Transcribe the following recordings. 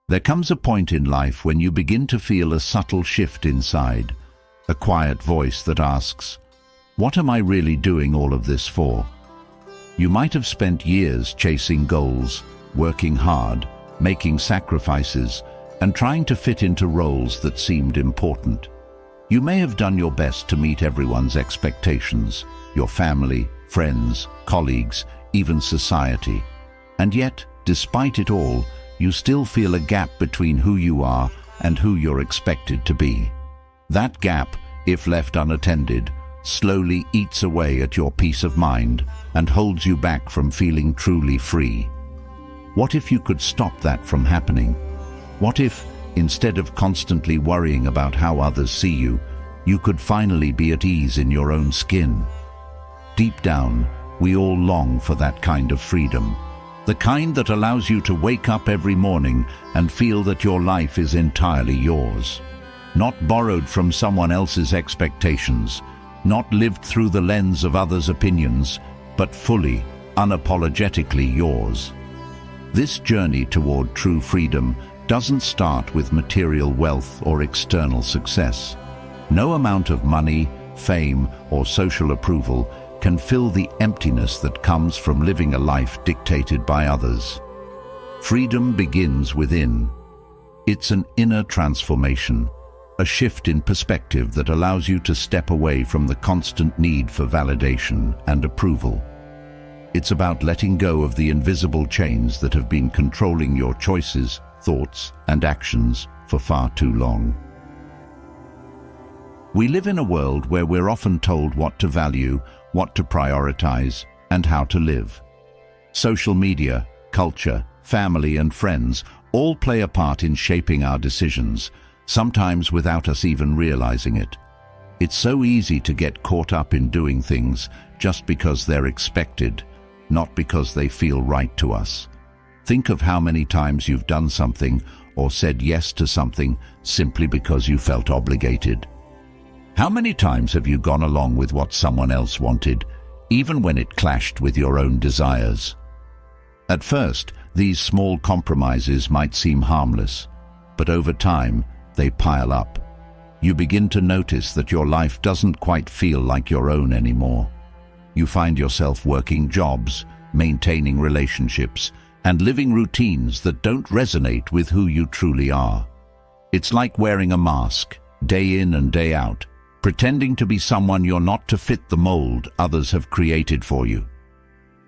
There comes a point in life when you begin to feel a subtle shift inside, a quiet voice that asks, "What am I really doing all of this for?" You might have spent years chasing goals, working hard, making sacrifices, and trying to fit into roles that seemed important. You may have done your best to meet everyone's expectations, your family, friends, colleagues, even society. And yet, despite it all, you still feel a gap between who you are and who you're expected to be. That gap, if left unattended, slowly eats away at your peace of mind and holds you back from feeling truly free. What if you could stop that from happening? What if, instead of constantly worrying about how others see you, you could finally be at ease in your own skin? Deep down, we all long for that kind of freedom. The kind that allows you to wake up every morning and feel that your life is entirely yours. Not borrowed from someone else's expectations, not lived through the lens of others' opinions, but fully, unapologetically yours. This journey toward true freedom doesn't start with material wealth or external success. No amount of money, fame, or social approval can fill the emptiness that comes from living a life dictated by others. Freedom begins within. It's an inner transformation, a shift in perspective that allows you to step away from the constant need for validation and approval. It's about letting go of the invisible chains that have been controlling your choices, thoughts, and actions for far too long. We live in a world where we're often told what to value, what to prioritize, and how to live. Social media, culture, family, and friends all play a part in shaping our decisions, sometimes without us even realizing it. It's so easy to get caught up in doing things just because they're expected, not because they feel right to us. Think of how many times you've done something or said yes to something simply because you felt obligated. How many times have you gone along with what someone else wanted, even when it clashed with your own desires? At first, these small compromises might seem harmless, but over time, they pile up. You begin to notice that your life doesn't quite feel like your own anymore. You find yourself working jobs, maintaining relationships, and living routines that don't resonate with who you truly are. It's like wearing a mask, day in and day out, pretending to be someone you're not to fit the mold others have created for you.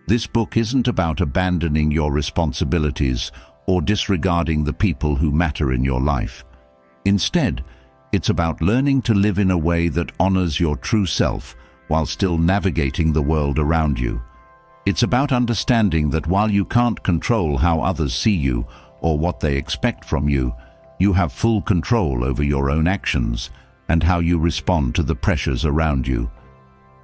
This book isn't about abandoning your responsibilities or disregarding the people who matter in your life. Instead, it's about learning to live in a way that honors your true self while still navigating the world around you. It's about understanding that while you can't control how others see you or what they expect from you, you have full control over your own actions and how you respond to the pressures around you.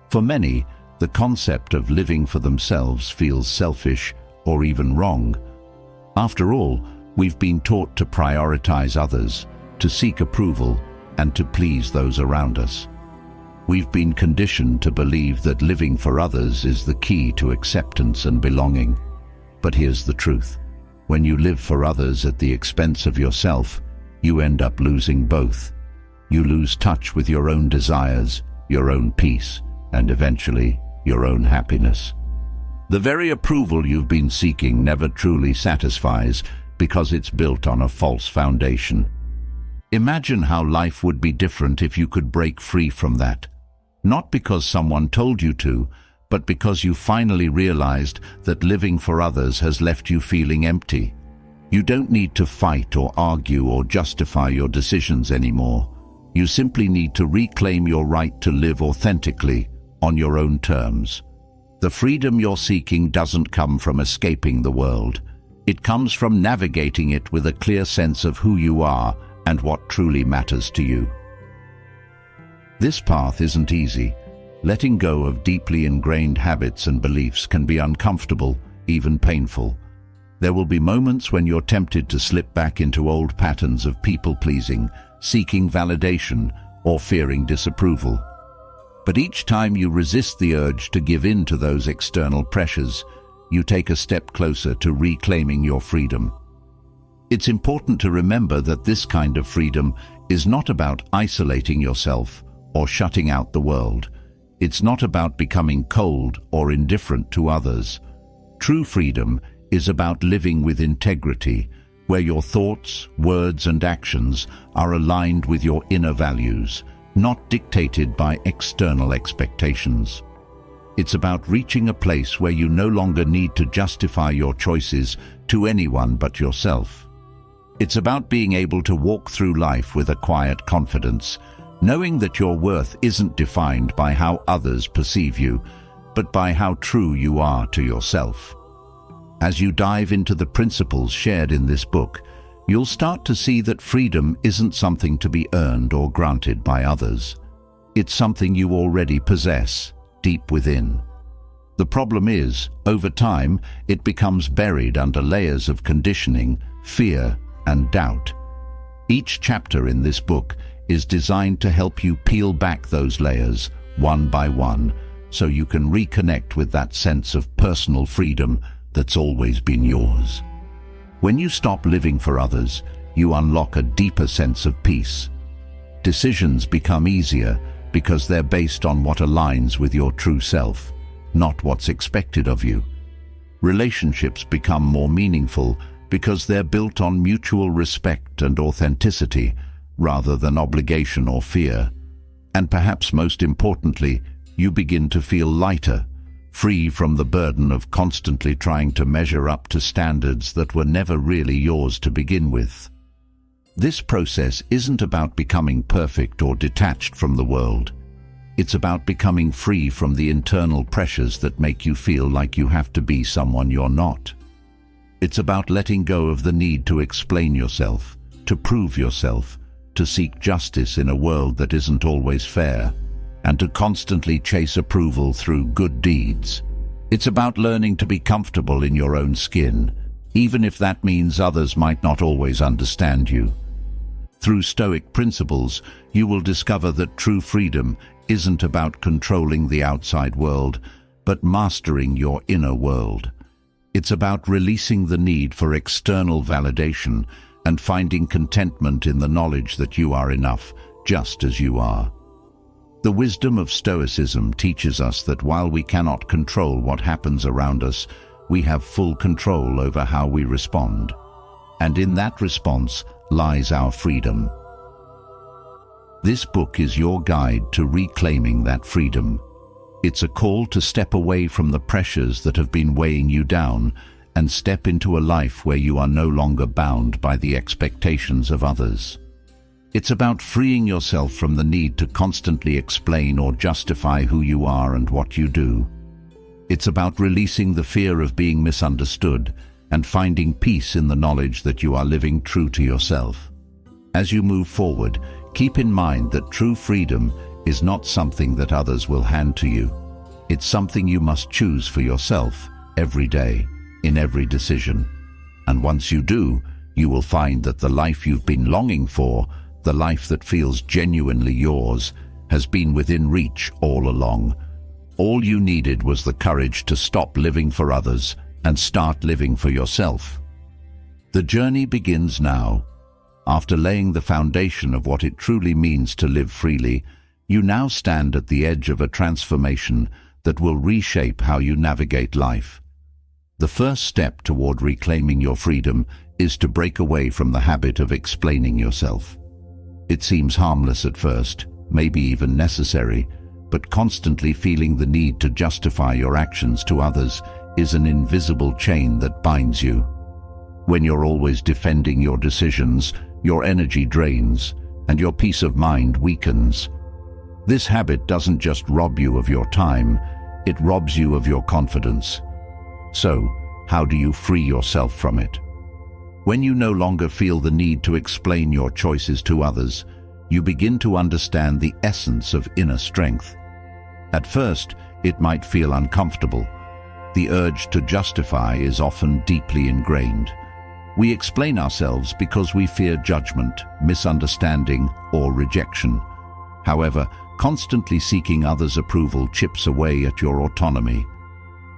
For many, the concept of living for themselves feels selfish or even wrong. After all, we've been taught to prioritize others, to seek approval, and to please those around us. We've been conditioned to believe that living for others is the key to acceptance and belonging. But here's the truth. When you live for others at the expense of yourself, you end up losing both. You lose touch with your own desires, your own peace, and eventually, your own happiness. The very approval you've been seeking never truly satisfies because it's built on a false foundation. Imagine how life would be different if you could break free from that. Not because someone told you to, but because you finally realized that living for others has left you feeling empty. You don't need to fight or argue or justify your decisions anymore. You simply need to reclaim your right to live authentically, on your own terms. The freedom you're seeking doesn't come from escaping the world. It comes from navigating it with a clear sense of who you are and what truly matters to you. This path isn't easy. Letting go of deeply ingrained habits and beliefs can be uncomfortable, even painful. There will be moments when you're tempted to slip back into old patterns of people-pleasing, seeking validation, or fearing disapproval. But each time you resist the urge to give in to those external pressures, you take a step closer to reclaiming your freedom. It's important to remember that this kind of freedom is not about isolating yourself or shutting out the world. It's not about becoming cold or indifferent to others. True freedom is about living with integrity, where your thoughts, words, and actions are aligned with your inner values, not dictated by external expectations. It's about reaching a place where you no longer need to justify your choices to anyone but yourself. It's about being able to walk through life with a quiet confidence, knowing that your worth isn't defined by how others perceive you, but by how true you are to yourself. As you dive into the principles shared in this book, you'll start to see that freedom isn't something to be earned or granted by others. It's something you already possess, deep within. The problem is, over time, it becomes buried under layers of conditioning, fear, and doubt. Each chapter in this book is designed to help you peel back those layers, one by one, so you can reconnect with that sense of personal freedom that's always been yours. When you stop living for others, you unlock a deeper sense of peace. Decisions become easier because they're based on what aligns with your true self, not what's expected of you. Relationships become more meaningful because they're built on mutual respect and authenticity, rather than obligation or fear. And perhaps most importantly, you begin to feel lighter, free from the burden of constantly trying to measure up to standards that were never really yours to begin with. This process isn't about becoming perfect or detached from the world. It's about becoming free from the internal pressures that make you feel like you have to be someone you're not. It's about letting go of the need to explain yourself, to prove yourself, to seek justice in a world that isn't always fair, and to constantly chase approval through good deeds. It's about learning to be comfortable in your own skin, even if that means others might not always understand you. Through Stoic principles, you will discover that true freedom isn't about controlling the outside world, but mastering your inner world. It's about releasing the need for external validation and finding contentment in the knowledge that you are enough, just as you are. The wisdom of Stoicism teaches us that while we cannot control what happens around us, we have full control over how we respond. And in that response lies our freedom. This book is your guide to reclaiming that freedom. It's a call to step away from the pressures that have been weighing you down and step into a life where you are no longer bound by the expectations of others. It's about freeing yourself from the need to constantly explain or justify who you are and what you do. It's about releasing the fear of being misunderstood and finding peace in the knowledge that you are living true to yourself. As you move forward, keep in mind that true freedom is not something that others will hand to you. It's something you must choose for yourself every day, in every decision. And once you do, you will find that the life you've been longing for, the life that feels genuinely yours, has been within reach all along. All you needed was the courage to stop living for others and start living for yourself. The journey begins now. After laying the foundation of what it truly means to live freely, you now stand at the edge of a transformation that will reshape how you navigate life. The first step toward reclaiming your freedom is to break away from the habit of explaining yourself. It seems harmless at first, maybe even necessary, but constantly feeling the need to justify your actions to others is an invisible chain that binds you. When you're always defending your decisions, your energy drains, and your peace of mind weakens. This habit doesn't just rob you of your time, it robs you of your confidence. So, how do you free yourself from it? When you no longer feel the need to explain your choices to others, you begin to understand the essence of inner strength. At first, it might feel uncomfortable. The urge to justify is often deeply ingrained. We explain ourselves because we fear judgment, misunderstanding, or rejection. However, constantly seeking others' approval chips away at your autonomy.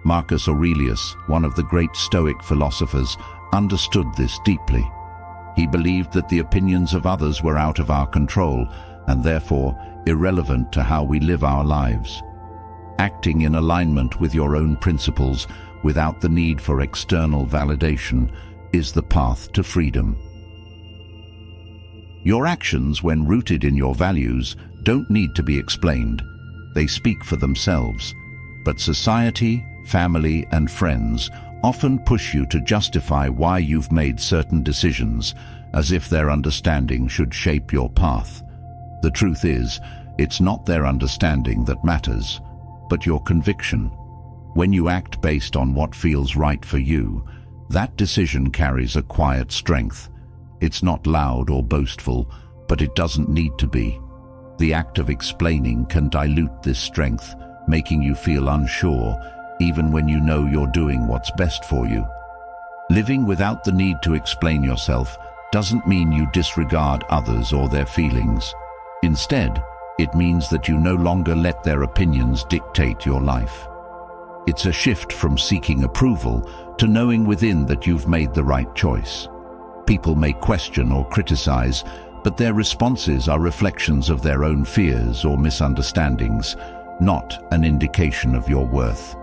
Marcus Aurelius, one of the great Stoic philosophers, understood this deeply. He believed that the opinions of others were out of our control and therefore irrelevant to how we live our lives. Acting in alignment with your own principles without the need for external validation is the path to freedom. Your actions, when rooted in your values, don't need to be explained. They speak for themselves. But society, family, and friends often push you to justify why you've made certain decisions, as if their understanding should shape your path. The truth is, it's not their understanding that matters, but your conviction. When you act based on what feels right for you, that decision carries a quiet strength. It's not loud or boastful, but it doesn't need to be. The act of explaining can dilute this strength, making you feel unsure, even when you know you're doing what's best for you. Living without the need to explain yourself doesn't mean you disregard others or their feelings. Instead, it means that you no longer let their opinions dictate your life. It's a shift from seeking approval to knowing within that you've made the right choice. People may question or criticize, but their responses are reflections of their own fears or misunderstandings, not an indication of your worth.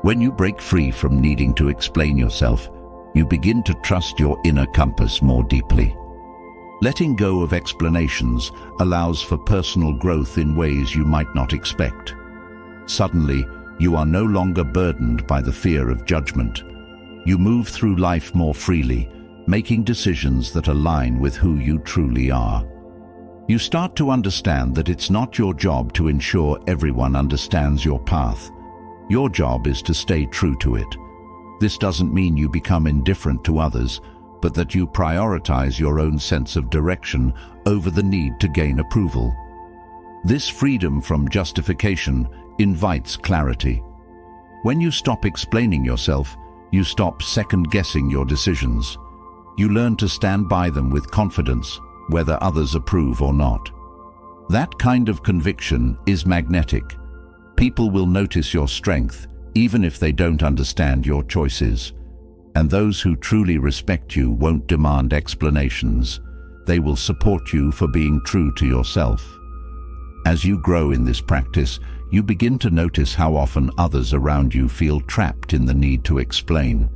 When you break free from needing to explain yourself, you begin to trust your inner compass more deeply. Letting go of explanations allows for personal growth in ways you might not expect. Suddenly, you are no longer burdened by the fear of judgment. You move through life more freely, making decisions that align with who you truly are. You start to understand that it's not your job to ensure everyone understands your path. Your job is to stay true to it. This doesn't mean you become indifferent to others, but that you prioritize your own sense of direction over the need to gain approval. This freedom from justification invites clarity. When you stop explaining yourself, you stop second-guessing your decisions. You learn to stand by them with confidence, whether others approve or not. That kind of conviction is magnetic. People will notice your strength, even if they don't understand your choices. And those who truly respect you won't demand explanations. They will support you for being true to yourself. As you grow in this practice, you begin to notice how often others around you feel trapped in the need to explain.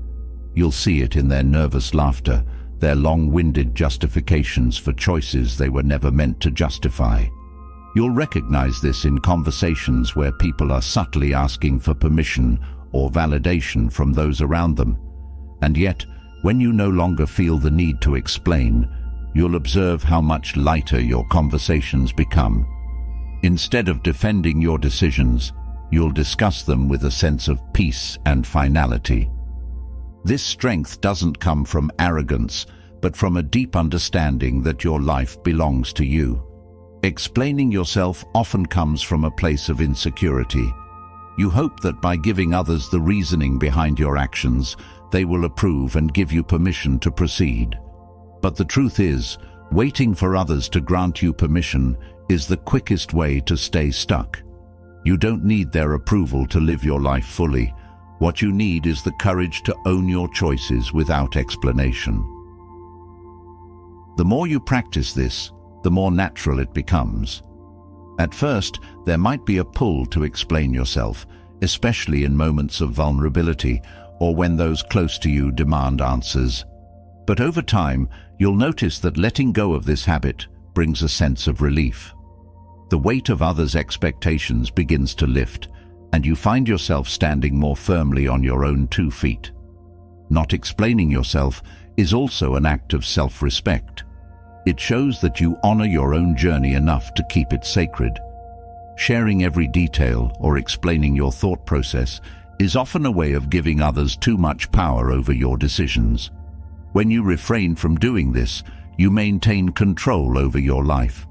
You'll see it in their nervous laughter, their long-winded justifications for choices they were never meant to justify. You'll recognize this in conversations where people are subtly asking for permission or validation from those around them. And yet, when you no longer feel the need to explain, you'll observe how much lighter your conversations become. Instead of defending your decisions, you'll discuss them with a sense of peace and finality. This strength doesn't come from arrogance, but from a deep understanding that your life belongs to you. Explaining yourself often comes from a place of insecurity. You hope that by giving others the reasoning behind your actions, they will approve and give you permission to proceed. But the truth is, waiting for others to grant you permission is the quickest way to stay stuck. You don't need their approval to live your life fully. What you need is the courage to own your choices without explanation. The more you practice this, the more natural it becomes. At first, there might be a pull to explain yourself, especially in moments of vulnerability or when those close to you demand answers. But over time, you'll notice that letting go of this habit brings a sense of relief. The weight of others' expectations begins to lift, and you find yourself standing more firmly on your own 2 feet. Not explaining yourself is also an act of self-respect. It shows that you honor your own journey enough to keep it sacred. Sharing every detail or explaining your thought process is often a way of giving others too much power over your decisions. When you refrain from doing this, you maintain control over your life.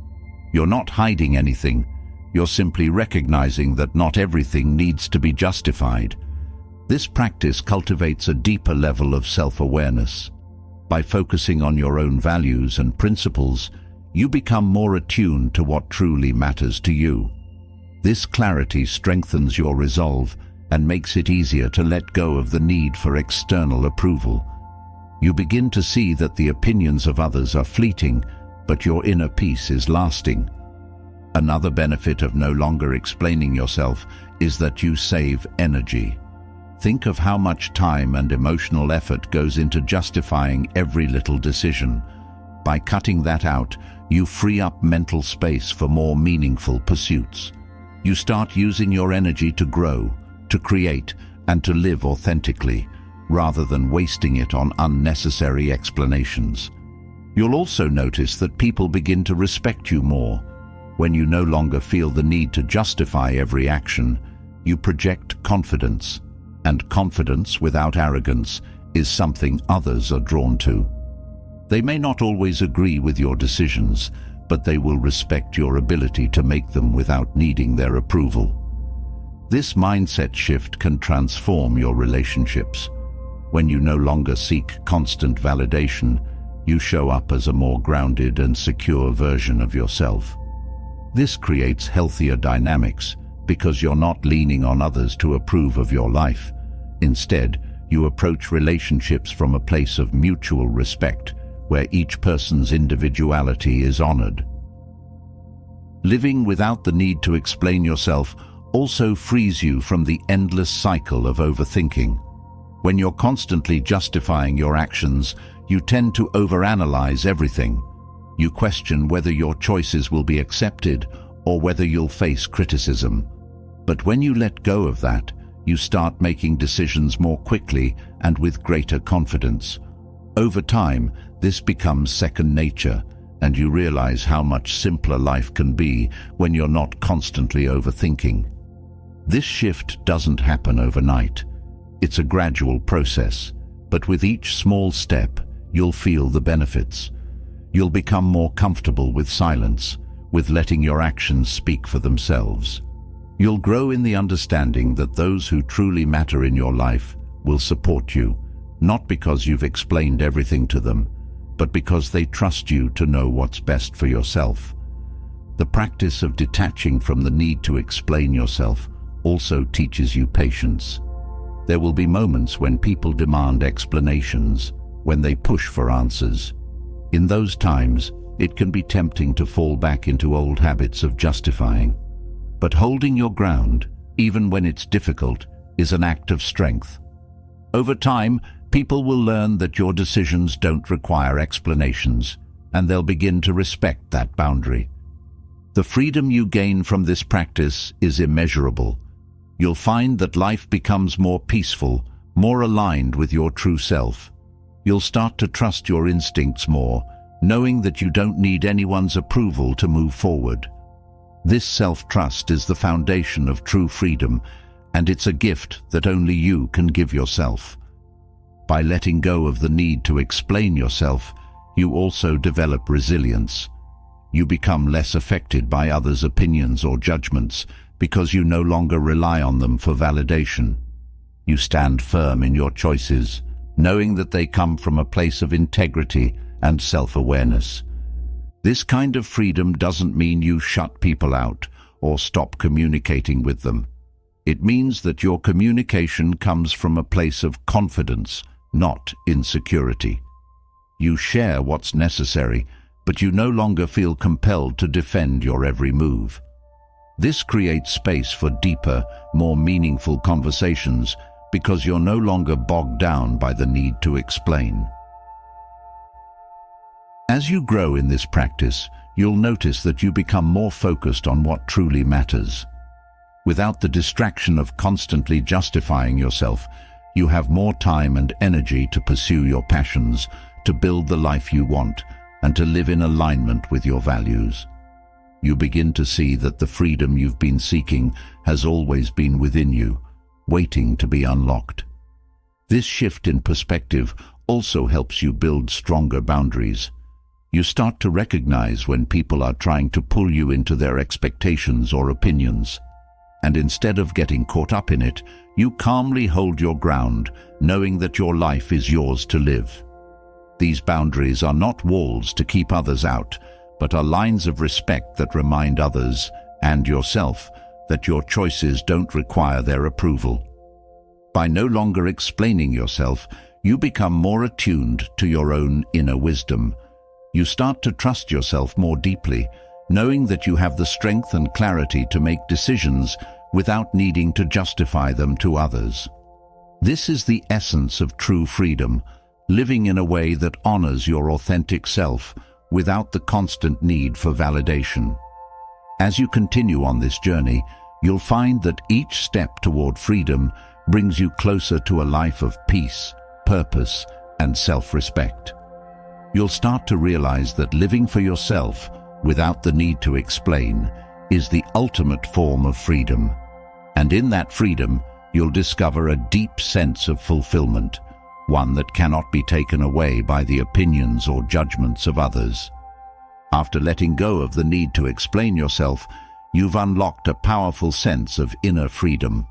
You're not hiding anything. You're simply recognizing that not everything needs to be justified. This practice cultivates a deeper level of self-awareness. By focusing on your own values and principles, you become more attuned to what truly matters to you. This clarity strengthens your resolve and makes it easier to let go of the need for external approval. You begin to see that the opinions of others are fleeting, but your inner peace is lasting. Another benefit of no longer explaining yourself is that you save energy. Think of how much time and emotional effort goes into justifying every little decision. By cutting that out, you free up mental space for more meaningful pursuits. You start using your energy to grow, to create, and to live authentically, rather than wasting it on unnecessary explanations. You'll also notice that people begin to respect you more. When you no longer feel the need to justify every action, you project confidence. And confidence without arrogance is something others are drawn to. They may not always agree with your decisions, but they will respect your ability to make them without needing their approval. This mindset shift can transform your relationships. When you no longer seek constant validation, you show up as a more grounded and secure version of yourself. This creates healthier dynamics, because you're not leaning on others to approve of your life. Instead, you approach relationships from a place of mutual respect, where each person's individuality is honored. Living without the need to explain yourself also frees you from the endless cycle of overthinking. When you're constantly justifying your actions, you tend to overanalyze everything. You question whether your choices will be accepted or whether you'll face criticism. But when you let go of that, you start making decisions more quickly and with greater confidence. Over time, this becomes second nature, and you realize how much simpler life can be when you're not constantly overthinking. This shift doesn't happen overnight. It's a gradual process, but with each small step, you'll feel the benefits. You'll become more comfortable with silence, with letting your actions speak for themselves. You'll grow in the understanding that those who truly matter in your life will support you, not because you've explained everything to them, but because they trust you to know what's best for yourself. The practice of detaching from the need to explain yourself also teaches you patience. There will be moments when people demand explanations, when they push for answers. In those times, it can be tempting to fall back into old habits of justifying. But holding your ground, even when it's difficult, is an act of strength. Over time, people will learn that your decisions don't require explanations, and they'll begin to respect that boundary. The freedom you gain from this practice is immeasurable. You'll find that life becomes more peaceful, more aligned with your true self. You'll start to trust your instincts more, knowing that you don't need anyone's approval to move forward. This self-trust is the foundation of true freedom, and it's a gift that only you can give yourself. By letting go of the need to explain yourself, you also develop resilience. You become less affected by others' opinions or judgments because you no longer rely on them for validation. You stand firm in your choices, knowing that they come from a place of integrity and self-awareness. This kind of freedom doesn't mean you shut people out or stop communicating with them. It means that your communication comes from a place of confidence, not insecurity. You share what's necessary, but you no longer feel compelled to defend your every move. This creates space for deeper, more meaningful conversations because you're no longer bogged down by the need to explain. As you grow in this practice, you'll notice that you become more focused on what truly matters. Without the distraction of constantly justifying yourself, you have more time and energy to pursue your passions, to build the life you want, and to live in alignment with your values. You begin to see that the freedom you've been seeking has always been within you, waiting to be unlocked. This shift in perspective also helps you build stronger boundaries. You start to recognize when people are trying to pull you into their expectations or opinions. And instead of getting caught up in it, you calmly hold your ground, knowing that your life is yours to live. These boundaries are not walls to keep others out, but are lines of respect that remind others, and yourself, that your choices don't require their approval. By no longer explaining yourself, you become more attuned to your own inner wisdom. You start to trust yourself more deeply, knowing that you have the strength and clarity to make decisions without needing to justify them to others. This is the essence of true freedom, living in a way that honors your authentic self without the constant need for validation. As you continue on this journey, you'll find that each step toward freedom brings you closer to a life of peace, purpose, and self-respect. You'll start to realize that living for yourself without the need to explain is the ultimate form of freedom. And in that freedom, you'll discover a deep sense of fulfillment, one that cannot be taken away by the opinions or judgments of others. After letting go of the need to explain yourself, you've unlocked a powerful sense of inner freedom.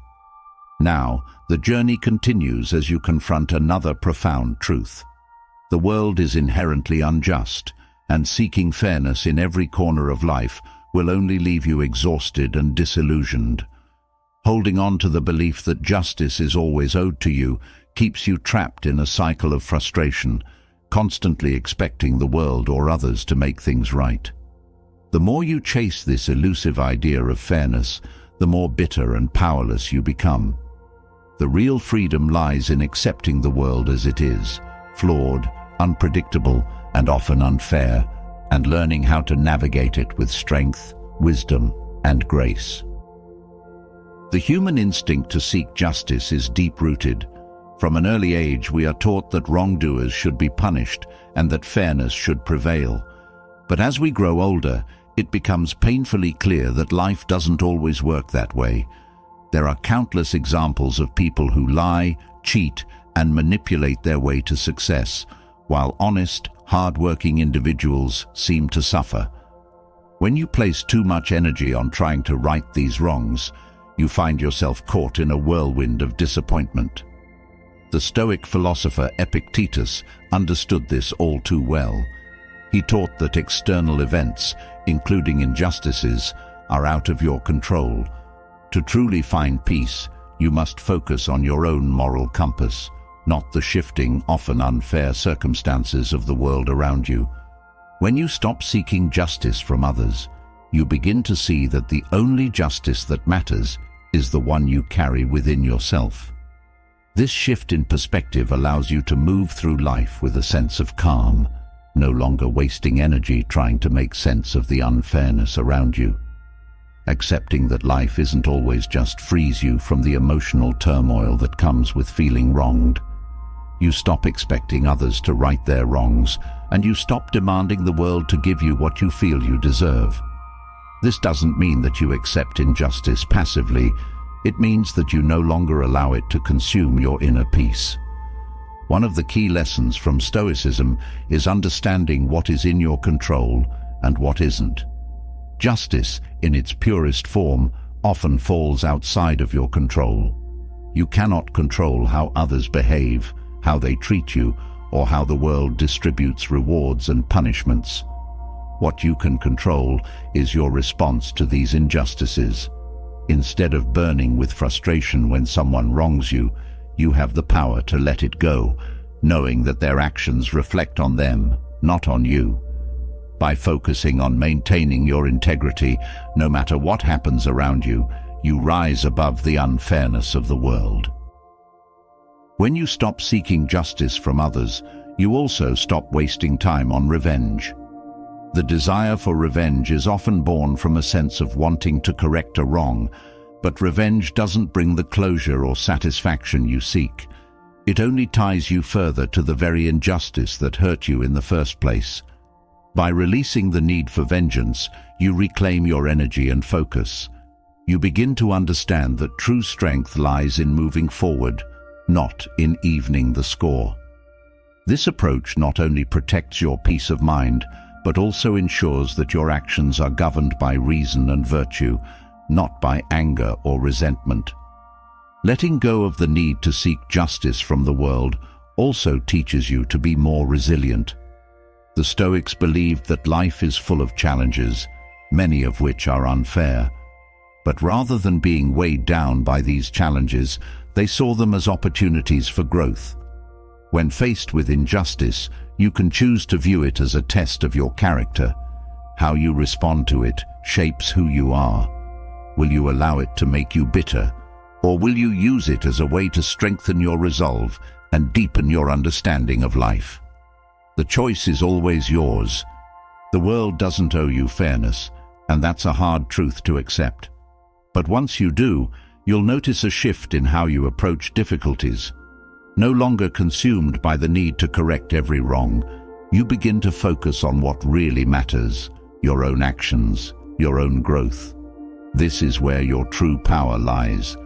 Now, the journey continues as you confront another profound truth. The world is inherently unjust, and seeking fairness in every corner of life will only leave you exhausted and disillusioned. Holding on to the belief that justice is always owed to you keeps you trapped in a cycle of frustration, constantly expecting the world or others to make things right. The more you chase this elusive idea of fairness, the more bitter and powerless you become. The real freedom lies in accepting the world as it is, flawed, unpredictable, and often unfair, and learning how to navigate it with strength, wisdom, and grace. The human instinct to seek justice is deep-rooted. From an early age, we are taught that wrongdoers should be punished and that fairness should prevail. But as we grow older, it becomes painfully clear that life doesn't always work that way. There are countless examples of people who lie, cheat, and manipulate their way to success, while honest, hard-working individuals seem to suffer. When you place too much energy on trying to right these wrongs, you find yourself caught in a whirlwind of disappointment. The Stoic philosopher Epictetus understood this all too well. He taught that external events, including injustices, are out of your control. To truly find peace, you must focus on your own moral compass, not the shifting, often unfair circumstances of the world around you. When you stop seeking justice from others, you begin to see that the only justice that matters is the one you carry within yourself. This shift in perspective allows you to move through life with a sense of calm, no longer wasting energy trying to make sense of the unfairness around you. Accepting that life isn't always just frees you from the emotional turmoil that comes with feeling wronged. You stop expecting others to right their wrongs, and you stop demanding the world to give you what you feel you deserve. This doesn't mean that you accept injustice passively. It means that you no longer allow it to consume your inner peace. One of the key lessons from Stoicism is understanding what is in your control and what isn't. Justice, in its purest form, often falls outside of your control. You cannot control how others behave, how they treat you, or how the world distributes rewards and punishments. What you can control is your response to these injustices. Instead of burning with frustration when someone wrongs you, you have the power to let it go, knowing that their actions reflect on them, not on you. By focusing on maintaining your integrity, no matter what happens around you, you rise above the unfairness of the world. When you stop seeking justice from others, you also stop wasting time on revenge. The desire for revenge is often born from a sense of wanting to correct a wrong, but revenge doesn't bring the closure or satisfaction you seek. It only ties you further to the very injustice that hurt you in the first place. By releasing the need for vengeance, you reclaim your energy and focus. You begin to understand that true strength lies in moving forward, not in evening the score. This approach not only protects your peace of mind, but also ensures that your actions are governed by reason and virtue, not by anger or resentment. Letting go of the need to seek justice from the world also teaches you to be more resilient. The Stoics believed that life is full of challenges, many of which are unfair. But rather than being weighed down by these challenges, they saw them as opportunities for growth. When faced with injustice, you can choose to view it as a test of your character. How you respond to it shapes who you are. Will you allow it to make you bitter, or will you use it as a way to strengthen your resolve and deepen your understanding of life? The choice is always yours. The world doesn't owe you fairness, and that's a hard truth to accept. But once you do, you'll notice a shift in how you approach difficulties. No longer consumed by the need to correct every wrong, you begin to focus on what really matters: your own actions, your own growth. This is where your true power lies.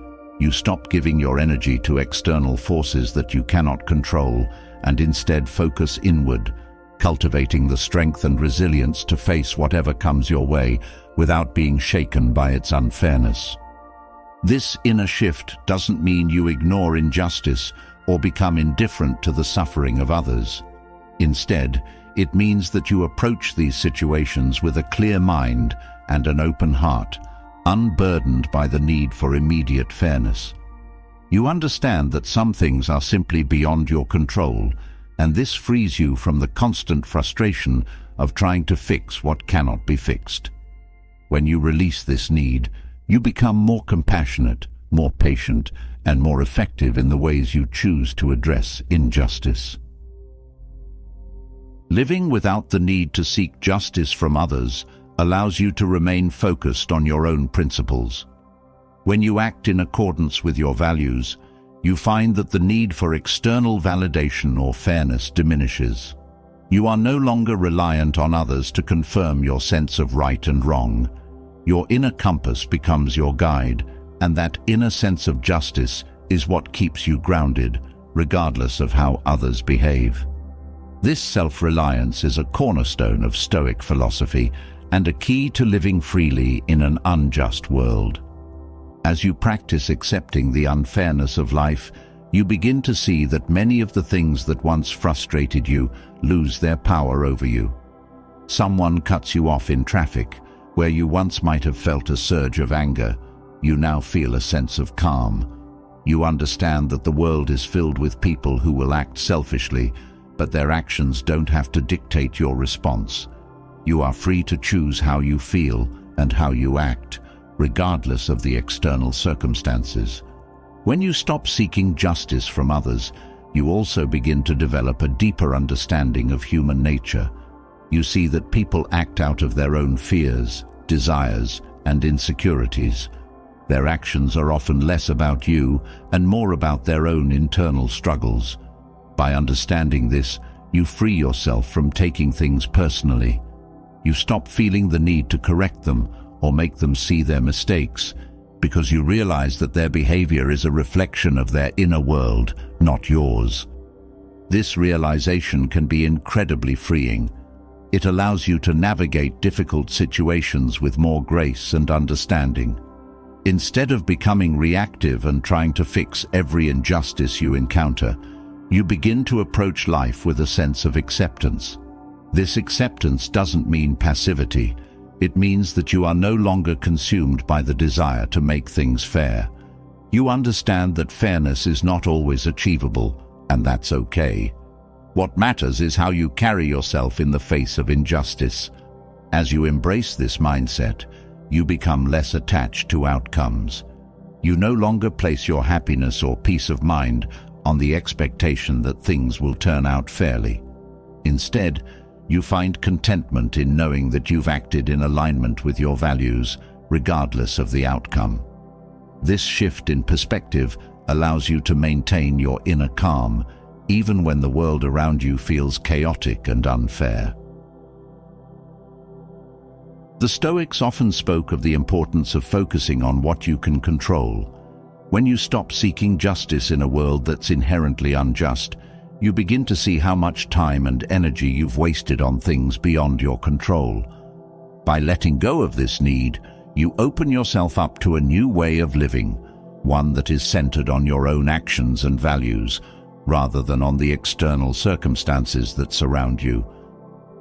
You stop giving your energy to external forces that you cannot control and instead focus inward, cultivating the strength and resilience to face whatever comes your way without being shaken by its unfairness. This inner shift doesn't mean you ignore injustice or become indifferent to the suffering of others. Instead, it means that you approach these situations with a clear mind and an open heart, unburdened by the need for immediate fairness. You understand that some things are simply beyond your control, and this frees you from the constant frustration of trying to fix what cannot be fixed. When you release this need, you become more compassionate, more patient, and more effective in the ways you choose to address injustice. Living without the need to seek justice from others allows you to remain focused on your own principles. When you act in accordance with your values, you find that the need for external validation or fairness diminishes. You are no longer reliant on others to confirm your sense of right and wrong. Your inner compass becomes your guide, and that inner sense of justice is what keeps you grounded, regardless of how others behave. This self-reliance is a cornerstone of Stoic philosophy and a key to living freely in an unjust world. As you practice accepting the unfairness of life, you begin to see that many of the things that once frustrated you lose their power over you. Someone cuts you off in traffic, where you once might have felt a surge of anger. You now feel a sense of calm. You understand that the world is filled with people who will act selfishly, but their actions don't have to dictate your response. You are free to choose how you feel and how you act, regardless of the external circumstances. When you stop seeking justice from others, you also begin to develop a deeper understanding of human nature. You see that people act out of their own fears, desires, and insecurities. Their actions are often less about you and more about their own internal struggles. By understanding this, you free yourself from taking things personally. You stop feeling the need to correct them or make them see their mistakes, because you realize that their behavior is a reflection of their inner world, not yours. This realization can be incredibly freeing. It allows you to navigate difficult situations with more grace and understanding. Instead of becoming reactive and trying to fix every injustice you encounter, you begin to approach life with a sense of acceptance. This acceptance doesn't mean passivity. It means that you are no longer consumed by the desire to make things fair. You understand that fairness is not always achievable, and that's okay. What matters is how you carry yourself in the face of injustice. As you embrace this mindset, you become less attached to outcomes. You no longer place your happiness or peace of mind on the expectation that things will turn out fairly. Instead, you find contentment in knowing that you've acted in alignment with your values, regardless of the outcome. This shift in perspective allows you to maintain your inner calm, even when the world around you feels chaotic and unfair. The Stoics often spoke of the importance of focusing on what you can control. When you stop seeking justice in a world that's inherently unjust, you begin to see how much time and energy you've wasted on things beyond your control. By letting go of this need, you open yourself up to a new way of living, one that is centered on your own actions and values, rather than on the external circumstances that surround you.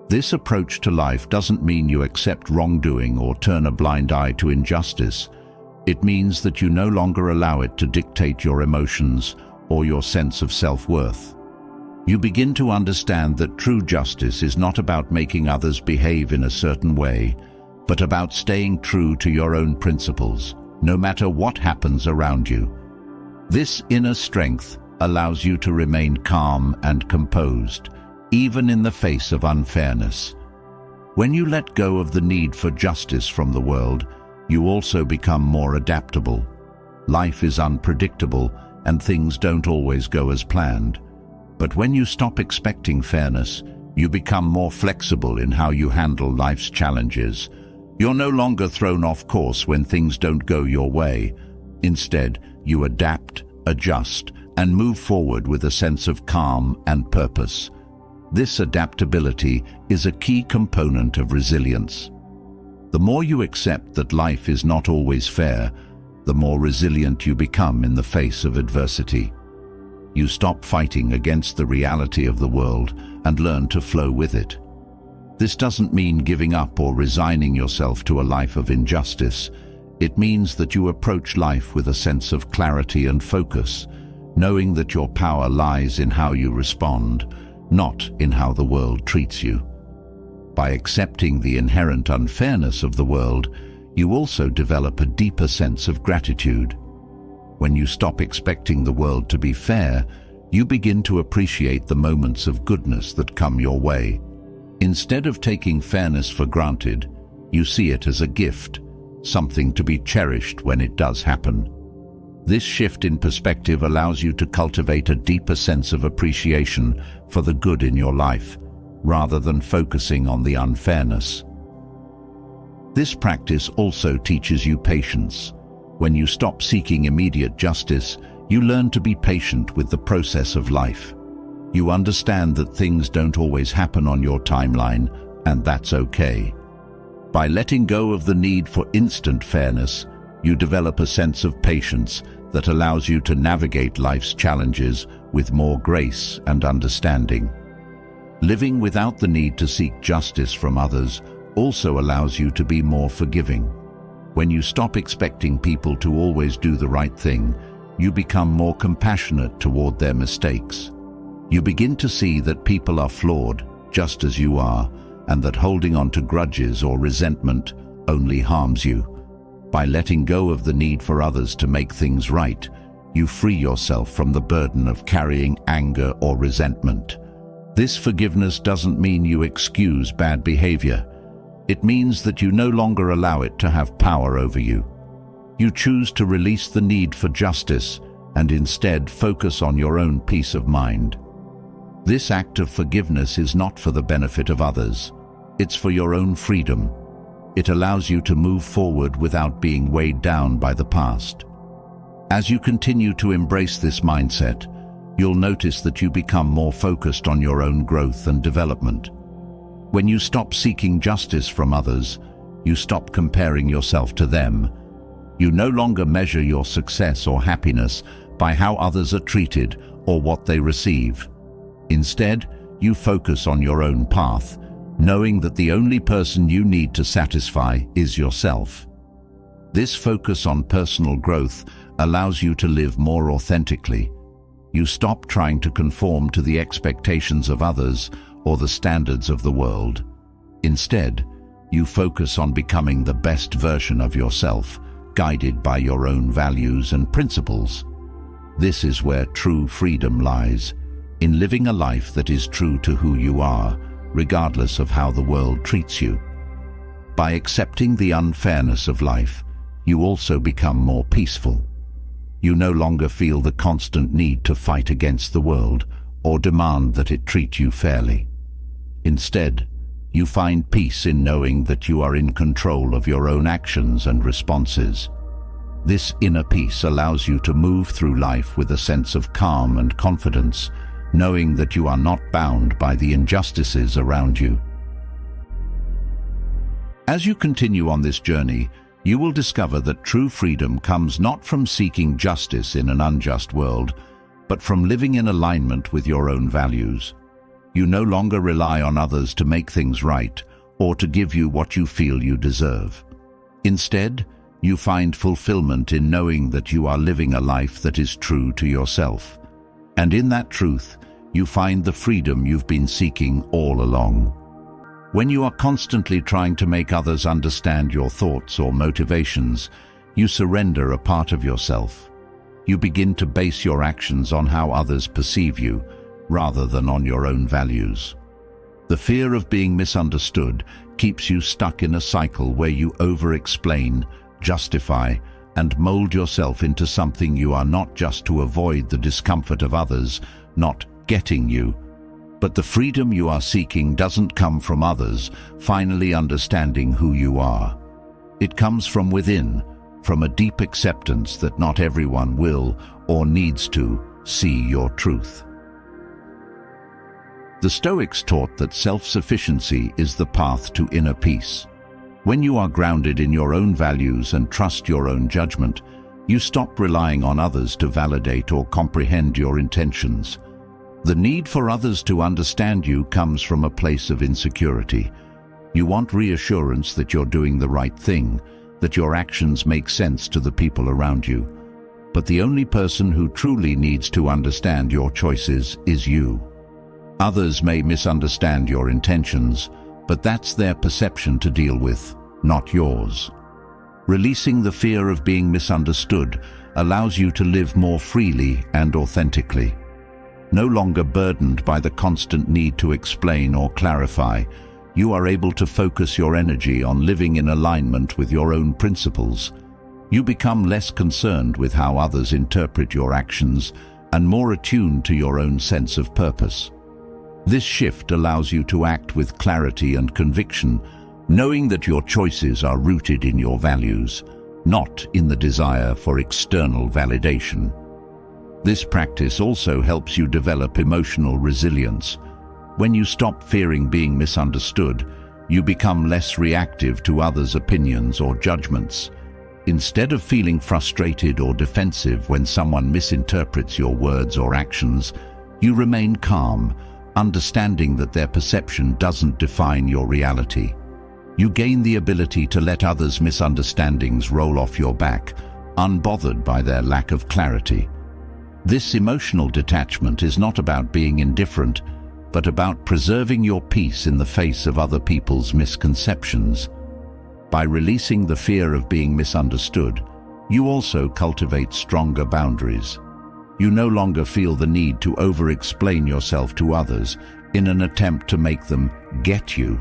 This approach to life doesn't mean you accept wrongdoing or turn a blind eye to injustice. It means that you no longer allow it to dictate your emotions or your sense of self-worth. You begin to understand that true justice is not about making others behave in a certain way, but about staying true to your own principles, no matter what happens around you. This inner strength allows you to remain calm and composed, even in the face of unfairness. When you let go of the need for justice from the world, you also become more adaptable. Life is unpredictable, and things don't always go as planned. But when you stop expecting fairness, you become more flexible in how you handle life's challenges. You're no longer thrown off course when things don't go your way. Instead, you adapt, adjust, and move forward with a sense of calm and purpose. This adaptability is a key component of resilience. The more you accept that life is not always fair, the more resilient you become in the face of adversity. You stop fighting against the reality of the world and learn to flow with it. This doesn't mean giving up or resigning yourself to a life of injustice. It means that you approach life with a sense of clarity and focus, knowing that your power lies in how you respond, not in how the world treats you. By accepting the inherent unfairness of the world, you also develop a deeper sense of gratitude. When you stop expecting the world to be fair, you begin to appreciate the moments of goodness that come your way. Instead of taking fairness for granted, you see it as a gift, something to be cherished when it does happen. This shift in perspective allows you to cultivate a deeper sense of appreciation for the good in your life, rather than focusing on the unfairness. This practice also teaches you patience. When you stop seeking immediate justice, you learn to be patient with the process of life. You understand that things don't always happen on your timeline, and that's okay. By letting go of the need for instant fairness, you develop a sense of patience that allows you to navigate life's challenges with more grace and understanding. Living without the need to seek justice from others also allows you to be more forgiving. When you stop expecting people to always do the right thing, you become more compassionate toward their mistakes. You begin to see that people are flawed, just as you are, and that holding on to grudges or resentment only harms you. By letting go of the need for others to make things right, you free yourself from the burden of carrying anger or resentment. This forgiveness doesn't mean you excuse bad behavior. It means that you no longer allow it to have power over you. You choose to release the need for justice and instead focus on your own peace of mind. This act of forgiveness is not for the benefit of others. It's for your own freedom. It allows you to move forward without being weighed down by the past. As you continue to embrace this mindset, you'll notice that you become more focused on your own growth and development. When you stop seeking justice from others, you stop comparing yourself to them. You no longer measure your success or happiness by how others are treated or what they receive. Instead, you focus on your own path, knowing that the only person you need to satisfy is yourself. This focus on personal growth allows you to live more authentically. You stop trying to conform to the expectations of others or the standards of the world. Instead, you focus on becoming the best version of yourself, guided by your own values and principles. This is where true freedom lies, in living a life that is true to who you are, regardless of how the world treats you. By accepting the unfairness of life, you also become more peaceful. You no longer feel the constant need to fight against the world or demand that it treat you fairly. Instead, you find peace in knowing that you are in control of your own actions and responses. This inner peace allows you to move through life with a sense of calm and confidence, knowing that you are not bound by the injustices around you. As you continue on this journey, you will discover that true freedom comes not from seeking justice in an unjust world, but from living in alignment with your own values. You no longer rely on others to make things right or to give you what you feel you deserve. Instead, you find fulfillment in knowing that you are living a life that is true to yourself. And in that truth, you find the freedom you've been seeking all along. When you are constantly trying to make others understand your thoughts or motivations, you surrender a part of yourself. You begin to base your actions on how others perceive you, rather than on your own values. The fear of being misunderstood keeps you stuck in a cycle where you over-explain, justify, and mold yourself into something you are not, just to avoid the discomfort of others not getting you. But the freedom you are seeking doesn't come from others finally understanding who you are. It comes from within, from a deep acceptance that not everyone will or needs to see your truth. The Stoics taught that self-sufficiency is the path to inner peace. When you are grounded in your own values and trust your own judgment, you stop relying on others to validate or comprehend your intentions. The need for others to understand you comes from a place of insecurity. You want reassurance that you're doing the right thing, that your actions make sense to the people around you. But the only person who truly needs to understand your choices is you. Others may misunderstand your intentions, but that's their perception to deal with, not yours. Releasing the fear of being misunderstood allows you to live more freely and authentically. No longer burdened by the constant need to explain or clarify, you are able to focus your energy on living in alignment with your own principles. You become less concerned with how others interpret your actions and more attuned to your own sense of purpose. This shift allows you to act with clarity and conviction, knowing that your choices are rooted in your values, not in the desire for external validation. This practice also helps you develop emotional resilience. When you stop fearing being misunderstood, you become less reactive to others' opinions or judgments. Instead of feeling frustrated or defensive when someone misinterprets your words or actions, you remain calm, understanding that their perception doesn't define your reality. You gain the ability to let others' misunderstandings roll off your back, unbothered by their lack of clarity. This emotional detachment is not about being indifferent, but about preserving your peace in the face of other people's misconceptions. By releasing the fear of being misunderstood, you also cultivate stronger boundaries. You no longer feel the need to over-explain yourself to others in an attempt to make them get you.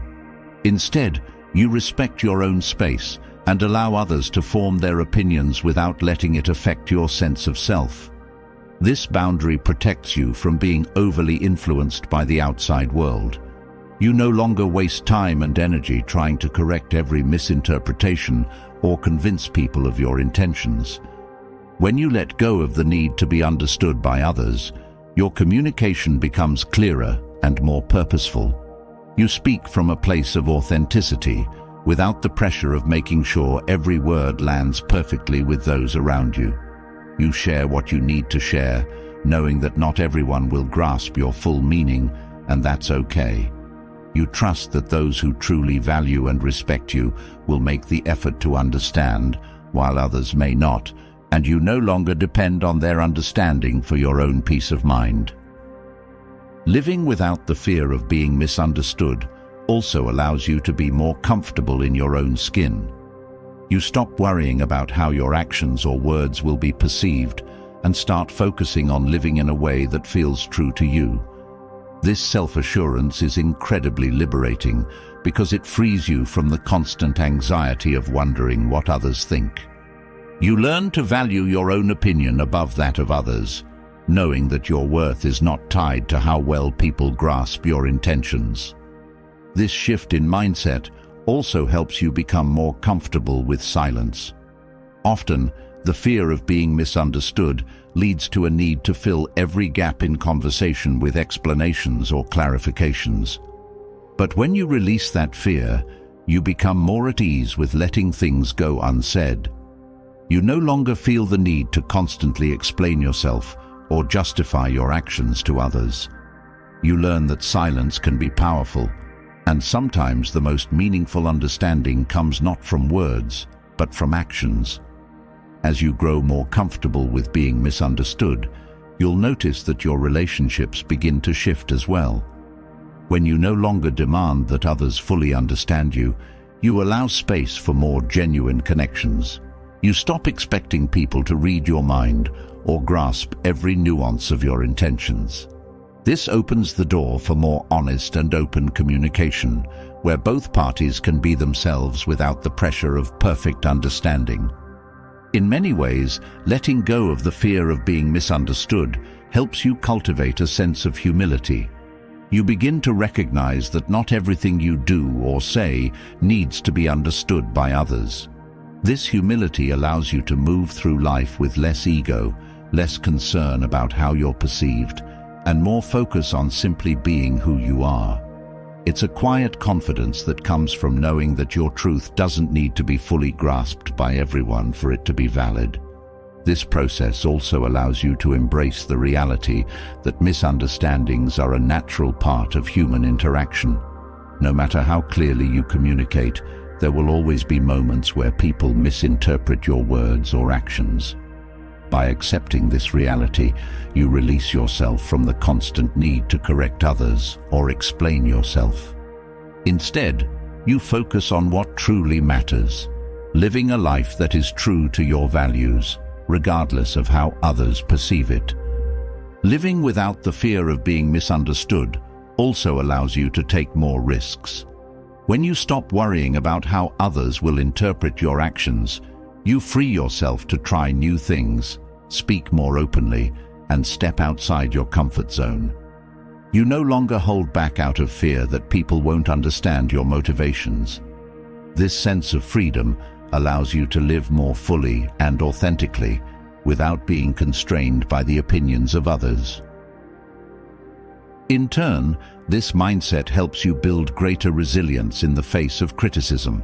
Instead, you respect your own space and allow others to form their opinions without letting it affect your sense of self. This boundary protects you from being overly influenced by the outside world. You no longer waste time and energy trying to correct every misinterpretation or convince people of your intentions. When you let go of the need to be understood by others, your communication becomes clearer and more purposeful. You speak from a place of authenticity, without the pressure of making sure every word lands perfectly with those around you. You share what you need to share, knowing that not everyone will grasp your full meaning, and that's okay. You trust that those who truly value and respect you will make the effort to understand, while others may not, and you no longer depend on their understanding for your own peace of mind. Living without the fear of being misunderstood also allows you to be more comfortable in your own skin. You stop worrying about how your actions or words will be perceived and start focusing on living in a way that feels true to you. This self-assurance is incredibly liberating because it frees you from the constant anxiety of wondering what others think. You learn to value your own opinion above that of others, knowing that your worth is not tied to how well people grasp your intentions. This shift in mindset also helps you become more comfortable with silence. Often, the fear of being misunderstood leads to a need to fill every gap in conversation with explanations or clarifications. But when you release that fear, you become more at ease with letting things go unsaid. You no longer feel the need to constantly explain yourself or justify your actions to others. You learn that silence can be powerful, and sometimes the most meaningful understanding comes not from words, but from actions. As you grow more comfortable with being misunderstood, you'll notice that your relationships begin to shift as well. When you no longer demand that others fully understand you, you allow space for more genuine connections. You stop expecting people to read your mind or grasp every nuance of your intentions. This opens the door for more honest and open communication, where both parties can be themselves without the pressure of perfect understanding. In many ways, letting go of the fear of being misunderstood helps you cultivate a sense of humility. You begin to recognize that not everything you do or say needs to be understood by others. This humility allows you to move through life with less ego, less concern about how you're perceived, and more focus on simply being who you are. It's a quiet confidence that comes from knowing that your truth doesn't need to be fully grasped by everyone for it to be valid. This process also allows you to embrace the reality that misunderstandings are a natural part of human interaction. No matter how clearly you communicate, there will always be moments where people misinterpret your words or actions. By accepting this reality, you release yourself from the constant need to correct others or explain yourself. Instead, you focus on what truly matters, living a life that is true to your values, regardless of how others perceive it. Living without the fear of being misunderstood also allows you to take more risks. When you stop worrying about how others will interpret your actions, you free yourself to try new things, speak more openly, and step outside your comfort zone. You no longer hold back out of fear that people won't understand your motivations. This sense of freedom allows you to live more fully and authentically without being constrained by the opinions of others. In turn, this mindset helps you build greater resilience in the face of criticism.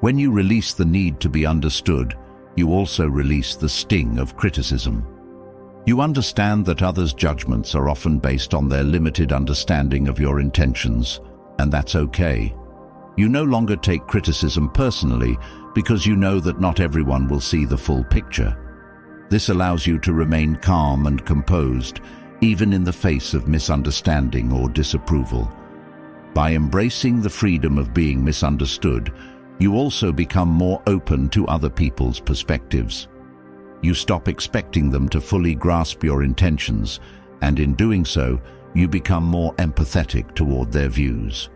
When you release the need to be understood, you also release the sting of criticism. You understand that others' judgments are often based on their limited understanding of your intentions, and that's okay. You no longer take criticism personally because you know that not everyone will see the full picture. This allows you to remain calm and composed, even in the face of misunderstanding or disapproval. By embracing the freedom of being misunderstood, you also become more open to other people's perspectives. You stop expecting them to fully grasp your intentions, and in doing so, you become more empathetic toward their views.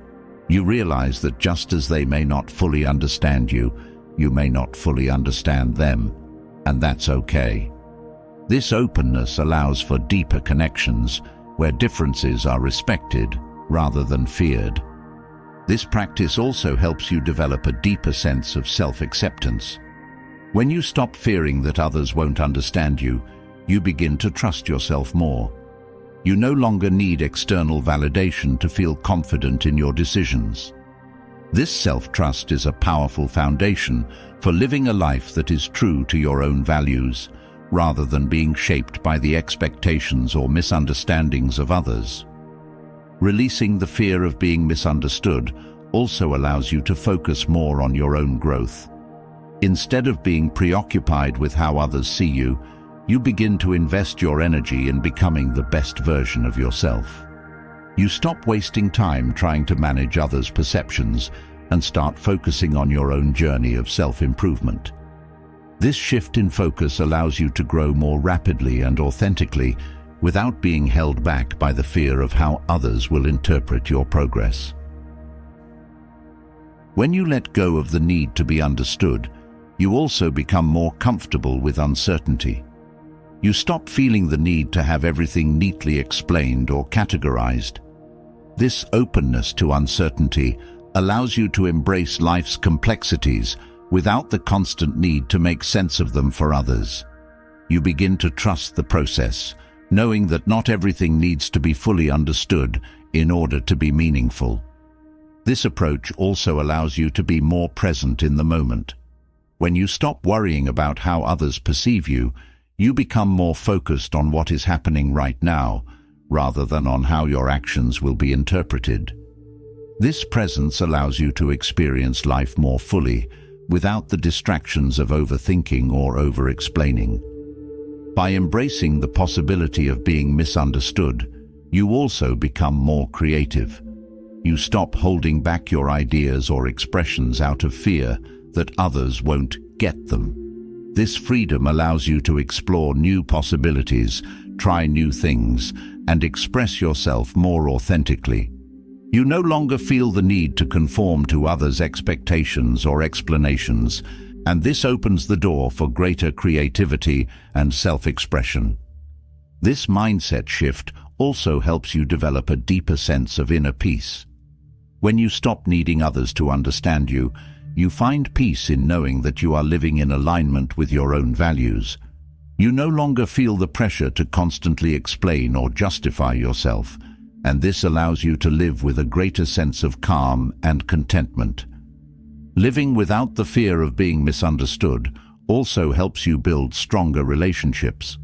You realize that just as they may not fully understand you, you may not fully understand them, and that's okay. This openness allows for deeper connections, where differences are respected rather than feared. This practice also helps you develop a deeper sense of self-acceptance. When you stop fearing that others won't understand you, you begin to trust yourself more. You no longer need external validation to feel confident in your decisions. This self-trust is a powerful foundation for living a life that is true to your own values, rather than being shaped by the expectations or misunderstandings of others. Releasing the fear of being misunderstood also allows you to focus more on your own growth. Instead of being preoccupied with how others see you, you begin to invest your energy in becoming the best version of yourself. You stop wasting time trying to manage others' perceptions and start focusing on your own journey of self-improvement. This shift in focus allows you to grow more rapidly and authentically without being held back by the fear of how others will interpret your progress. When you let go of the need to be understood, you also become more comfortable with uncertainty. You stop feeling the need to have everything neatly explained or categorized. This openness to uncertainty allows you to embrace life's complexities without the constant need to make sense of them for others. You begin to trust the process, knowing that not everything needs to be fully understood in order to be meaningful. This approach also allows you to be more present in the moment. When you stop worrying about how others perceive you, you become more focused on what is happening right now, rather than on how your actions will be interpreted. This presence allows you to experience life more fully, without the distractions of overthinking or over-explaining. By embracing the possibility of being misunderstood, you also become more creative. You stop holding back your ideas or expressions out of fear that others won't get them. This freedom allows you to explore new possibilities, try new things, and express yourself more authentically. You no longer feel the need to conform to others' expectations or explanations, and this opens the door for greater creativity and self-expression. This mindset shift also helps you develop a deeper sense of inner peace. When you stop needing others to understand you, you find peace in knowing that you are living in alignment with your own values. You no longer feel the pressure to constantly explain or justify yourself, and this allows you to live with a greater sense of calm and contentment. Living without the fear of being misunderstood also helps you build stronger relationships.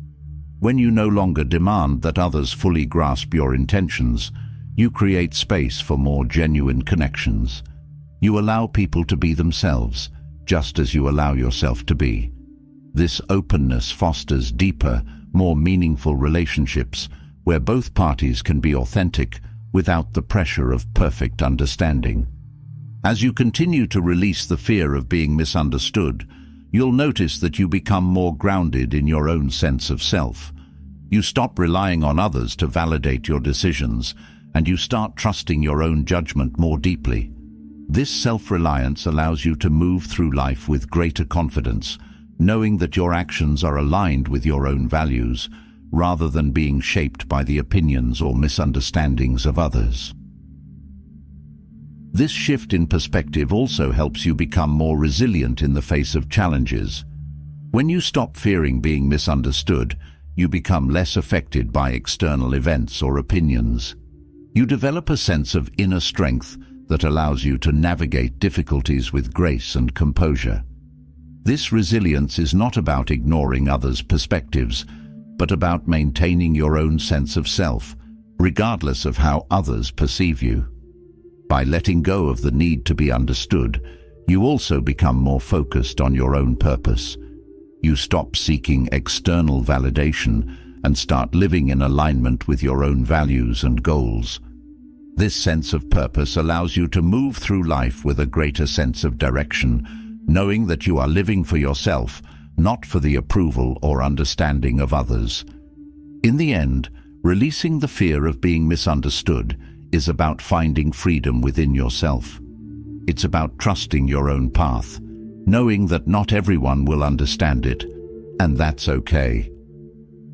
When you no longer demand that others fully grasp your intentions, you create space for more genuine connections. You allow people to be themselves, just as you allow yourself to be. This openness fosters deeper, more meaningful relationships where both parties can be authentic without the pressure of perfect understanding. As you continue to release the fear of being misunderstood, you'll notice that you become more grounded in your own sense of self. You stop relying on others to validate your decisions, and you start trusting your own judgment more deeply. This self-reliance allows you to move through life with greater confidence, knowing that your actions are aligned with your own values, rather than being shaped by the opinions or misunderstandings of others. This shift in perspective also helps you become more resilient in the face of challenges. When you stop fearing being misunderstood, you become less affected by external events or opinions. You develop a sense of inner strength that allows you to navigate difficulties with grace and composure. This resilience is not about ignoring others' perspectives, but about maintaining your own sense of self, regardless of how others perceive you. By letting go of the need to be understood, you also become more focused on your own purpose. You stop seeking external validation and start living in alignment with your own values and goals. This sense of purpose allows you to move through life with a greater sense of direction, knowing that you are living for yourself, not for the approval or understanding of others. In the end, releasing the fear of being misunderstood is about finding freedom within yourself. It's about trusting your own path, knowing that not everyone will understand it, and that's okay.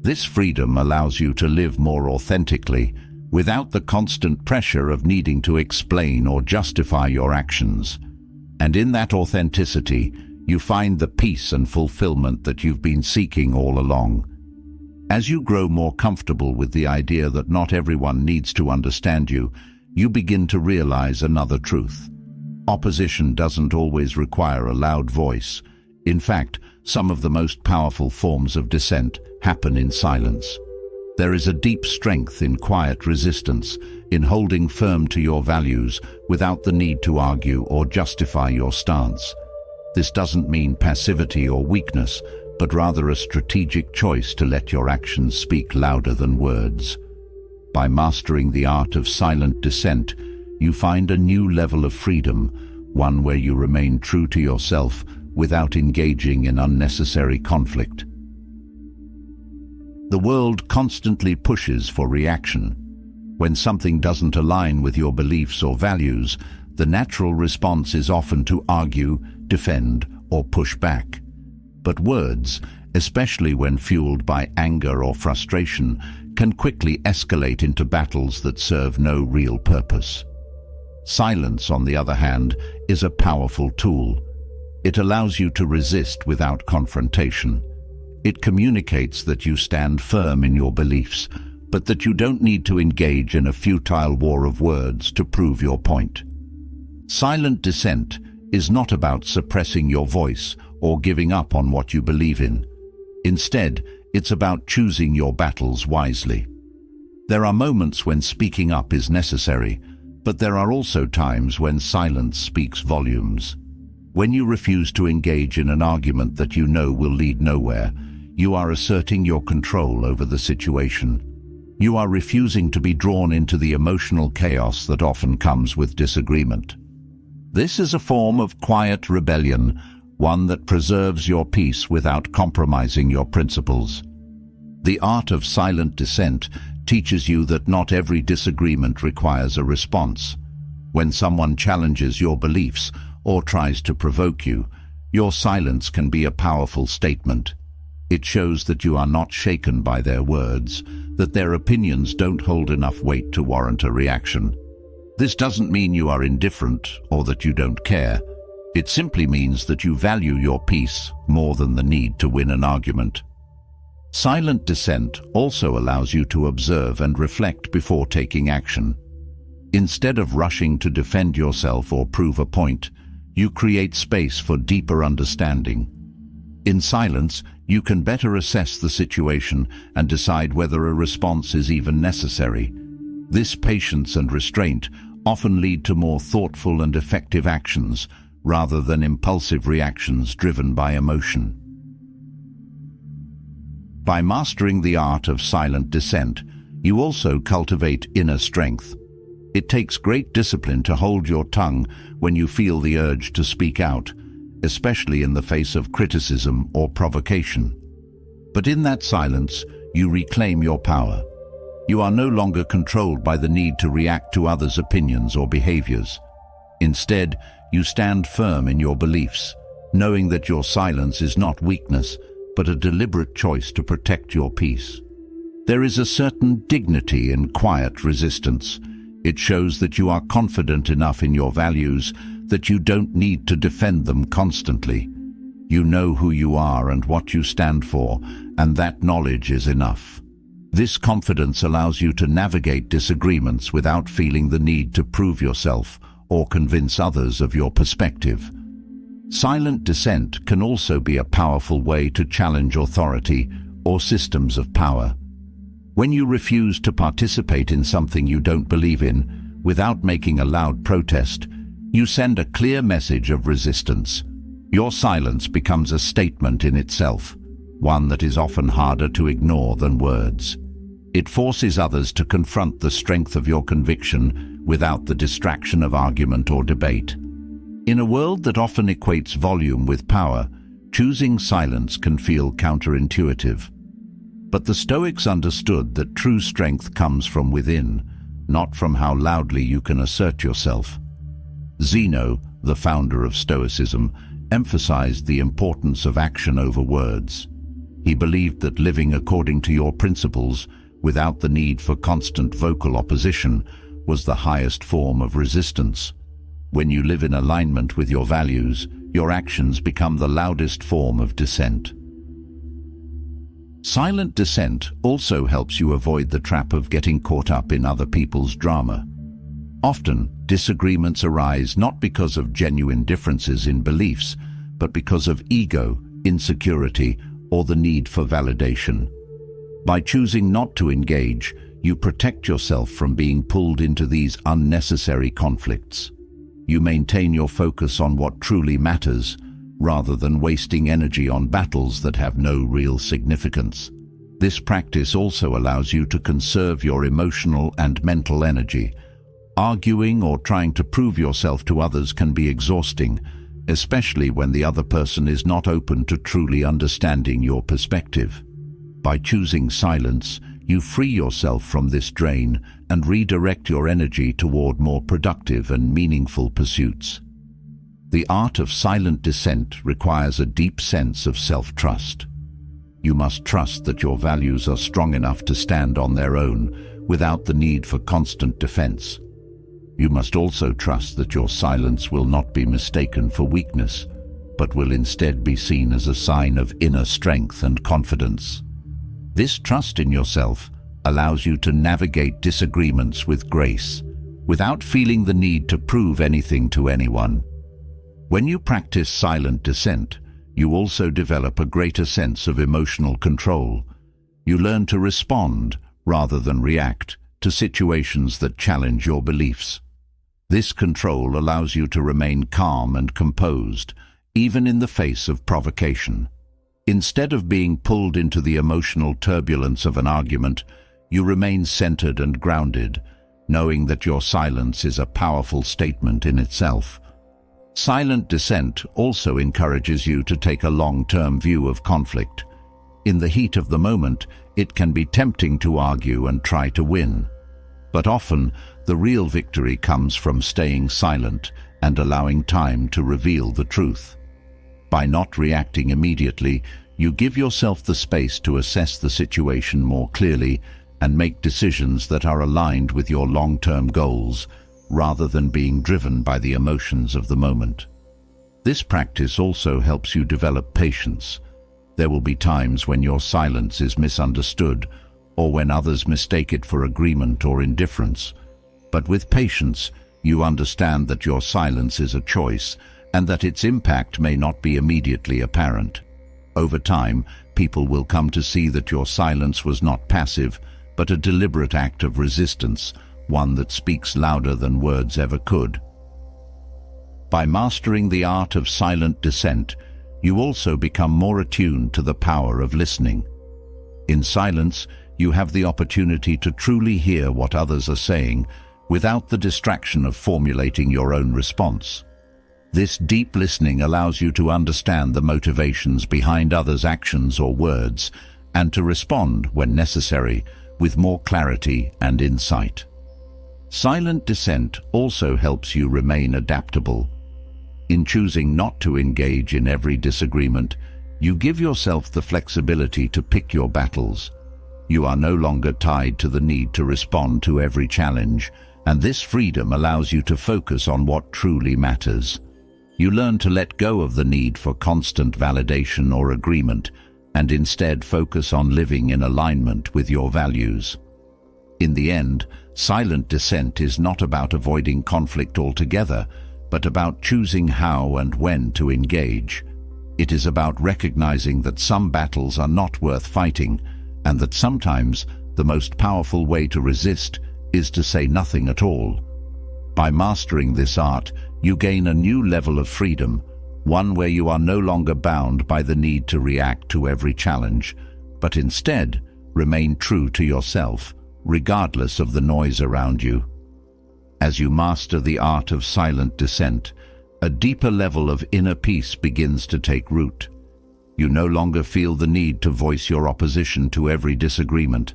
This freedom allows you to live more authentically, without the constant pressure of needing to explain or justify your actions. And in that authenticity, you find the peace and fulfillment that you've been seeking all along. As you grow more comfortable with the idea that not everyone needs to understand you, you begin to realize another truth. Opposition doesn't always require a loud voice. In fact, some of the most powerful forms of dissent happen in silence. There is a deep strength in quiet resistance, in holding firm to your values without the need to argue or justify your stance. This doesn't mean passivity or weakness, but rather a strategic choice to let your actions speak louder than words. By mastering the art of silent dissent, you find a new level of freedom, one where you remain true to yourself without engaging in unnecessary conflict. The world constantly pushes for reaction. When something doesn't align with your beliefs or values, the natural response is often to argue, defend, or push back. But words, especially when fueled by anger or frustration, can quickly escalate into battles that serve no real purpose. Silence, on the other hand, is a powerful tool. It allows you to resist without confrontation. It communicates that you stand firm in your beliefs, but that you don't need to engage in a futile war of words to prove your point. Silent dissent is not about suppressing your voice or giving up on what you believe in. Instead, it's about choosing your battles wisely. There are moments when speaking up is necessary, but there are also times when silence speaks volumes. When you refuse to engage in an argument that you know will lead nowhere, you are asserting your control over the situation. You are refusing to be drawn into the emotional chaos that often comes with disagreement. This is a form of quiet rebellion, one that preserves your peace without compromising your principles. The art of silent dissent teaches you that not every disagreement requires a response. When someone challenges your beliefs or tries to provoke you, your silence can be a powerful statement. It shows that you are not shaken by their words, that their opinions don't hold enough weight to warrant a reaction. This doesn't mean you are indifferent or that you don't care. It simply means that you value your peace more than the need to win an argument. Silent dissent also allows you to observe and reflect before taking action. Instead of rushing to defend yourself or prove a point, you create space for deeper understanding. In silence, you can better assess the situation and decide whether a response is even necessary. This patience and restraint often lead to more thoughtful and effective actions rather than impulsive reactions driven by emotion. By mastering the art of silent dissent, you also cultivate inner strength. It takes great discipline to hold your tongue when you feel the urge to speak out, especially in the face of criticism or provocation. But in that silence, you reclaim your power. You are no longer controlled by the need to react to others' opinions or behaviors. Instead, you stand firm in your beliefs, knowing that your silence is not weakness, but a deliberate choice to protect your peace. There is a certain dignity in quiet resistance. It shows that you are confident enough in your values that you don't need to defend them constantly. You know who you are and what you stand for, and that knowledge is enough. This confidence allows you to navigate disagreements without feeling the need to prove yourself or convince others of your perspective. Silent dissent can also be a powerful way to challenge authority or systems of power. When you refuse to participate in something you don't believe in, without making a loud protest, you send a clear message of resistance. Your silence becomes a statement in itself, one that is often harder to ignore than words. It forces others to confront the strength of your conviction without the distraction of argument or debate. In a world that often equates volume with power, choosing silence can feel counterintuitive. But the Stoics understood that true strength comes from within, not from how loudly you can assert yourself. Zeno, the founder of Stoicism, emphasized the importance of action over words. He believed that living according to your principles, without the need for constant vocal opposition, was the highest form of resistance. When you live in alignment with your values, your actions become the loudest form of dissent. Silent dissent also helps you avoid the trap of getting caught up in other people's drama. Often, disagreements arise not because of genuine differences in beliefs, but because of ego, insecurity, or the need for validation. By choosing not to engage, you protect yourself from being pulled into these unnecessary conflicts. You maintain your focus on what truly matters, rather than wasting energy on battles that have no real significance. This practice also allows you to conserve your emotional and mental energy. Arguing or trying to prove yourself to others can be exhausting, especially when the other person is not open to truly understanding your perspective. By choosing silence, you free yourself from this drain and redirect your energy toward more productive and meaningful pursuits. The art of silent dissent requires a deep sense of self-trust. You must trust that your values are strong enough to stand on their own without the need for constant defense. You must also trust that your silence will not be mistaken for weakness, but will instead be seen as a sign of inner strength and confidence. This trust in yourself allows you to navigate disagreements with grace, without feeling the need to prove anything to anyone. When you practice silent dissent, you also develop a greater sense of emotional control. You learn to respond, rather than react, to situations that challenge your beliefs. This control allows you to remain calm and composed, even in the face of provocation. Instead of being pulled into the emotional turbulence of an argument, you remain centered and grounded, knowing that your silence is a powerful statement in itself. Silent dissent also encourages you to take a long-term view of conflict. In the heat of the moment, it can be tempting to argue and try to win. But often, the real victory comes from staying silent and allowing time to reveal the truth. By not reacting immediately, you give yourself the space to assess the situation more clearly and make decisions that are aligned with your long-term goals, rather than being driven by the emotions of the moment. This practice also helps you develop patience. There will be times when your silence is misunderstood, or when others mistake it for agreement or indifference. But with patience, you understand that your silence is a choice, and that its impact may not be immediately apparent. Over time, people will come to see that your silence was not passive, but a deliberate act of resistance, one that speaks louder than words ever could. By mastering the art of silent dissent, you also become more attuned to the power of listening. In silence, you have the opportunity to truly hear what others are saying, without the distraction of formulating your own response. This deep listening allows you to understand the motivations behind others' actions or words, and to respond, when necessary, with more clarity and insight. Silent dissent also helps you remain adaptable. In choosing not to engage in every disagreement, you give yourself the flexibility to pick your battles. You are no longer tied to the need to respond to every challenge, and this freedom allows you to focus on what truly matters. You learn to let go of the need for constant validation or agreement, and instead focus on living in alignment with your values. In the end, silent dissent is not about avoiding conflict altogether, but about choosing how and when to engage. It is about recognizing that some battles are not worth fighting, and that sometimes the most powerful way to resist is to say nothing at all. By mastering this art, you gain a new level of freedom, one where you are no longer bound by the need to react to every challenge, but instead remain true to yourself, regardless of the noise around you. As you master the art of silent dissent, a deeper level of inner peace begins to take root. You no longer feel the need to voice your opposition to every disagreement,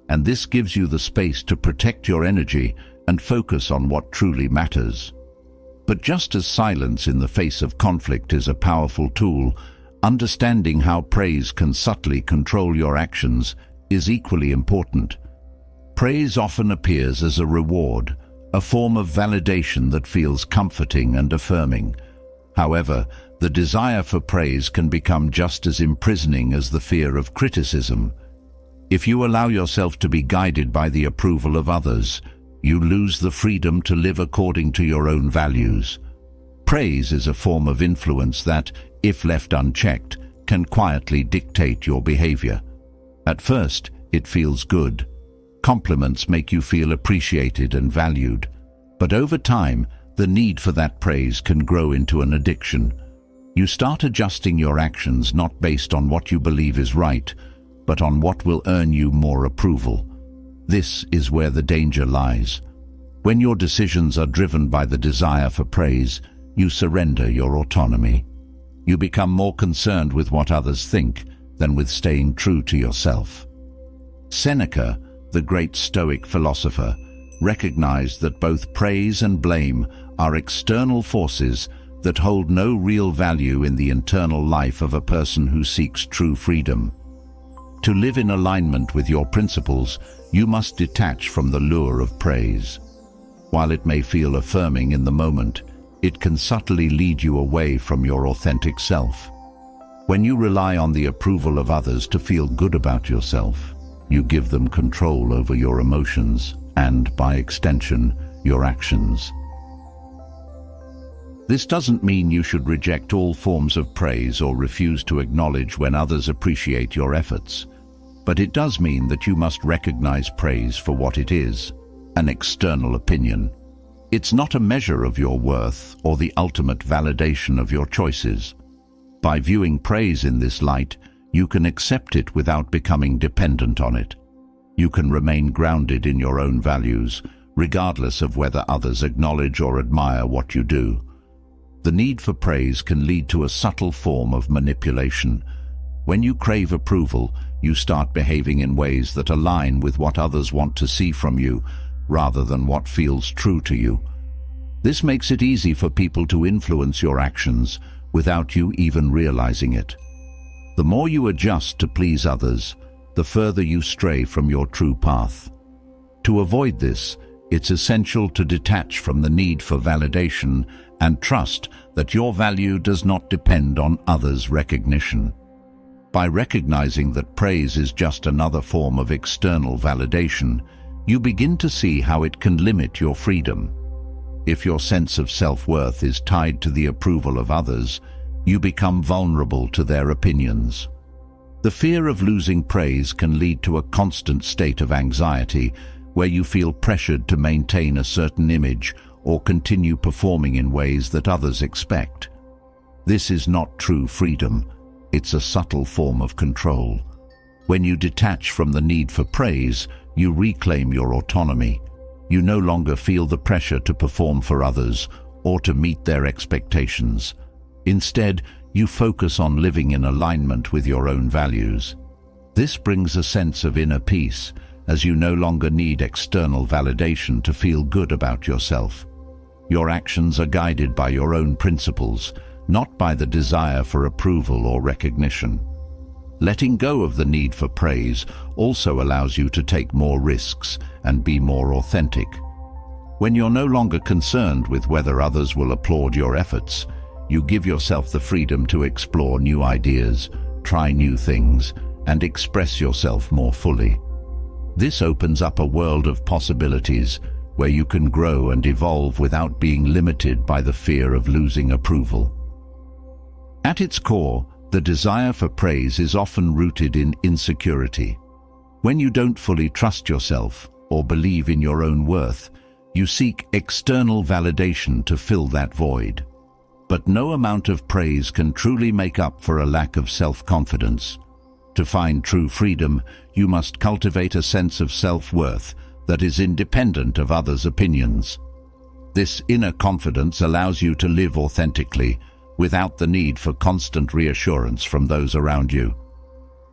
and this gives you the space to protect your energy and focus on what truly matters. But just as silence in the face of conflict is a powerful tool, understanding how praise can subtly control your actions is equally important. Praise often appears as a reward, a form of validation that feels comforting and affirming. However, the desire for praise can become just as imprisoning as the fear of criticism. If you allow yourself to be guided by the approval of others, you lose the freedom to live according to your own values. Praise is a form of influence that, if left unchecked, can quietly dictate your behavior. At first, it feels good. Compliments make you feel appreciated and valued. But over time, the need for that praise can grow into an addiction. You start adjusting your actions not based on what you believe is right, but on what will earn you more approval. This is where the danger lies. When your decisions are driven by the desire for praise, you surrender your autonomy. You become more concerned with what others think than with staying true to yourself. Seneca, the great Stoic philosopher, recognized that both praise and blame are external forces that hold no real value in the internal life of a person who seeks true freedom. To live in alignment with your principles, you must detach from the lure of praise. While it may feel affirming in the moment, it can subtly lead you away from your authentic self. When you rely on the approval of others to feel good about yourself, you give them control over your emotions and, by extension, your actions. This doesn't mean you should reject all forms of praise or refuse to acknowledge when others appreciate your efforts. But it does mean that you must recognize praise for what it is, an external opinion. It's not a measure of your worth or the ultimate validation of your choices. By viewing praise in this light, you can accept it without becoming dependent on it. You can remain grounded in your own values, regardless of whether others acknowledge or admire what you do. The need for praise can lead to a subtle form of manipulation. When you crave approval, you start behaving in ways that align with what others want to see from you, rather than what feels true to you. This makes it easy for people to influence your actions without you even realizing it. The more you adjust to please others, the further you stray from your true path. To avoid this, it's essential to detach from the need for validation and trust that your value does not depend on others' recognition. By recognizing that praise is just another form of external validation, you begin to see how it can limit your freedom. If your sense of self-worth is tied to the approval of others, you become vulnerable to their opinions. The fear of losing praise can lead to a constant state of anxiety where you feel pressured to maintain a certain image or continue performing in ways that others expect. This is not true freedom. It's a subtle form of control. When you detach from the need for praise, you reclaim your autonomy. You no longer feel the pressure to perform for others or to meet their expectations. Instead, you focus on living in alignment with your own values. This brings a sense of inner peace, as you no longer need external validation to feel good about yourself. Your actions are guided by your own principles, not by the desire for approval or recognition. Letting go of the need for praise also allows you to take more risks and be more authentic. When you're no longer concerned with whether others will applaud your efforts, you give yourself the freedom to explore new ideas, try new things, and express yourself more fully. This opens up a world of possibilities where you can grow and evolve without being limited by the fear of losing approval. At its core, the desire for praise is often rooted in insecurity. When you don't fully trust yourself or believe in your own worth, you seek external validation to fill that void. But no amount of praise can truly make up for a lack of self-confidence. To find true freedom, you must cultivate a sense of self-worth that is independent of others' opinions. This inner confidence allows you to live authentically, without the need for constant reassurance from those around you.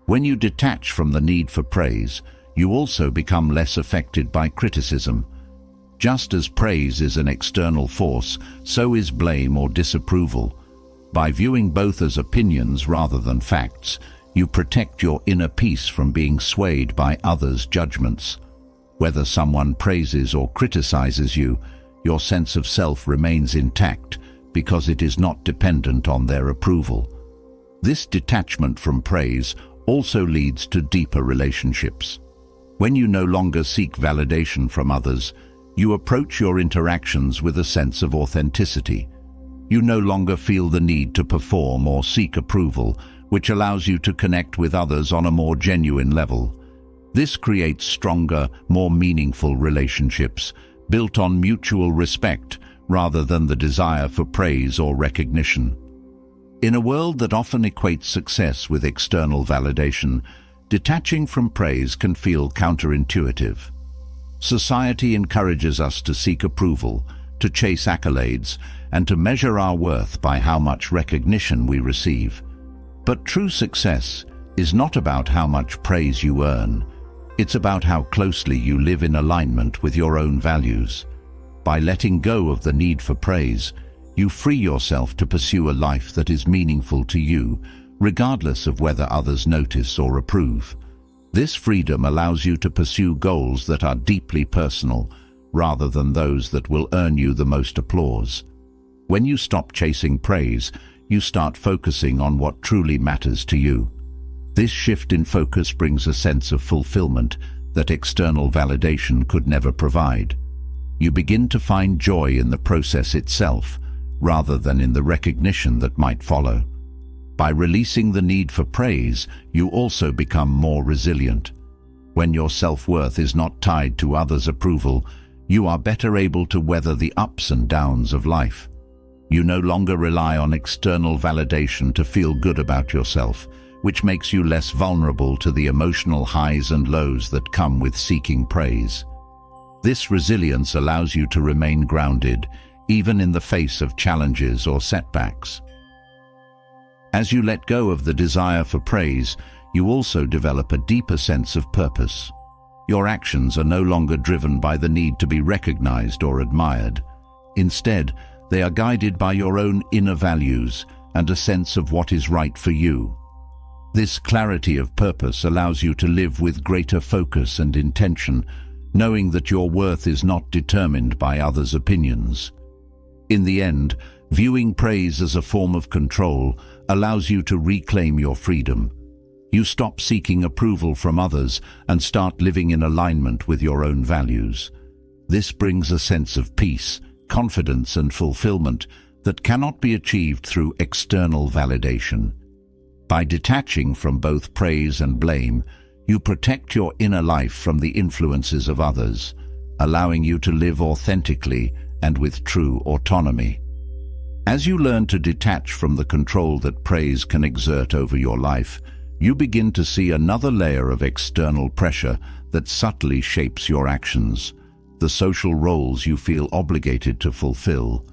When you detach from the need for praise, you also become less affected by criticism. Just as praise is an external force, so is blame or disapproval. By viewing both as opinions rather than facts, you protect your inner peace from being swayed by others' judgments. Whether someone praises or criticizes you, your sense of self remains intact because it is not dependent on their approval. This detachment from praise also leads to deeper relationships. When you no longer seek validation from others, you approach your interactions with a sense of authenticity. You no longer feel the need to perform or seek approval, which allows you to connect with others on a more genuine level. This creates stronger, more meaningful relationships, built on mutual respect rather than the desire for praise or recognition. In a world that often equates success with external validation, detaching from praise can feel counterintuitive. Society encourages us to seek approval, to chase accolades, and to measure our worth by how much recognition we receive. But true success is not about how much praise you earn. It's about how closely you live in alignment with your own values. By letting go of the need for praise, you free yourself to pursue a life that is meaningful to you, regardless of whether others notice or approve. This freedom allows you to pursue goals that are deeply personal, rather than those that will earn you the most applause. When you stop chasing praise, you start focusing on what truly matters to you. This shift in focus brings a sense of fulfillment that external validation could never provide. You begin to find joy in the process itself, rather than in the recognition that might follow. By releasing the need for praise, you also become more resilient. When your self-worth is not tied to others' approval, you are better able to weather the ups and downs of life. You no longer rely on external validation to feel good about yourself, which makes you less vulnerable to the emotional highs and lows that come with seeking praise. This resilience allows you to remain grounded, even in the face of challenges or setbacks. As you let go of the desire for praise, you also develop a deeper sense of purpose. Your actions are no longer driven by the need to be recognized or admired. Instead, they are guided by your own inner values and a sense of what is right for you. This clarity of purpose allows you to live with greater focus and intention, knowing that your worth is not determined by others' opinions. In the end, viewing praise as a form of control allows you to reclaim your freedom. You stop seeking approval from others and start living in alignment with your own values. This brings a sense of peace, confidence, and fulfillment that cannot be achieved through external validation. By detaching from both praise and blame, you protect your inner life from the influences of others, allowing you to live authentically and with true autonomy. As you learn to detach from the control that praise can exert over your life, you begin to see another layer of external pressure that subtly shapes your actions, the social roles you feel obligated to fulfill.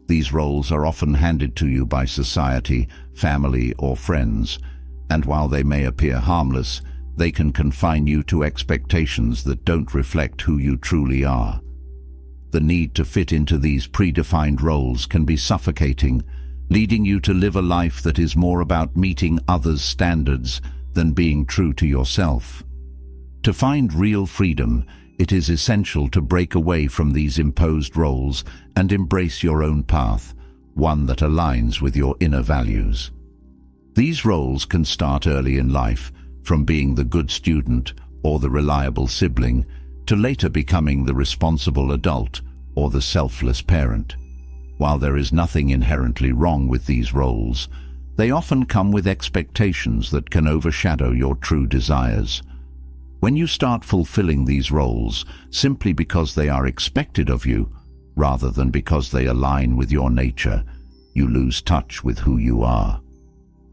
These roles are often handed to you by society, family, or friends, and while they may appear harmless, they can confine you to expectations that don't reflect who you truly are. The need to fit into these predefined roles can be suffocating, leading you to live a life that is more about meeting others' standards than being true to yourself. To find real freedom, it is essential to break away from these imposed roles and embrace your own path, one that aligns with your inner values. These roles can start early in life, from being the good student or the reliable sibling, to later becoming the responsible adult or the selfless parent. While there is nothing inherently wrong with these roles, they often come with expectations that can overshadow your true desires. When you start fulfilling these roles simply because they are expected of you, rather than because they align with your nature, you lose touch with who you are.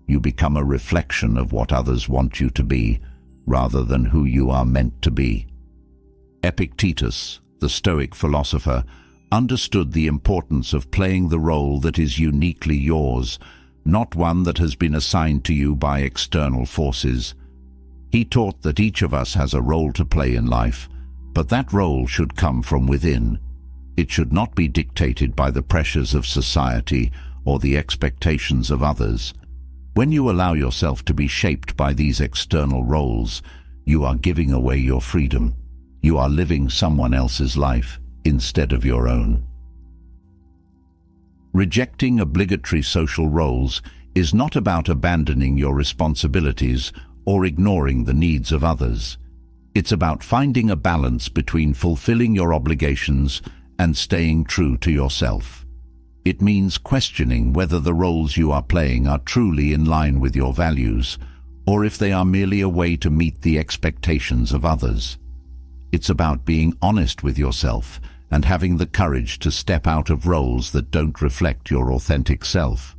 You become a reflection of what others want you to be, rather than who you are meant to be. Epictetus, the Stoic philosopher, understood the importance of playing the role that is uniquely yours, not one that has been assigned to you by external forces. He taught that each of us has a role to play in life, but that role should come from within. It should not be dictated by the pressures of society or the expectations of others. When you allow yourself to be shaped by these external roles, you are giving away your freedom. You are living someone else's life instead of your own. Rejecting obligatory social roles is not about abandoning your responsibilities or ignoring the needs of others. It's about finding a balance between fulfilling your obligations and staying true to yourself. It means questioning whether the roles you are playing are truly in line with your values, or if they are merely a way to meet the expectations of others. It's about being honest with yourself and having the courage to step out of roles that don't reflect your authentic self.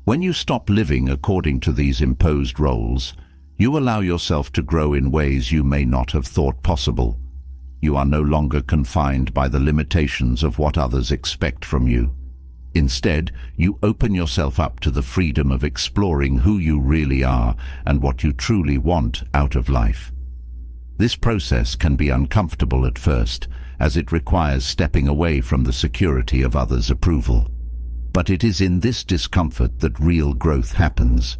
When you stop living according to these imposed roles, you allow yourself to grow in ways you may not have thought possible. You are no longer confined by the limitations of what others expect from you. Instead, you open yourself up to the freedom of exploring who you really are and what you truly want out of life. This process can be uncomfortable at first, as it requires stepping away from the security of others' approval. But it is in this discomfort that real growth happens.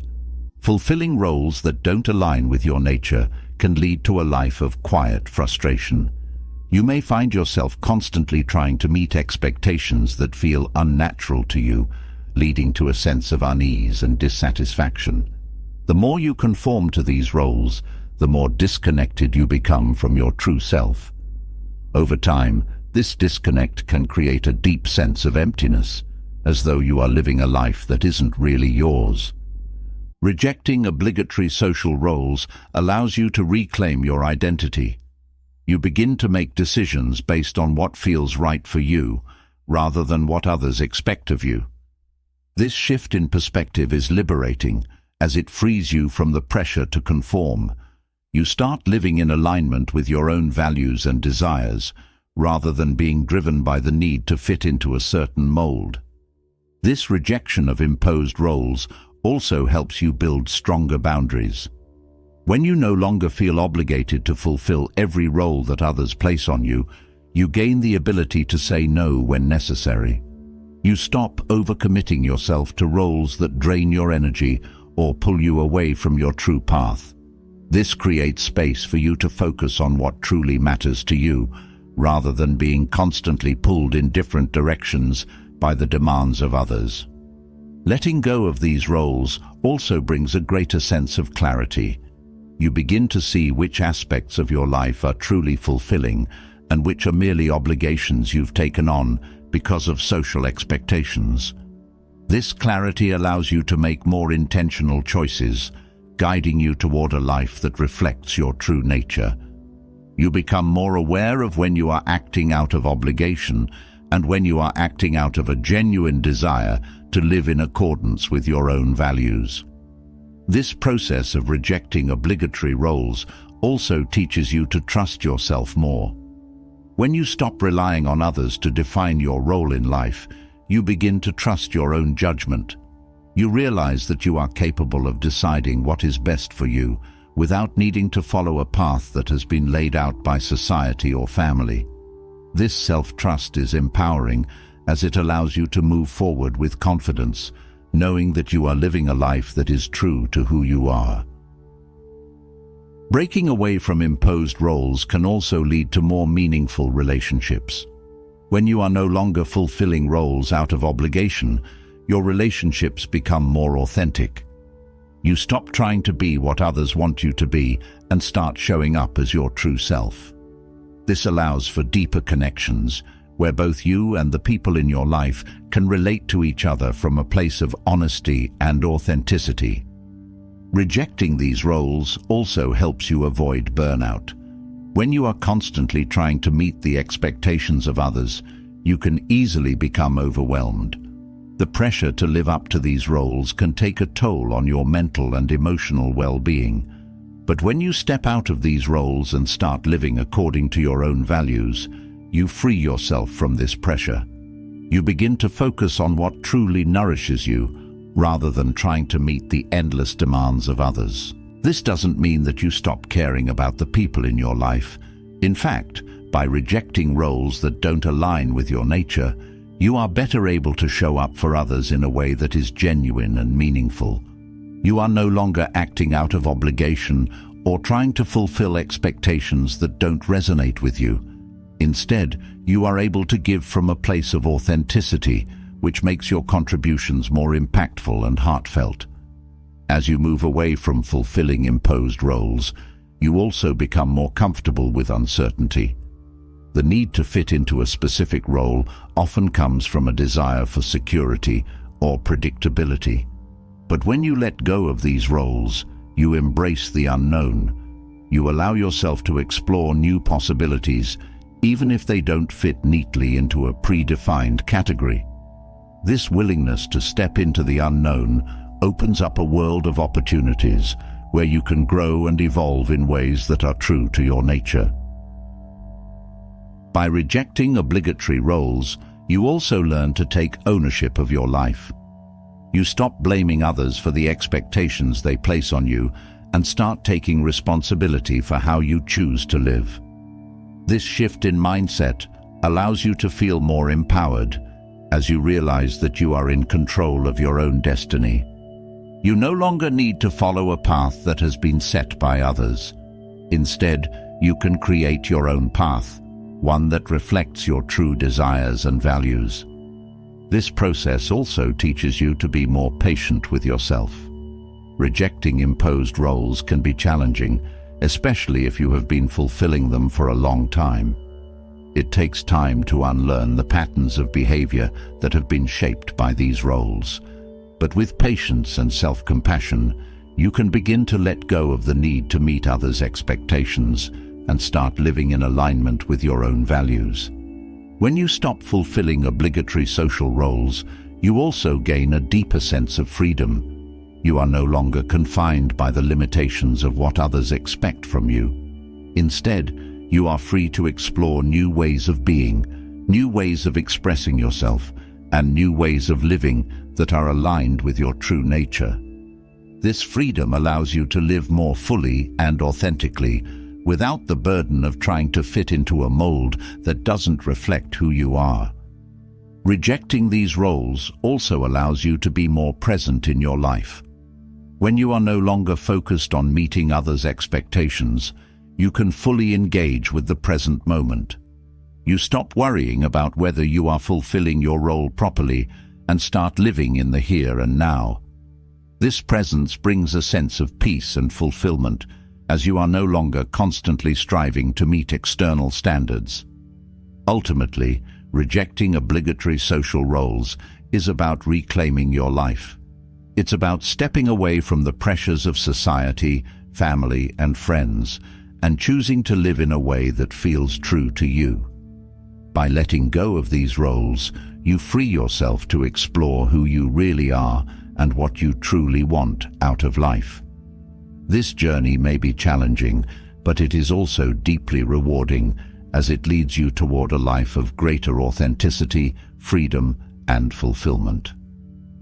Fulfilling roles that don't align with your nature can lead to a life of quiet frustration. You may find yourself constantly trying to meet expectations that feel unnatural to you, leading to a sense of unease and dissatisfaction. The more you conform to these roles, the more disconnected you become from your true self. Over time, this disconnect can create a deep sense of emptiness, as though you are living a life that isn't really yours. Rejecting obligatory social roles allows you to reclaim your identity. You begin to make decisions based on what feels right for you, rather than what others expect of you. This shift in perspective is liberating, as it frees you from the pressure to conform. You start living in alignment with your own values and desires, rather than being driven by the need to fit into a certain mold. This rejection of imposed roles also helps you build stronger boundaries. When you no longer feel obligated to fulfill every role that others place on you, you gain the ability to say no when necessary. You stop overcommitting yourself to roles that drain your energy or pull you away from your true path. This creates space for you to focus on what truly matters to you, rather than being constantly pulled in different directions by the demands of others. Letting go of these roles also brings a greater sense of clarity. You begin to see which aspects of your life are truly fulfilling and which are merely obligations you've taken on because of social expectations. This clarity allows you to make more intentional choices, guiding you toward a life that reflects your true nature. You become more aware of when you are acting out of obligation and when you are acting out of a genuine desire to live in accordance with your own values. This process of rejecting obligatory roles also teaches you to trust yourself more. When you stop relying on others to define your role in life, you begin to trust your own judgment. You realize that you are capable of deciding what is best for you without needing to follow a path that has been laid out by society or family. This self-trust is empowering, as it allows you to move forward with confidence, knowing that you are living a life that is true to who you are. Breaking away from imposed roles can also lead to more meaningful relationships. When you are no longer fulfilling roles out of obligation, your relationships become more authentic. You stop trying to be what others want you to be and start showing up as your true self. This allows for deeper connections, where both you and the people in your life can relate to each other from a place of honesty and authenticity. Rejecting these roles also helps you avoid burnout. When you are constantly trying to meet the expectations of others, you can easily become overwhelmed. The pressure to live up to these roles can take a toll on your mental and emotional well-being. But when you step out of these roles and start living according to your own values, you free yourself from this pressure. You begin to focus on what truly nourishes you, rather than trying to meet the endless demands of others. This doesn't mean that you stop caring about the people in your life. In fact, by rejecting roles that don't align with your nature, you are better able to show up for others in a way that is genuine and meaningful. You are no longer acting out of obligation or trying to fulfill expectations that don't resonate with you. Instead, you are able to give from a place of authenticity, which makes your contributions more impactful and heartfelt. As you move away from fulfilling imposed roles, you also become more comfortable with uncertainty. The need to fit into a specific role often comes from a desire for security or predictability. But when you let go of these roles, you embrace the unknown. You allow yourself to explore new possibilities, even if they don't fit neatly into a predefined category. This willingness to step into the unknown opens up a world of opportunities where you can grow and evolve in ways that are true to your nature. By rejecting obligatory roles, you also learn to take ownership of your life. You stop blaming others for the expectations they place on you and start taking responsibility for how you choose to live. This shift in mindset allows you to feel more empowered, as you realize that you are in control of your own destiny. You no longer need to follow a path that has been set by others. Instead, you can create your own path, one that reflects your true desires and values. This process also teaches you to be more patient with yourself. Rejecting imposed roles can be challenging, especially if you have been fulfilling them for a long time. It takes time to unlearn the patterns of behavior that have been shaped by these roles. But with patience and self-compassion, you can begin to let go of the need to meet others' expectations and start living in alignment with your own values. When you stop fulfilling obligatory social roles, you also gain a deeper sense of freedom. You are no longer confined by the limitations of what others expect from you. Instead, you are free to explore new ways of being, new ways of expressing yourself, and new ways of living that are aligned with your true nature. This freedom allows you to live more fully and authentically, without the burden of trying to fit into a mold that doesn't reflect who you are. Rejecting these roles also allows you to be more present in your life. When you are no longer focused on meeting others' expectations, you can fully engage with the present moment. You stop worrying about whether you are fulfilling your role properly and start living in the here and now. This presence brings a sense of peace and fulfillment, as you are no longer constantly striving to meet external standards. Ultimately, rejecting obligatory social roles is about reclaiming your life. It's about stepping away from the pressures of society, family, and friends, and choosing to live in a way that feels true to you. By letting go of these roles, you free yourself to explore who you really are and what you truly want out of life. This journey may be challenging, but it is also deeply rewarding, as it leads you toward a life of greater authenticity, freedom, and fulfillment.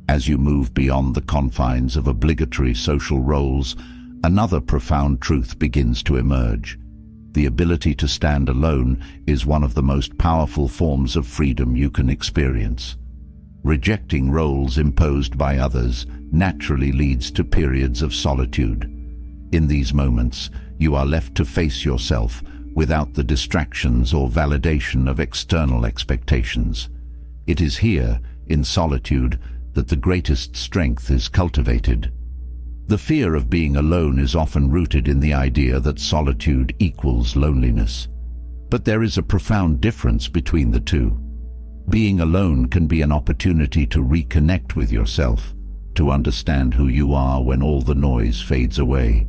As you move beyond the confines of obligatory social roles, another profound truth begins to emerge. The ability to stand alone is one of the most powerful forms of freedom you can experience. Rejecting roles imposed by others naturally leads to periods of solitude. In these moments, you are left to face yourself without the distractions or validation of external expectations. It is here, in solitude, that the greatest strength is cultivated. The fear of being alone is often rooted in the idea that solitude equals loneliness. But there is a profound difference between the two. Being alone can be an opportunity to reconnect with yourself, to understand who you are when all the noise fades away.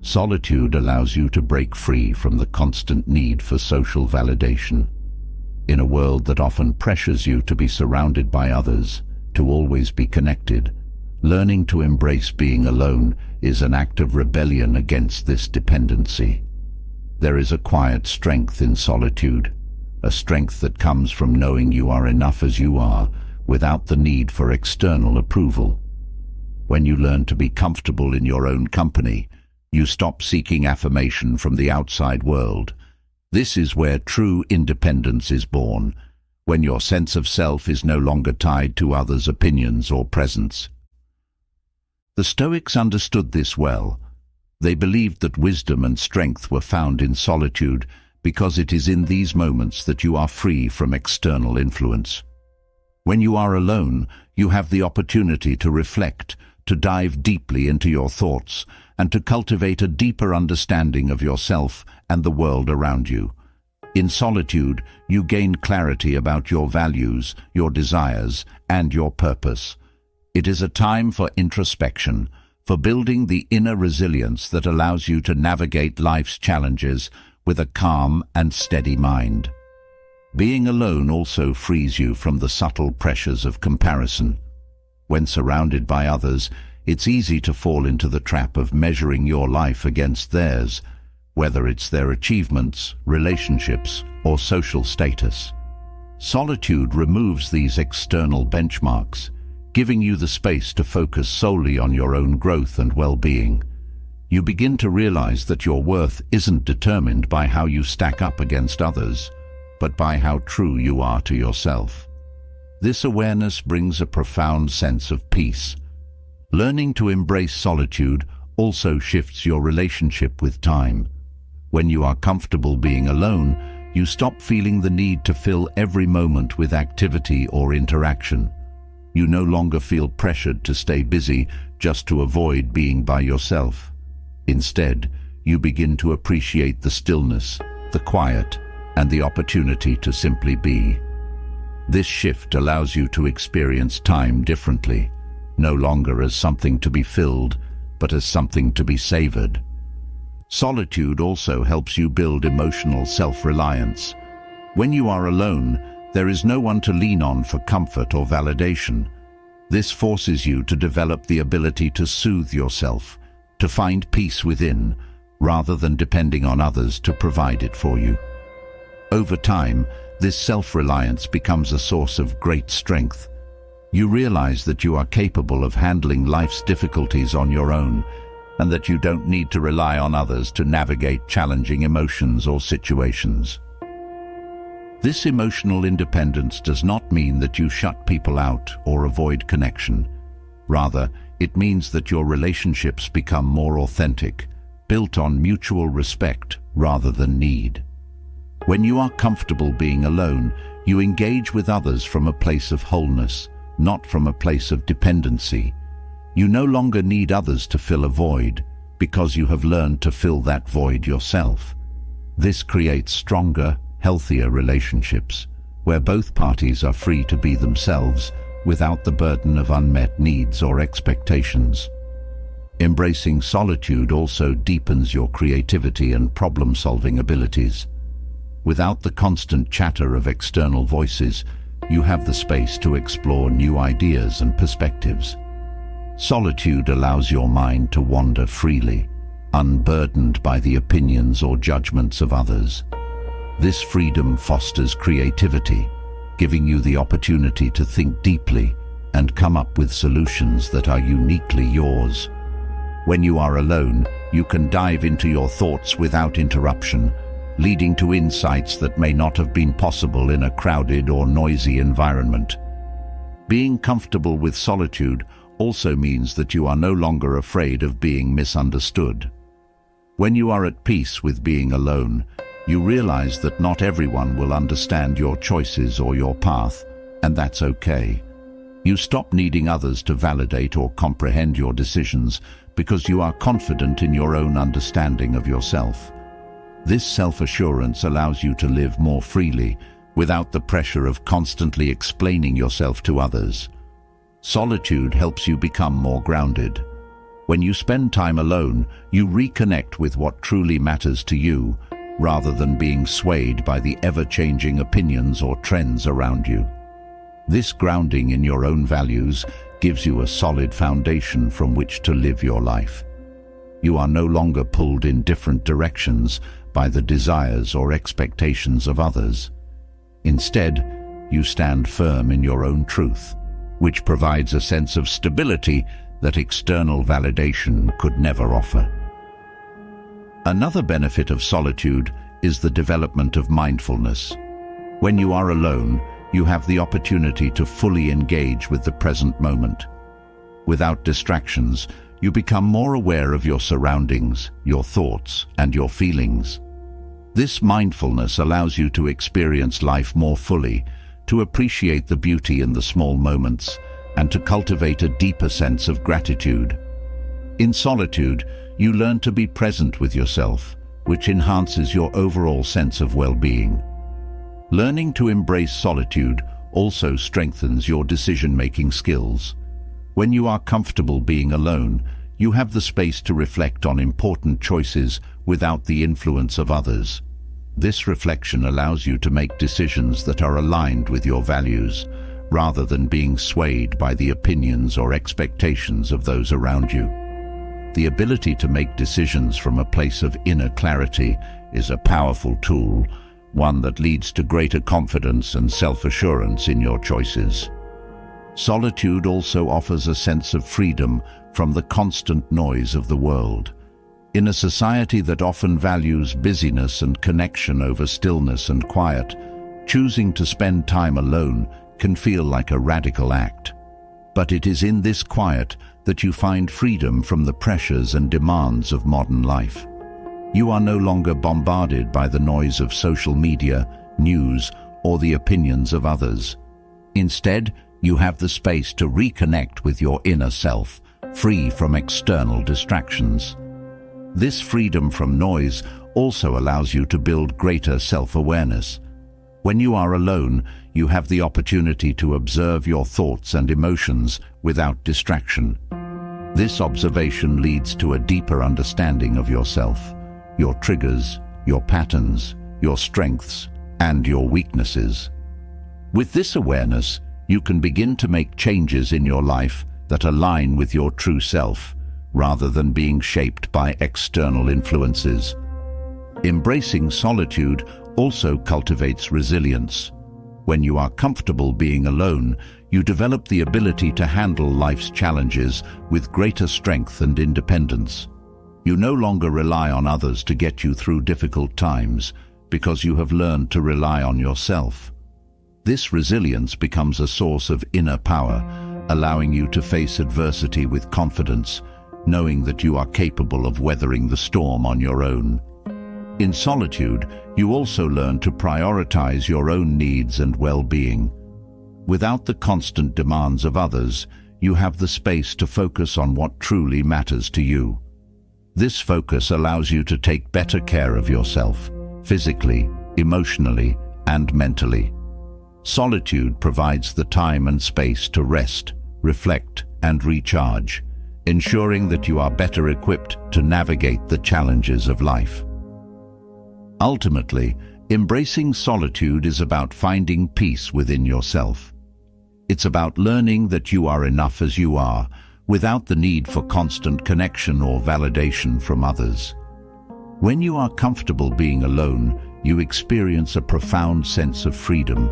Solitude allows you to break free from the constant need for social validation. In a world that often pressures you to be surrounded by others, to always be connected, learning to embrace being alone is an act of rebellion against this dependency. There is a quiet strength in solitude, a strength that comes from knowing you are enough as you are, without the need for external approval. When you learn to be comfortable in your own company, you stop seeking affirmation from the outside world. This is where true independence is born, when your sense of self is no longer tied to others' opinions or presence. The Stoics understood this well. They believed that wisdom and strength were found in solitude because it is in these moments that you are free from external influence. When you are alone, you have the opportunity to reflect, to dive deeply into your thoughts, and to cultivate a deeper understanding of yourself and the world around you. In solitude, you gain clarity about your values, your desires, and your purpose. It is a time for introspection, for building the inner resilience that allows you to navigate life's challenges with a calm and steady mind. Being alone also frees you from the subtle pressures of comparison. When surrounded by others, it's easy to fall into the trap of measuring your life against theirs, whether it's their achievements, relationships, or social status. Solitude removes these external benchmarks, giving you the space to focus solely on your own growth and well-being. You begin to realize that your worth isn't determined by how you stack up against others, but by how true you are to yourself. This awareness brings a profound sense of peace. Learning to embrace solitude also shifts your relationship with time. When you are comfortable being alone, you stop feeling the need to fill every moment with activity or interaction. You no longer feel pressured to stay busy just to avoid being by yourself. Instead, you begin to appreciate the stillness, the quiet, and the opportunity to simply be. This shift allows you to experience time differently, no longer as something to be filled, but as something to be savored. Solitude also helps you build emotional self-reliance. When you are alone, there is no one to lean on for comfort or validation. This forces you to develop the ability to soothe yourself, to find peace within, rather than depending on others to provide it for you. Over time, this self-reliance becomes a source of great strength. You realize that you are capable of handling life's difficulties on your own, and that you don't need to rely on others to navigate challenging emotions or situations. This emotional independence does not mean that you shut people out or avoid connection. Rather, it means that your relationships become more authentic, built on mutual respect rather than need. When you are comfortable being alone, you engage with others from a place of wholeness, not from a place of dependency. You no longer need others to fill a void, because you have learned to fill that void yourself. This creates stronger, healthier relationships, where both parties are free to be themselves without the burden of unmet needs or expectations. Embracing solitude also deepens your creativity and problem-solving abilities. Without the constant chatter of external voices, you have the space to explore new ideas and perspectives. Solitude allows your mind to wander freely, unburdened by the opinions or judgments of others. This freedom fosters creativity, giving you the opportunity to think deeply and come up with solutions that are uniquely yours. When you are alone, you can dive into your thoughts without interruption, leading to insights that may not have been possible in a crowded or noisy environment. Being comfortable with solitude also means that you are no longer afraid of being misunderstood. When you are at peace with being alone, you realize that not everyone will understand your choices or your path, and that's okay. You stop needing others to validate or comprehend your decisions because you are confident in your own understanding of yourself. This self-assurance allows you to live more freely, without the pressure of constantly explaining yourself to others. Solitude helps you become more grounded. When you spend time alone, you reconnect with what truly matters to you, rather than being swayed by the ever-changing opinions or trends around you. This grounding in your own values gives you a solid foundation from which to live your life. You are no longer pulled in different directions by the desires or expectations of others. Instead, you stand firm in your own truth, which provides a sense of stability that external validation could never offer. Another benefit of solitude is the development of mindfulness. When you are alone, you have the opportunity to fully engage with the present moment. Without distractions, you become more aware of your surroundings, your thoughts, and your feelings. This mindfulness allows you to experience life more fully, to appreciate the beauty in the small moments, and to cultivate a deeper sense of gratitude. In solitude, you learn to be present with yourself, which enhances your overall sense of well-being. Learning to embrace solitude also strengthens your decision-making skills. When you are comfortable being alone, you have the space to reflect on important choices without the influence of others. This reflection allows you to make decisions that are aligned with your values, rather than being swayed by the opinions or expectations of those around you. The ability to make decisions from a place of inner clarity is a powerful tool, one that leads to greater confidence and self-assurance in your choices. Solitude also offers a sense of freedom from the constant noise of the world. In a society that often values busyness and connection over stillness and quiet, choosing to spend time alone can feel like a radical act. But it is in this quiet that you find freedom from the pressures and demands of modern life. You are no longer bombarded by the noise of social media, news, or the opinions of others. Instead, you have the space to reconnect with your inner self, free from external distractions. This freedom from noise also allows you to build greater self-awareness. When you are alone, you have the opportunity to observe your thoughts and emotions without distraction. This observation leads to a deeper understanding of yourself, your triggers, your patterns, your strengths, and your weaknesses. With this awareness, you can begin to make changes in your life that align with your true self, rather than being shaped by external influences. Embracing solitude also cultivates resilience. When you are comfortable being alone, you develop the ability to handle life's challenges with greater strength and independence. You no longer rely on others to get you through difficult times, because you have learned to rely on yourself. This resilience becomes a source of inner power, allowing you to face adversity with confidence, knowing that you are capable of weathering the storm on your own. In solitude, you also learn to prioritize your own needs and well-being. Without the constant demands of others, you have the space to focus on what truly matters to you. This focus allows you to take better care of yourself, physically, emotionally, and mentally. Solitude provides the time and space to rest, reflect, and recharge, ensuring that you are better equipped to navigate the challenges of life. Ultimately, embracing solitude is about finding peace within yourself. It's about learning that you are enough as you are, without the need for constant connection or validation from others. When you are comfortable being alone, you experience a profound sense of freedom.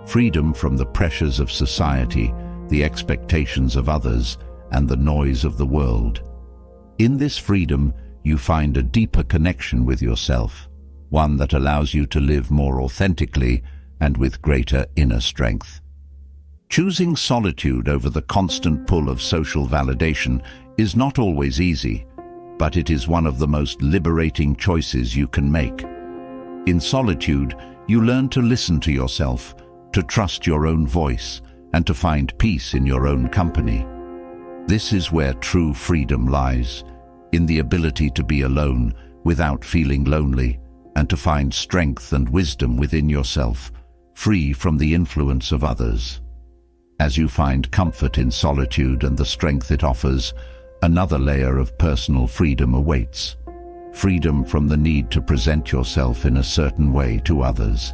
Freedom from the pressures of society, the expectations of others, and the noise of the world. In this freedom, you find a deeper connection with yourself, one that allows you to live more authentically and with greater inner strength. Choosing solitude over the constant pull of social validation is not always easy, but it is one of the most liberating choices you can make. In solitude, you learn to listen to yourself, to trust your own voice, and to find peace in your own company. This is where true freedom lies, in the ability to be alone without feeling lonely, and to find strength and wisdom within yourself, free from the influence of others. As you find comfort in solitude and the strength it offers, another layer of personal freedom awaits. Freedom from the need to present yourself in a certain way to others.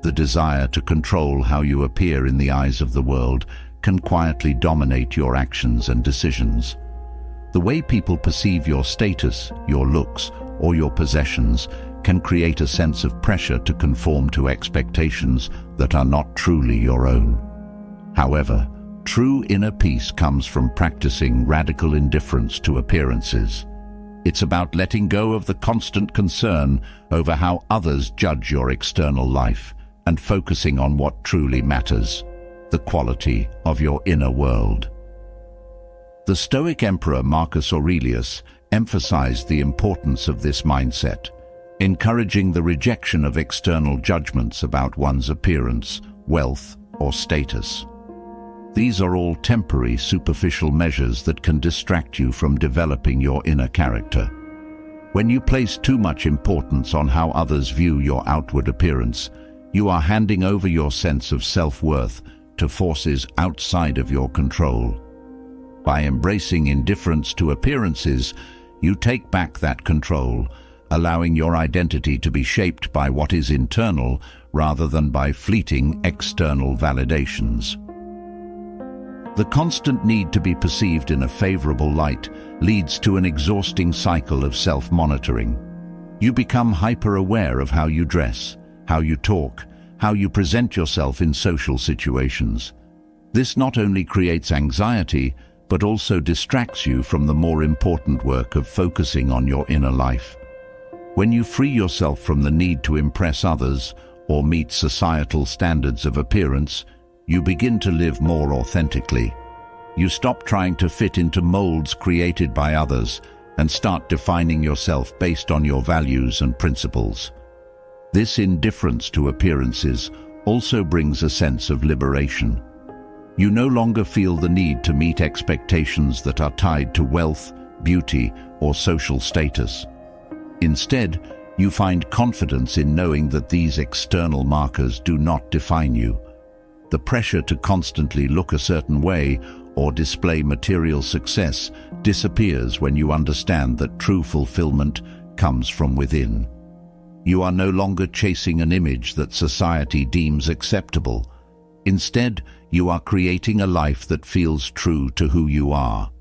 The desire to control how you appear in the eyes of the world can quietly dominate your actions and decisions. The way people perceive your status, your looks, or your possessions can create a sense of pressure to conform to expectations that are not truly your own. However, true inner peace comes from practicing radical indifference to appearances. It's about letting go of the constant concern over how others judge your external life and focusing on what truly matters, the quality of your inner world. The Stoic emperor Marcus Aurelius emphasized the importance of this mindset, encouraging the rejection of external judgments about one's appearance, wealth, or status. These are all temporary, superficial measures that can distract you from developing your inner character. When you place too much importance on how others view your outward appearance, you are handing over your sense of self-worth to forces outside of your control. By embracing indifference to appearances, you take back that control, allowing your identity to be shaped by what is internal rather than by fleeting external validations. The constant need to be perceived in a favorable light leads to an exhausting cycle of self-monitoring. You become hyper-aware of how you dress, how you talk, how you present yourself in social situations. This not only creates anxiety, but also distracts you from the more important work of focusing on your inner life. When you free yourself from the need to impress others or meet societal standards of appearance, you begin to live more authentically. You stop trying to fit into molds created by others and start defining yourself based on your values and principles. This indifference to appearances also brings a sense of liberation. You no longer feel the need to meet expectations that are tied to wealth, beauty, or social status. Instead, you find confidence in knowing that these external markers do not define you. The pressure to constantly look a certain way or display material success disappears when you understand that true fulfillment comes from within. You are no longer chasing an image that society deems acceptable. Instead, you are creating a life that feels true to who you are.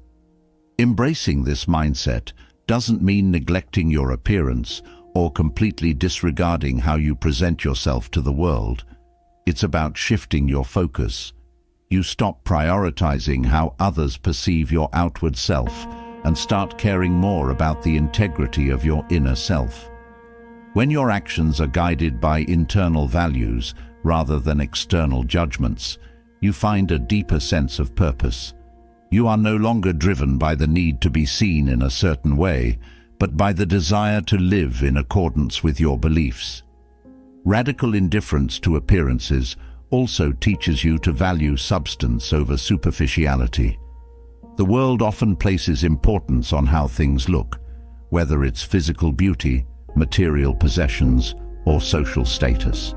Embracing this mindset doesn't mean neglecting your appearance or completely disregarding how you present yourself to the world. It's about shifting your focus. You stop prioritizing how others perceive your outward self and start caring more about the integrity of your inner self. When your actions are guided by internal values rather than external judgments, you find a deeper sense of purpose. You are no longer driven by the need to be seen in a certain way, but by the desire to live in accordance with your beliefs. Radical indifference to appearances also teaches you to value substance over superficiality. The world often places importance on how things look, whether it's physical beauty, material possessions, or social status.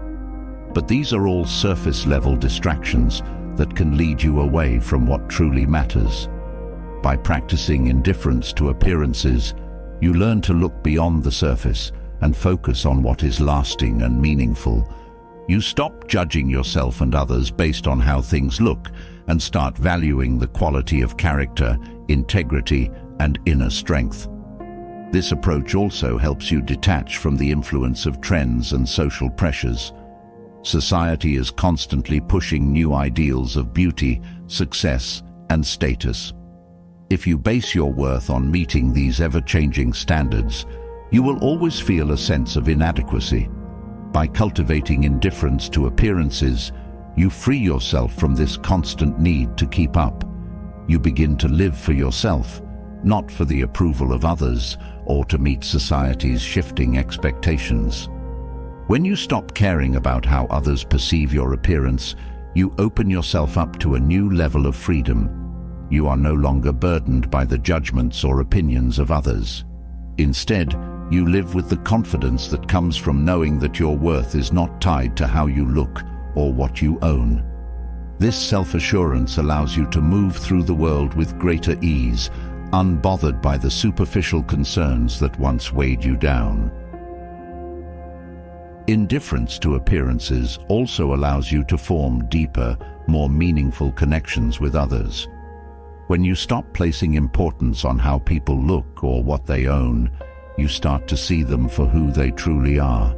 But these are all surface-level distractions that can lead you away from what truly matters. By practicing indifference to appearances, you learn to look beyond the surface and focus on what is lasting and meaningful. You stop judging yourself and others based on how things look and start valuing the quality of character, integrity, and inner strength. This approach also helps you detach from the influence of trends and social pressures. Society is constantly pushing new ideals of beauty, success, and status. If you base your worth on meeting these ever-changing standards, you will always feel a sense of inadequacy. By cultivating indifference to appearances, you free yourself from this constant need to keep up. You begin to live for yourself, not for the approval of others or to meet society's shifting expectations. When you stop caring about how others perceive your appearance, you open yourself up to a new level of freedom. You are no longer burdened by the judgments or opinions of others. Instead, you live with the confidence that comes from knowing that your worth is not tied to how you look or what you own. This self-assurance allows you to move through the world with greater ease, unbothered by the superficial concerns that once weighed you down. Indifference to appearances also allows you to form deeper, more meaningful connections with others. When you stop placing importance on how people look or what they own, you start to see them for who they truly are.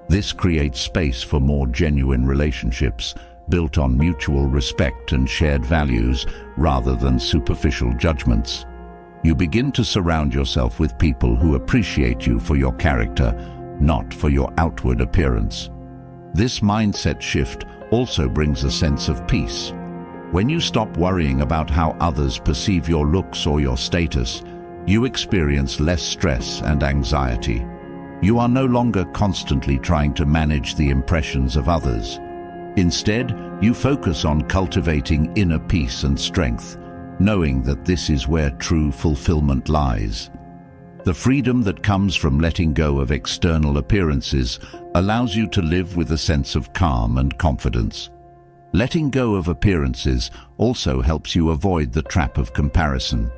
This creates space for more genuine relationships, built on mutual respect and shared values rather than superficial judgments. You begin to surround yourself with people who appreciate you for your character, not for your outward appearance. This mindset shift also brings a sense of peace. When you stop worrying about how others perceive your looks or your status, you experience less stress and anxiety. You are no longer constantly trying to manage the impressions of others. Instead, you focus on cultivating inner peace and strength, knowing that this is where true fulfillment lies. The freedom that comes from letting go of external appearances allows you to live with a sense of calm and confidence. Letting go of appearances also helps you avoid the trap of comparison.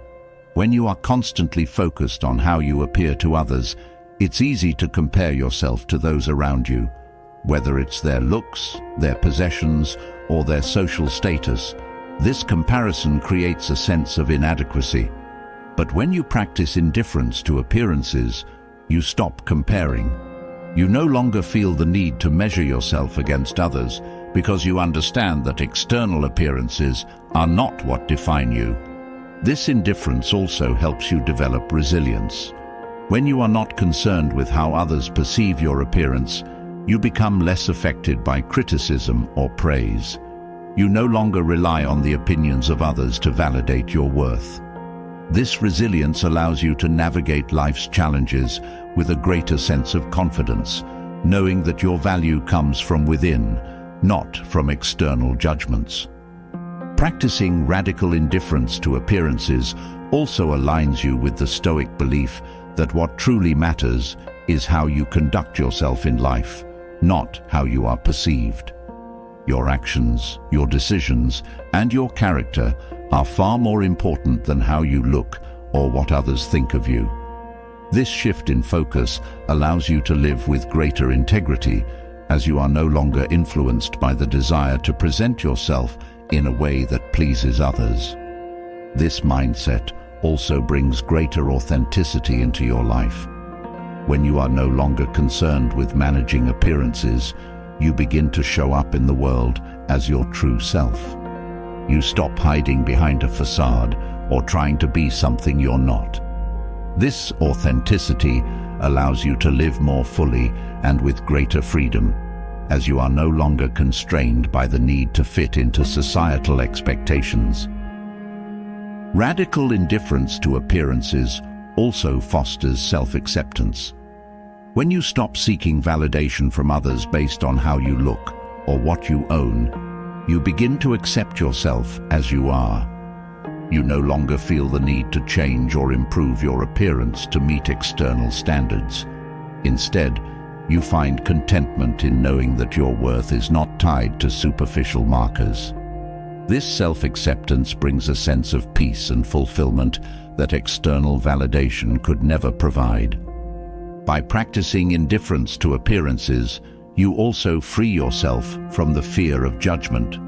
When you are constantly focused on how you appear to others, it's easy to compare yourself to those around you. Whether it's their looks, their possessions, or their social status, this comparison creates a sense of inadequacy. But when you practice indifference to appearances, you stop comparing. You no longer feel the need to measure yourself against others because you understand that external appearances are not what define you. This indifference also helps you develop resilience. When you are not concerned with how others perceive your appearance, you become less affected by criticism or praise. You no longer rely on the opinions of others to validate your worth. This resilience allows you to navigate life's challenges with a greater sense of confidence, knowing that your value comes from within, not from external judgments. Practicing radical indifference to appearances also aligns you with the Stoic belief that what truly matters is how you conduct yourself in life, not how you are perceived. Your actions, your decisions, and your character are far more important than how you look or what others think of you. This shift in focus allows you to live with greater integrity, as you are no longer influenced by the desire to present yourself in a way that pleases others. This mindset also brings greater authenticity into your life. When you are no longer concerned with managing appearances, you begin to show up in the world as your true self. You stop hiding behind a facade or trying to be something you're not. This authenticity allows you to live more fully and with greater freedom, as you are no longer constrained by the need to fit into societal expectations. Radical indifference to appearances also fosters self-acceptance. When you stop seeking validation from others based on how you look or what you own, you begin to accept yourself as you are. You no longer feel the need to change or improve your appearance to meet external standards. Instead, you find contentment in knowing that your worth is not tied to superficial markers. This self-acceptance brings a sense of peace and fulfillment that external validation could never provide. By practicing indifference to appearances, you also free yourself from the fear of judgment.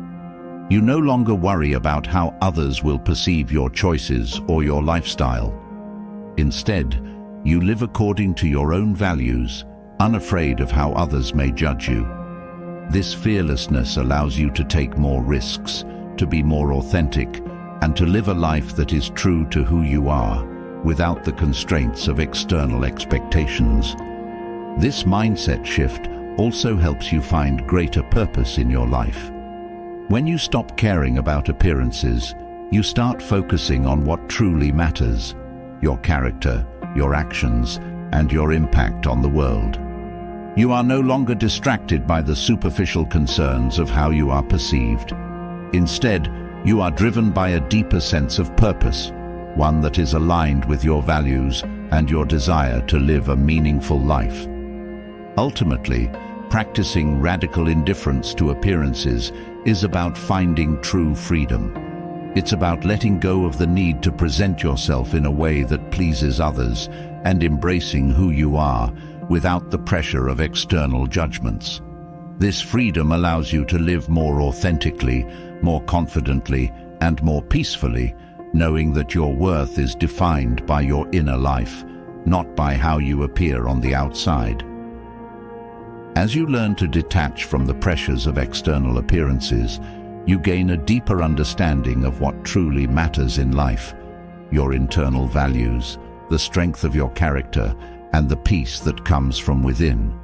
You no longer worry about how others will perceive your choices or your lifestyle. Instead, you live according to your own values, unafraid of how others may judge you. This fearlessness allows you to take more risks, to be more authentic, and to live a life that is true to who you are, without the constraints of external expectations. This mindset shift also helps you find greater purpose in your life. When you stop caring about appearances, you start focusing on what truly matters: your character, your actions, and your impact on the world. You are no longer distracted by the superficial concerns of how you are perceived. Instead, you are driven by a deeper sense of purpose, one that is aligned with your values and your desire to live a meaningful life. Ultimately, practicing radical indifference to appearances is about finding true freedom. It's about letting go of the need to present yourself in a way that pleases others and embracing who you are without the pressure of external judgments. This freedom allows you to live more authentically, more confidently, and more peacefully, knowing that your worth is defined by your inner life, not by how you appear on the outside. As you learn to detach from the pressures of external appearances, you gain a deeper understanding of what truly matters in life: your internal values, the strength of your character, and the peace that comes from within.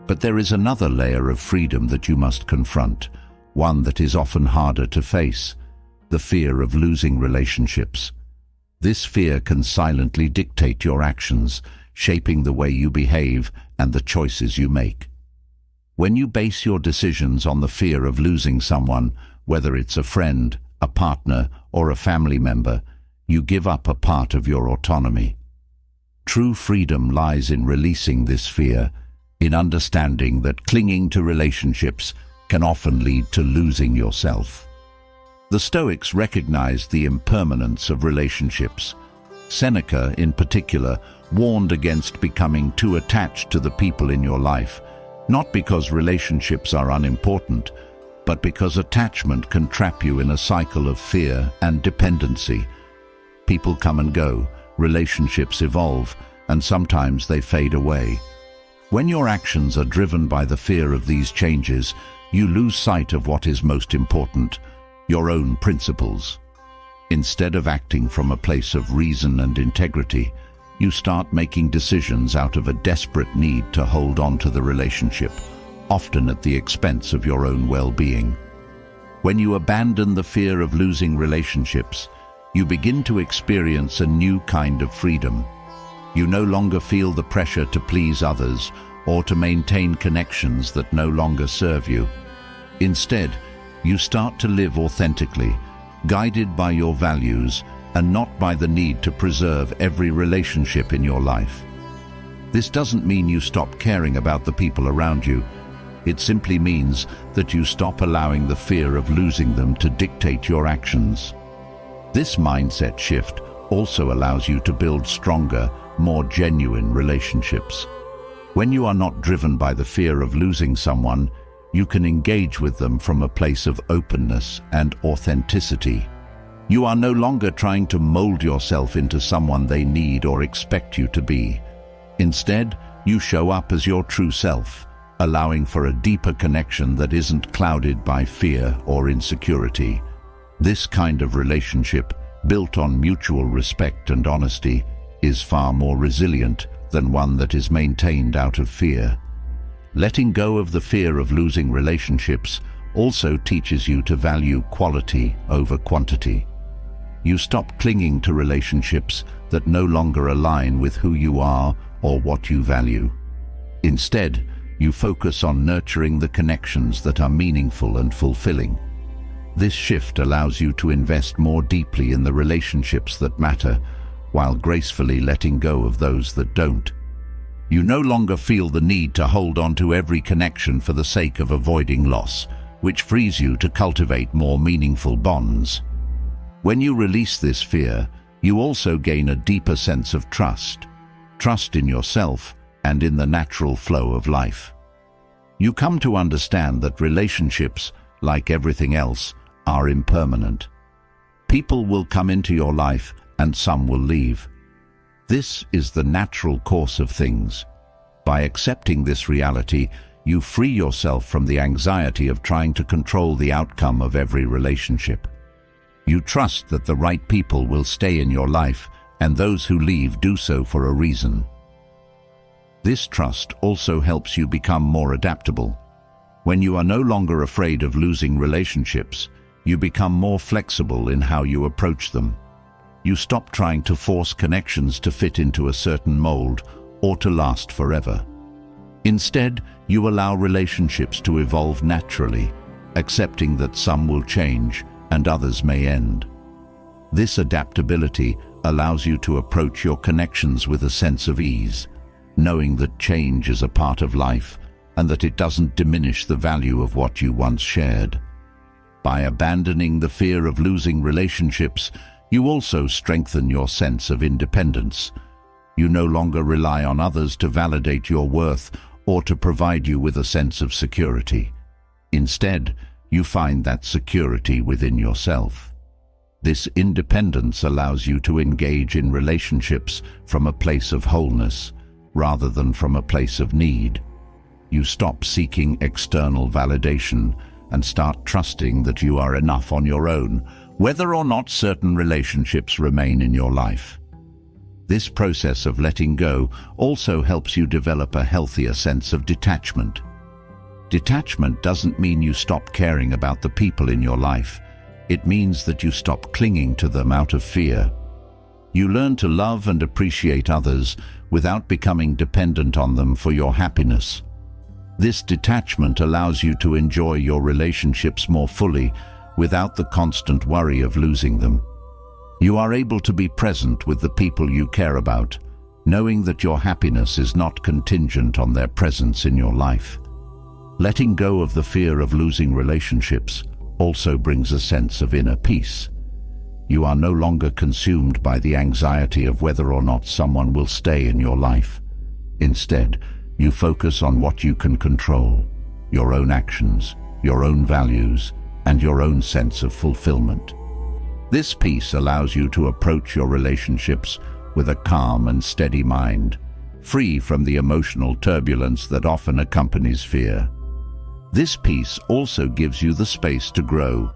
But there is another layer of freedom that you must confront, one that is often harder to face: the fear of losing relationships. This fear can silently dictate your actions, shaping the way you behave and the choices you make. When you base your decisions on the fear of losing someone, whether it's a friend, a partner, or a family member, you give up a part of your autonomy. True freedom lies in releasing this fear, in understanding that clinging to relationships can often lead to losing yourself. The Stoics recognized the impermanence of relationships. Seneca, in particular, warned against becoming too attached to the people in your life, not because relationships are unimportant, but because attachment can trap you in a cycle of fear and dependency. People come and go, relationships evolve, and sometimes they fade away. When your actions are driven by the fear of these changes, you lose sight of what is most important: your own principles. Instead of acting from a place of reason and integrity, you start making decisions out of a desperate need to hold on to the relationship, often at the expense of your own well-being. When you abandon the fear of losing relationships, you begin to experience a new kind of freedom. You no longer feel the pressure to please others or to maintain connections that no longer serve you. Instead, you start to live authentically, guided by your values and not by the need to preserve every relationship in your life. This doesn't mean you stop caring about the people around you. It simply means that you stop allowing the fear of losing them to dictate your actions. This mindset shift also allows you to build stronger, more genuine relationships. When you are not driven by the fear of losing someone, you can engage with them from a place of openness and authenticity. You are no longer trying to mold yourself into someone they need or expect you to be. Instead, you show up as your true self, allowing for a deeper connection that isn't clouded by fear or insecurity. This kind of relationship, built on mutual respect and honesty, is far more resilient than one that is maintained out of fear. Letting go of the fear of losing relationships also teaches you to value quality over quantity. You stop clinging to relationships that no longer align with who you are or what you value. Instead, you focus on nurturing the connections that are meaningful and fulfilling. This shift allows you to invest more deeply in the relationships that matter, while gracefully letting go of those that don't. You no longer feel the need to hold on to every connection for the sake of avoiding loss, which frees you to cultivate more meaningful bonds. When you release this fear, you also gain a deeper sense of trust in yourself and in the natural flow of life. You come to understand that relationships, like everything else, are impermanent. People will come into your life and some will leave. This is the natural course of things. By accepting this reality, you free yourself from the anxiety of trying to control the outcome of every relationship. You trust that the right people will stay in your life, and those who leave do so for a reason. This trust also helps you become more adaptable. When you are no longer afraid of losing relationships, you become more flexible in how you approach them. You stop trying to force connections to fit into a certain mold or to last forever. Instead, you allow relationships to evolve naturally, accepting that some will change and others may end. This adaptability allows you to approach your connections with a sense of ease, knowing that change is a part of life and that it doesn't diminish the value of what you once shared. By abandoning the fear of losing relationships, you also strengthen your sense of independence. You no longer rely on others to validate your worth or to provide you with a sense of security. Instead, you find that security within yourself. This independence allows you to engage in relationships from a place of wholeness, rather than from a place of need. You stop seeking external validation and start trusting that you are enough on your own, whether or not certain relationships remain in your life. This process of letting go also helps you develop a healthier sense of detachment. Detachment doesn't mean you stop caring about the people in your life. It means that you stop clinging to them out of fear. You learn to love and appreciate others without becoming dependent on them for your happiness. This detachment allows you to enjoy your relationships more fully without the constant worry of losing them. You are able to be present with the people you care about, knowing that your happiness is not contingent on their presence in your life. Letting go of the fear of losing relationships also brings a sense of inner peace. You are no longer consumed by the anxiety of whether or not someone will stay in your life. Instead, you focus on what you can control: your own actions, your own values, and your own sense of fulfillment. This peace allows you to approach your relationships with a calm and steady mind, free from the emotional turbulence that often accompanies fear. This peace also gives you the space to grow.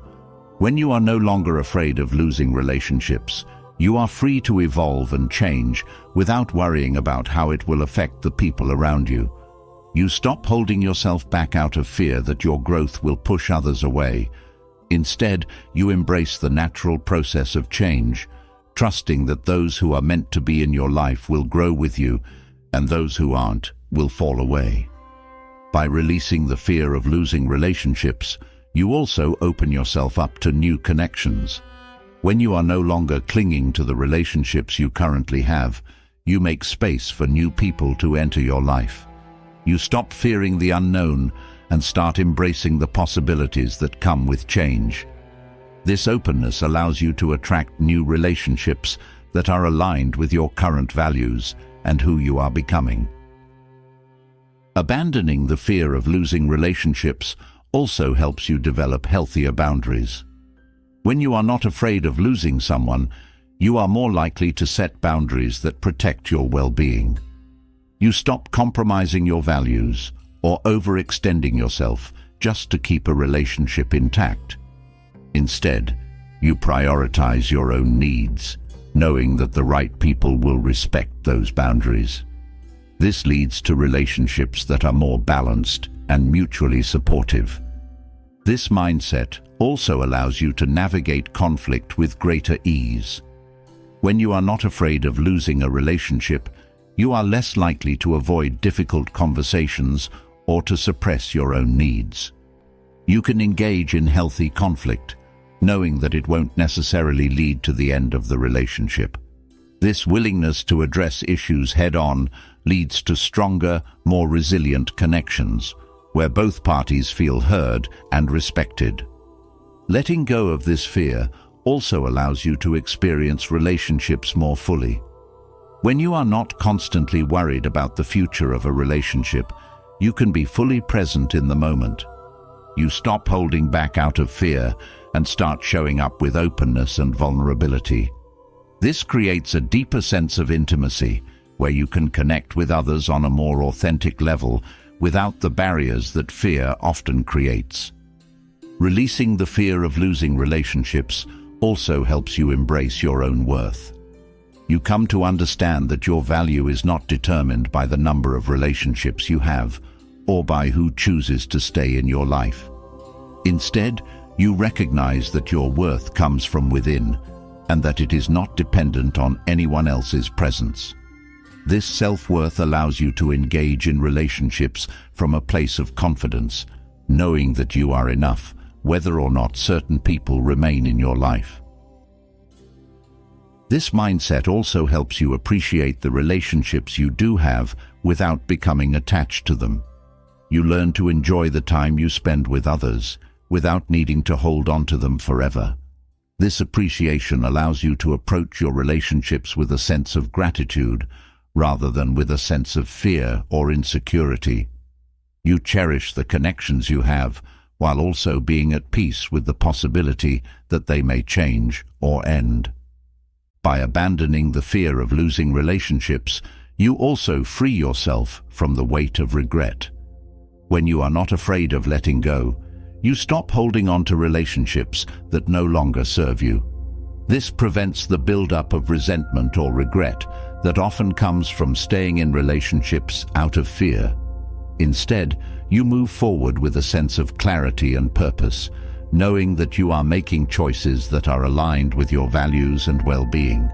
When you are no longer afraid of losing relationships, you are free to evolve and change without worrying about how it will affect the people around you. You stop holding yourself back out of fear that your growth will push others away. Instead, you embrace the natural process of change, trusting that those who are meant to be in your life will grow with you, and those who aren't will fall away. By releasing the fear of losing relationships, you also open yourself up to new connections. When you are no longer clinging to the relationships you currently have, you make space for new people to enter your life. You stop fearing the unknown and start embracing the possibilities that come with change. This openness allows you to attract new relationships that are aligned with your current values and who you are becoming. Abandoning the fear of losing relationships also helps you develop healthier boundaries. When you are not afraid of losing someone, you are more likely to set boundaries that protect your well-being. You stop compromising your values or overextending yourself just to keep a relationship intact. Instead, you prioritize your own needs, knowing that the right people will respect those boundaries. This leads to relationships that are more balanced and mutually supportive. This mindset also allows you to navigate conflict with greater ease. When you are not afraid of losing a relationship, you are less likely to avoid difficult conversations or to suppress your own needs. You can engage in healthy conflict, knowing that it won't necessarily lead to the end of the relationship. This willingness to address issues head-on leads to stronger, more resilient connections, where both parties feel heard and respected. Letting go of this fear also allows you to experience relationships more fully. When you are not constantly worried about the future of a relationship, you can be fully present in the moment. You stop holding back out of fear and start showing up with openness and vulnerability. This creates a deeper sense of intimacy, where you can connect with others on a more authentic level without the barriers that fear often creates. Releasing the fear of losing relationships also helps you embrace your own worth. You come to understand that your value is not determined by the number of relationships you have or by who chooses to stay in your life. Instead, you recognize that your worth comes from within and that it is not dependent on anyone else's presence. This self-worth allows you to engage in relationships from a place of confidence, knowing that you are enough, whether or not certain people remain in your life. This mindset also helps you appreciate the relationships you do have without becoming attached to them. You learn to enjoy the time you spend with others without needing to hold on to them forever. This appreciation allows you to approach your relationships with a sense of gratitude rather than with a sense of fear or insecurity. You cherish the connections you have while also being at peace with the possibility that they may change or end. By abandoning the fear of losing relationships, you also free yourself from the weight of regret. When you are not afraid of letting go, you stop holding on to relationships that no longer serve you. This prevents the buildup of resentment or regret that often comes from staying in relationships out of fear. Instead, you move forward with a sense of clarity and purpose, knowing that you are making choices that are aligned with your values and well-being.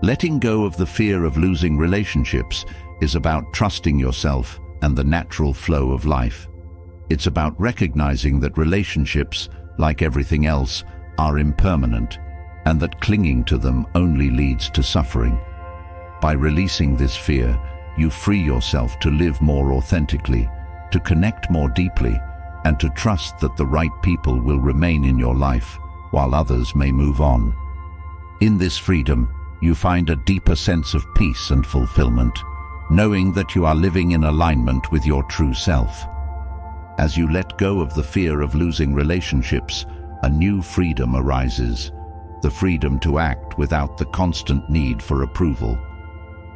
Letting go of the fear of losing relationships is about trusting yourself and the natural flow of life. It's about recognizing that relationships, like everything else, are impermanent, and that clinging to them only leads to suffering. By releasing this fear, you free yourself to live more authentically, to connect more deeply, and to trust that the right people will remain in your life, while others may move on. In this freedom, you find a deeper sense of peace and fulfillment, knowing that you are living in alignment with your true self. As you let go of the fear of losing relationships, a new freedom arises, the freedom to act without the constant need for approval.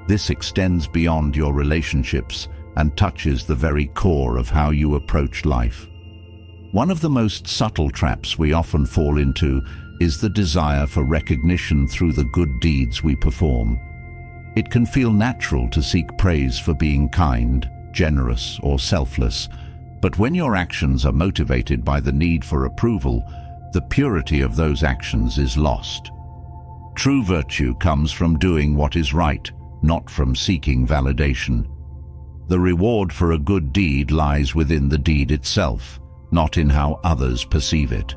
This extends beyond your relationships and touches the very core of how you approach life. One of the most subtle traps we often fall into is the desire for recognition through the good deeds we perform. It can feel natural to seek praise for being kind, generous, or selfless, but when your actions are motivated by the need for approval, the purity of those actions is lost. True virtue comes from doing what is right, not from seeking validation. The reward for a good deed lies within the deed itself, not in how others perceive it.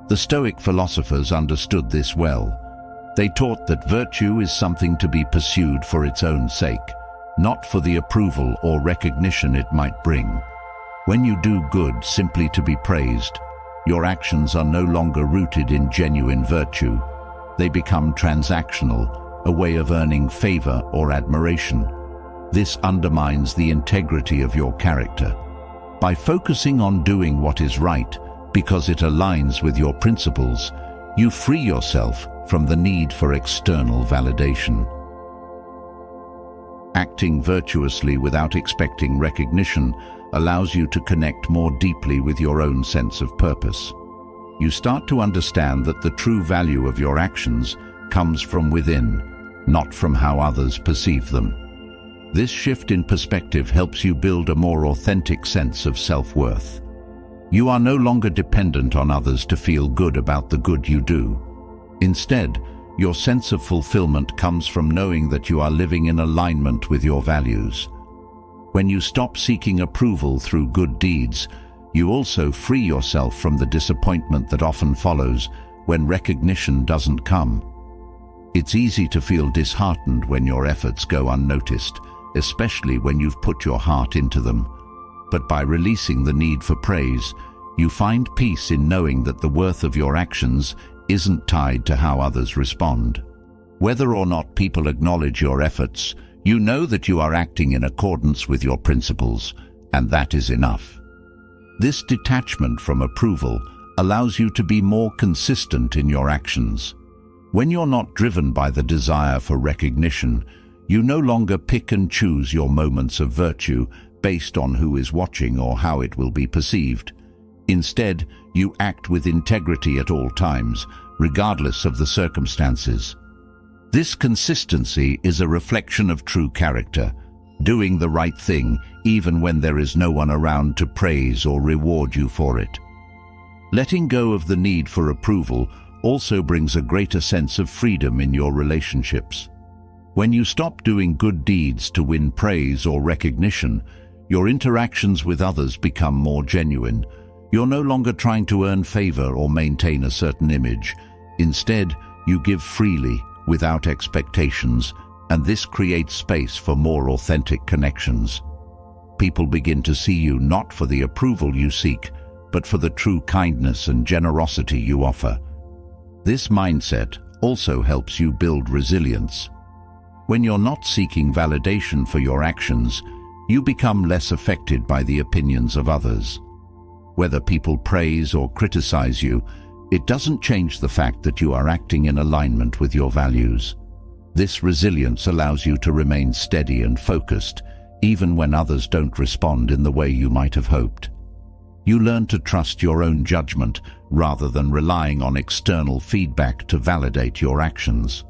The Stoic philosophers understood this well. They taught that virtue is something to be pursued for its own sake, not for the approval or recognition it might bring. When you do good simply to be praised, your actions are no longer rooted in genuine virtue. They become transactional, a way of earning favor or admiration. This undermines the integrity of your character. By focusing on doing what is right, because it aligns with your principles, you free yourself from the need for external validation. Acting virtuously without expecting recognition allows you to connect more deeply with your own sense of purpose. You start to understand that the true value of your actions comes from within, not from how others perceive them. This shift in perspective helps you build a more authentic sense of self-worth. You are no longer dependent on others to feel good about the good you do. Instead, your sense of fulfillment comes from knowing that you are living in alignment with your values. When you stop seeking approval through good deeds, you also free yourself from the disappointment that often follows when recognition doesn't come. It's easy to feel disheartened when your efforts go unnoticed, especially when you've put your heart into them. But by releasing the need for praise, you find peace in knowing that the worth of your actions isn't tied to how others respond. Whether or not people acknowledge your efforts, you know that you are acting in accordance with your principles, and that is enough. This detachment from approval allows you to be more consistent in your actions. When you're not driven by the desire for recognition, you no longer pick and choose your moments of virtue based on who is watching or how it will be perceived. Instead, you act with integrity at all times, regardless of the circumstances. This consistency is a reflection of true character, doing the right thing even when there is no one around to praise or reward you for it. Letting go of the need for approval also brings a greater sense of freedom in your relationships. When you stop doing good deeds to win praise or recognition, your interactions with others become more genuine. You're no longer trying to earn favor or maintain a certain image. Instead, you give freely, without expectations, and this creates space for more authentic connections. People begin to see you not for the approval you seek, but for the true kindness and generosity you offer. This mindset also helps you build resilience. When you're not seeking validation for your actions, you become less affected by the opinions of others. Whether people praise or criticize you, it doesn't change the fact that you are acting in alignment with your values. This resilience allows you to remain steady and focused, even when others don't respond in the way you might have hoped. You learn to trust your own judgment rather than relying on external feedback to validate your actions.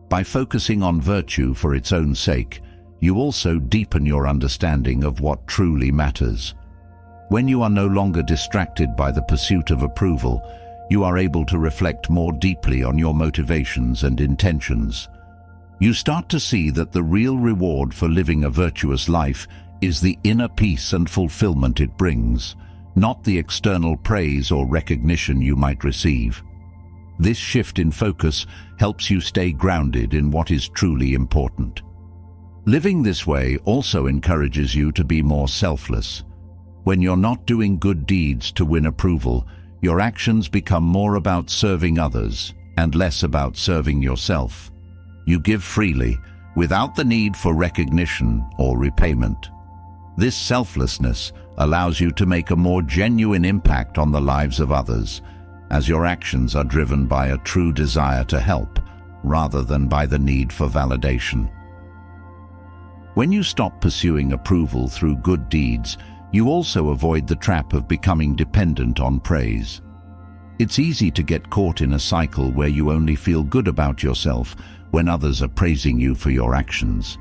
By focusing on virtue for its own sake, you also deepen your understanding of what truly matters. When you are no longer distracted by the pursuit of approval, you are able to reflect more deeply on your motivations and intentions. You start to see that the real reward for living a virtuous life is the inner peace and fulfillment it brings, not the external praise or recognition you might receive. This shift in focus helps you stay grounded in what is truly important. Living this way also encourages you to be more selfless. When you're not doing good deeds to win approval, your actions become more about serving others and less about serving yourself. You give freely, without the need for recognition or repayment. This selflessness allows you to make a more genuine impact on the lives of others, as your actions are driven by a true desire to help, rather than by the need for validation. When you stop pursuing approval through good deeds, you also avoid the trap of becoming dependent on praise. It's easy to get caught in a cycle where you only feel good about yourself when others are praising you for your actions.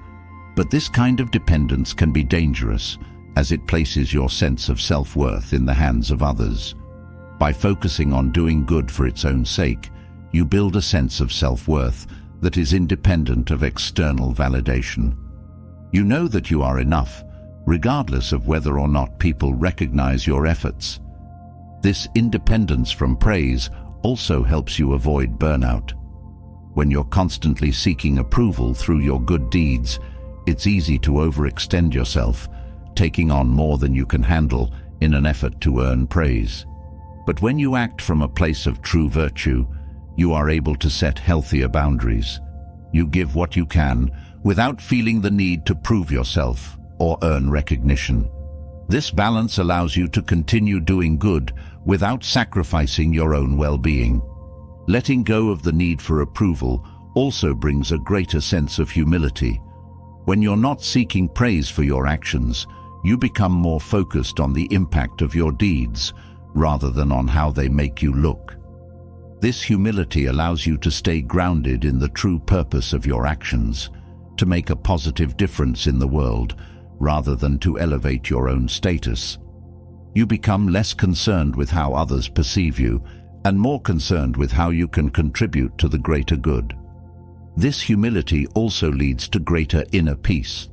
But this kind of dependence can be dangerous, as it places your sense of self-worth in the hands of others. By focusing on doing good for its own sake, you build a sense of self-worth that is independent of external validation. You know that you are enough, regardless of whether or not people recognize your efforts. This independence from praise also helps you avoid burnout. When you're constantly seeking approval through your good deeds, it's easy to overextend yourself, taking on more than you can handle in an effort to earn praise. But when you act from a place of true virtue, you are able to set healthier boundaries. You give what you can, without feeling the need to prove yourself or earn recognition. This balance allows you to continue doing good without sacrificing your own well-being. Letting go of the need for approval also brings a greater sense of humility. When you're not seeking praise for your actions, you become more focused on the impact of your deeds rather than on how they make you look. This humility allows you to stay grounded in the true purpose of your actions, to make a positive difference in the world rather than to elevate your own status. You become less concerned with how others perceive you and more concerned with how you can contribute to the greater good. This humility also leads to greater inner peace.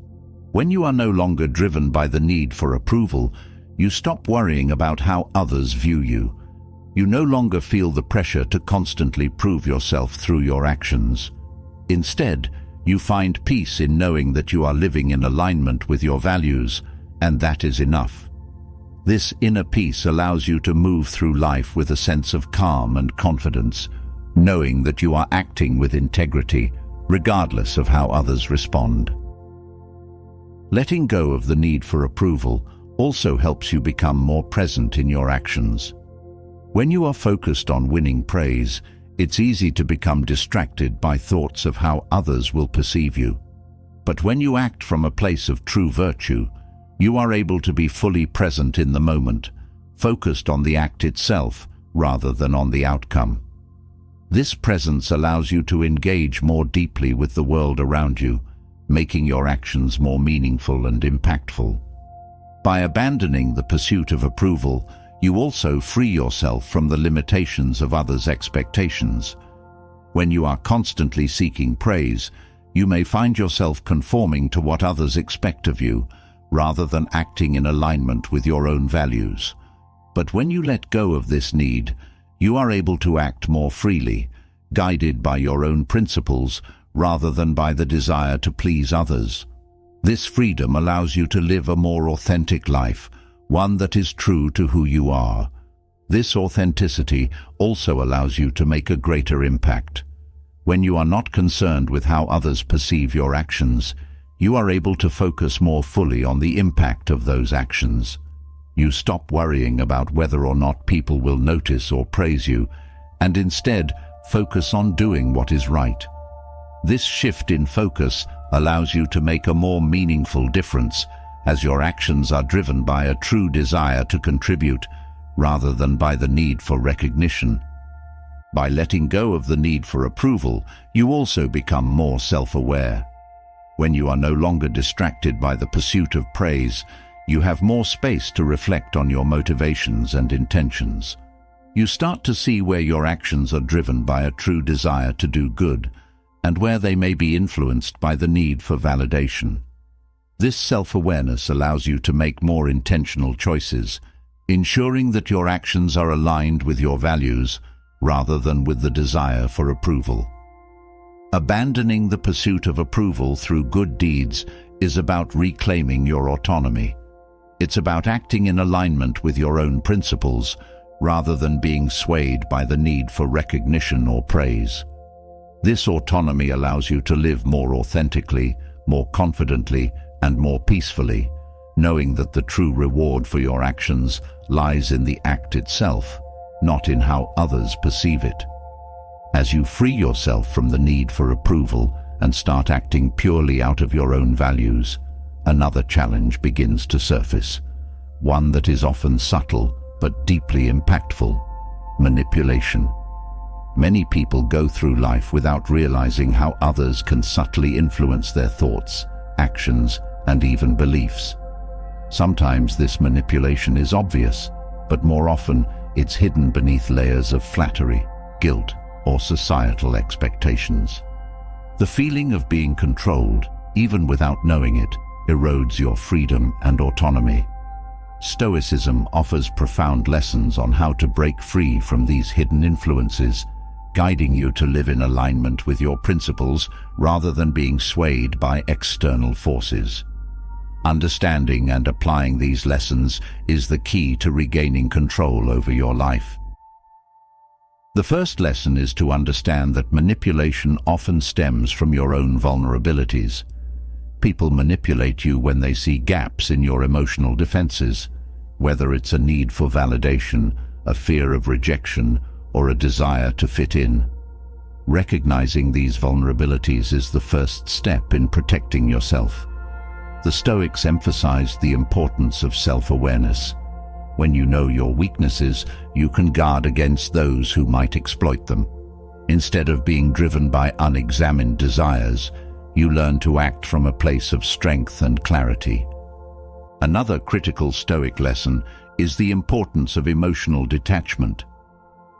When you are no longer driven by the need for approval, you stop worrying about how others view you. You no longer feel the pressure to constantly prove yourself through your actions. Instead, you find peace in knowing that you are living in alignment with your values, and that is enough. This inner peace allows you to move through life with a sense of calm and confidence, knowing that you are acting with integrity, regardless of how others respond. Letting go of the need for approval also helps you become more present in your actions. When you are focused on winning praise, it's easy to become distracted by thoughts of how others will perceive you. But when you act from a place of true virtue, you are able to be fully present in the moment, focused on the act itself rather than on the outcome. This presence allows you to engage more deeply with the world around you, making your actions more meaningful and impactful. By abandoning the pursuit of approval, you also free yourself from the limitations of others' expectations. When you are constantly seeking praise, you may find yourself conforming to what others expect of you, rather than acting in alignment with your own values. But when you let go of this need, you are able to act more freely, guided by your own principles rather than by the desire to please others. This freedom allows you to live a more authentic life, one that is true to who you are. This authenticity also allows you to make a greater impact. When you are not concerned with how others perceive your actions, you are able to focus more fully on the impact of those actions. You stop worrying about whether or not people will notice or praise you, and instead focus on doing what is right. This shift in focus allows you to make a more meaningful difference, as your actions are driven by a true desire to contribute, rather than by the need for recognition. By letting go of the need for approval, you also become more self-aware. When you are no longer distracted by the pursuit of praise, you have more space to reflect on your motivations and intentions. You start to see where your actions are driven by a true desire to do good, and where they may be influenced by the need for validation. This self-awareness allows you to make more intentional choices, ensuring that your actions are aligned with your values rather than with the desire for approval. Abandoning the pursuit of approval through good deeds is about reclaiming your autonomy. It's about acting in alignment with your own principles rather than being swayed by the need for recognition or praise. This autonomy allows you to live more authentically, more confidently, and more peacefully, knowing that the true reward for your actions lies in the act itself, not in how others perceive it. As you free yourself from the need for approval and start acting purely out of your own values, another challenge begins to surface, one that is often subtle but deeply impactful: manipulation. Many people go through life without realizing how others can subtly influence their thoughts, actions, and even beliefs. Sometimes this manipulation is obvious, but more often it's hidden beneath layers of flattery, guilt, or societal expectations. The feeling of being controlled, even without knowing it, erodes your freedom and autonomy. Stoicism offers profound lessons on how to break free from these hidden influences, guiding you to live in alignment with your principles rather than being swayed by external forces. Understanding and applying these lessons is the key to regaining control over your life. The first lesson is to understand that manipulation often stems from your own vulnerabilities. People manipulate you when they see gaps in your emotional defenses, whether it's a need for validation, a fear of rejection, or a desire to fit in. Recognizing these vulnerabilities is the first step in protecting yourself. The Stoics emphasized the importance of self-awareness. When you know your weaknesses, you can guard against those who might exploit them. Instead of being driven by unexamined desires, you learn to act from a place of strength and clarity. Another critical Stoic lesson is the importance of emotional detachment.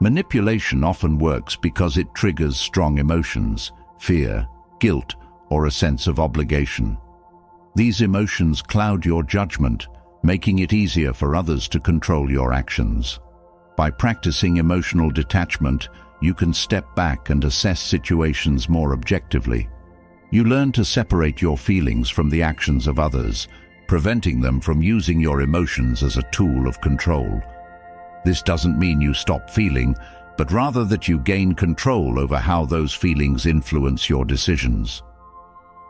Manipulation often works because it triggers strong emotions, fear, guilt, or a sense of obligation. These emotions cloud your judgment, making it easier for others to control your actions. By practicing emotional detachment, you can step back and assess situations more objectively. You learn to separate your feelings from the actions of others, preventing them from using your emotions as a tool of control. This doesn't mean you stop feeling, but rather that you gain control over how those feelings influence your decisions.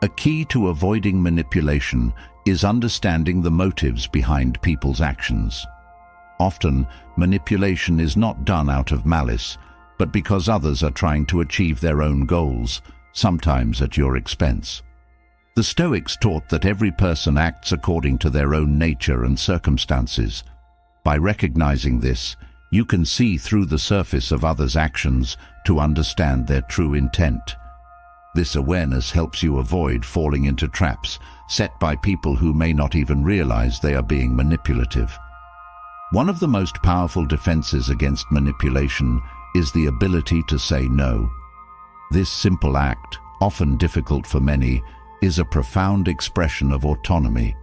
A key to avoiding manipulation is understanding the motives behind people's actions. Often, manipulation is not done out of malice, but because others are trying to achieve their own goals, sometimes at your expense. The Stoics taught that every person acts according to their own nature and circumstances. By recognizing this, you can see through the surface of others' actions to understand their true intent. This awareness helps you avoid falling into traps set by people who may not even realize they are being manipulative. One of the most powerful defenses against manipulation is the ability to say no. This simple act, often difficult for many, is a profound expression of autonomy.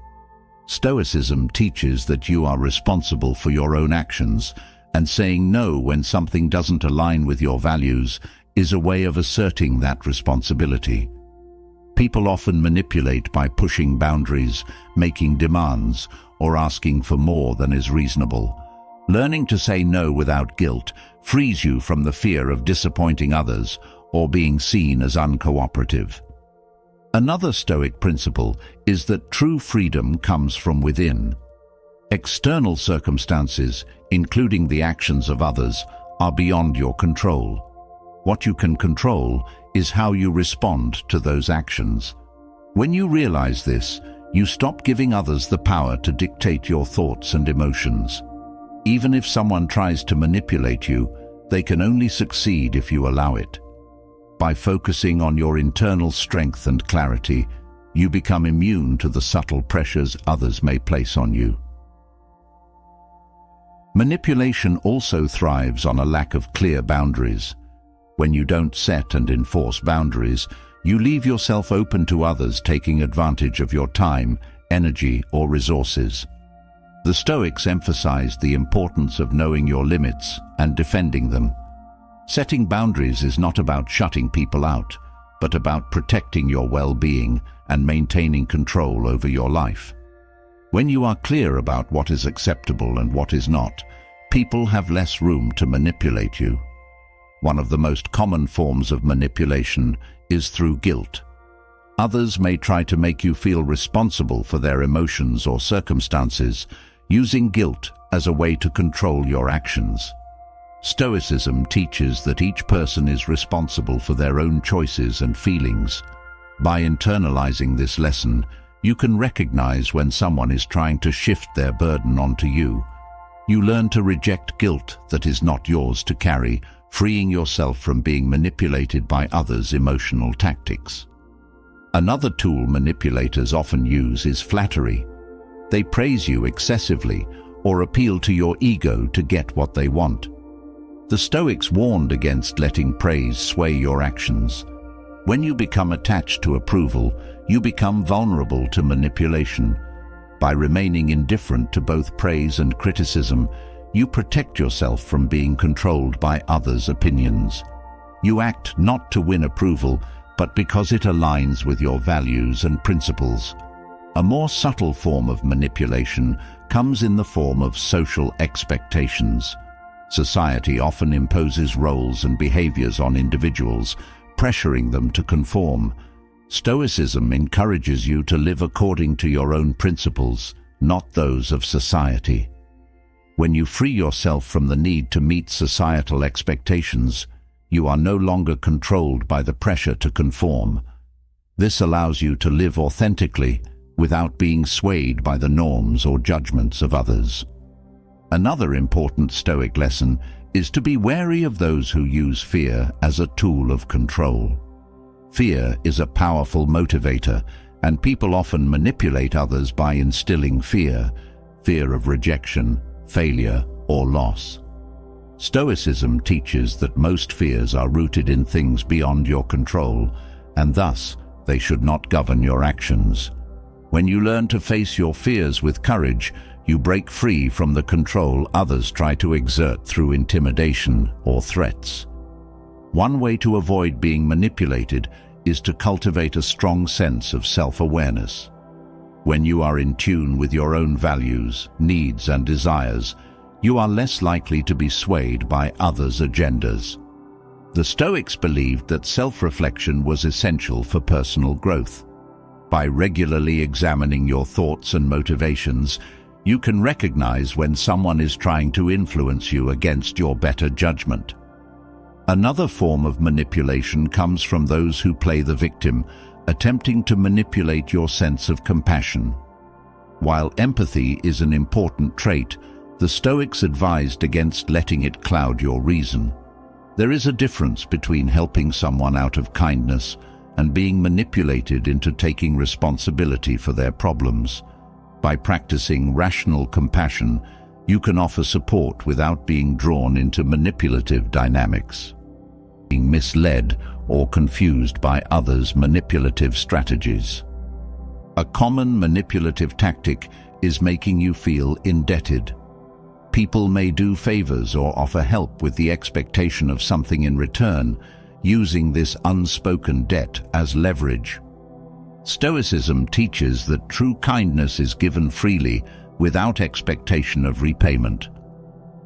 Stoicism teaches that you are responsible for your own actions, and saying no when something doesn't align with your values is a way of asserting that responsibility. People often manipulate by pushing boundaries, making demands, or asking for more than is reasonable. Learning to say no without guilt frees you from the fear of disappointing others or being seen as uncooperative. Another Stoic principle is that true freedom comes from within. External circumstances, including the actions of others, are beyond your control. What you can control is how you respond to those actions. When you realize this, you stop giving others the power to dictate your thoughts and emotions. Even if someone tries to manipulate you, they can only succeed if you allow it. By focusing on your internal strength and clarity, you become immune to the subtle pressures others may place on you. Manipulation also thrives on a lack of clear boundaries. When you don't set and enforce boundaries, you leave yourself open to others taking advantage of your time, energy, or resources. The Stoics emphasized the importance of knowing your limits and defending them. Setting boundaries is not about shutting people out, but about protecting your well-being and maintaining control over your life. When you are clear about what is acceptable and what is not, people have less room to manipulate you. One of the most common forms of manipulation is through guilt. Others may try to make you feel responsible for their emotions or circumstances, using guilt as a way to control your actions. Stoicism teaches that each person is responsible for their own choices and feelings. By internalizing this lesson, you can recognize when someone is trying to shift their burden onto you. You learn to reject guilt that is not yours to carry, freeing yourself from being manipulated by others' emotional tactics. Another tool manipulators often use is flattery. They praise you excessively or appeal to your ego to get what they want. The Stoics warned against letting praise sway your actions. When you become attached to approval, you become vulnerable to manipulation. By remaining indifferent to both praise and criticism, you protect yourself from being controlled by others' opinions. You act not to win approval, but because it aligns with your values and principles. A more subtle form of manipulation comes in the form of social expectations. Society often imposes roles and behaviors on individuals, pressuring them to conform. Stoicism encourages you to live according to your own principles, not those of society. When you free yourself from the need to meet societal expectations, you are no longer controlled by the pressure to conform. This allows you to live authentically without being swayed by the norms or judgments of others. Another important Stoic lesson is to be wary of those who use fear as a tool of control. Fear is a powerful motivator, and people often manipulate others by instilling fear of rejection, failure, or loss. Stoicism teaches that most fears are rooted in things beyond your control, and thus they should not govern your actions. When you learn to face your fears with courage, you break free from the control others try to exert through intimidation or threats. One way to avoid being manipulated is to cultivate a strong sense of self-awareness. When you are in tune with your own values, needs, and desires, you are less likely to be swayed by others' agendas. The Stoics believed that self-reflection was essential for personal growth. By regularly examining your thoughts and motivations, you can recognize when someone is trying to influence you against your better judgment. Another form of manipulation comes from those who play the victim, attempting to manipulate your sense of compassion. While empathy is an important trait, the Stoics advised against letting it cloud your reason. There is a difference between helping someone out of kindness and being manipulated into taking responsibility for their problems. By practicing rational compassion, you can offer support without being drawn into manipulative dynamics, being misled or confused by others' manipulative strategies. A common manipulative tactic is making you feel indebted. People may do favors or offer help with the expectation of something in return, using this unspoken debt as leverage. Stoicism teaches that true kindness is given freely without expectation of repayment.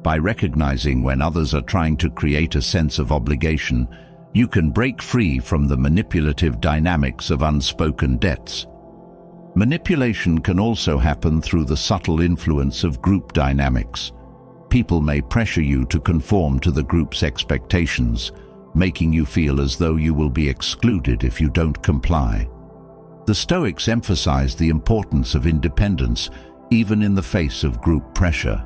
By recognizing when others are trying to create a sense of obligation, you can break free from the manipulative dynamics of unspoken debts. Manipulation can also happen through the subtle influence of group dynamics. People may pressure you to conform to the group's expectations, making you feel as though you will be excluded if you don't comply. The Stoics emphasized the importance of independence, even in the face of group pressure.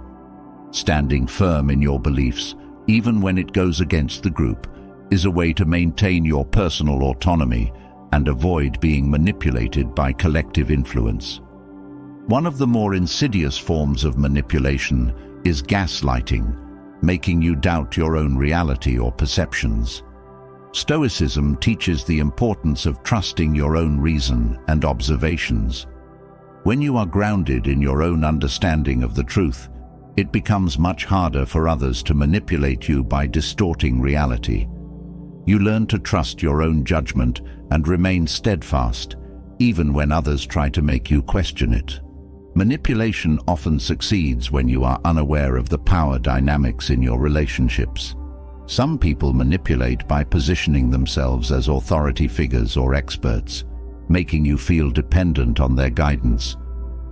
Standing firm in your beliefs, even when it goes against the group, is a way to maintain your personal autonomy and avoid being manipulated by collective influence. One of the more insidious forms of manipulation is gaslighting, making you doubt your own reality or perceptions. Stoicism teaches the importance of trusting your own reason and observations. When you are grounded in your own understanding of the truth, it becomes much harder for others to manipulate you by distorting reality. You learn to trust your own judgment and remain steadfast, even when others try to make you question it. Manipulation often succeeds when you are unaware of the power dynamics in your relationships. Some people manipulate by positioning themselves as authority figures or experts, making you feel dependent on their guidance.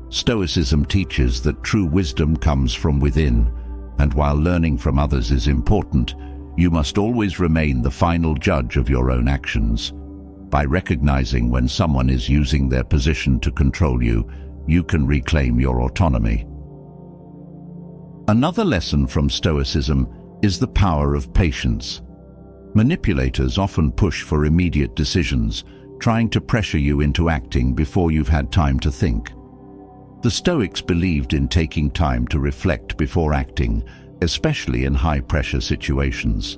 Stoicism teaches that true wisdom comes from within, and while learning from others is important, you must always remain the final judge of your own actions. By recognizing when someone is using their position to control you, you can reclaim your autonomy. Another lesson from Stoicism is the power of patience. Manipulators often push for immediate decisions, trying to pressure you into acting before you've had time to think. The Stoics believed in taking time to reflect before acting, especially in high-pressure situations.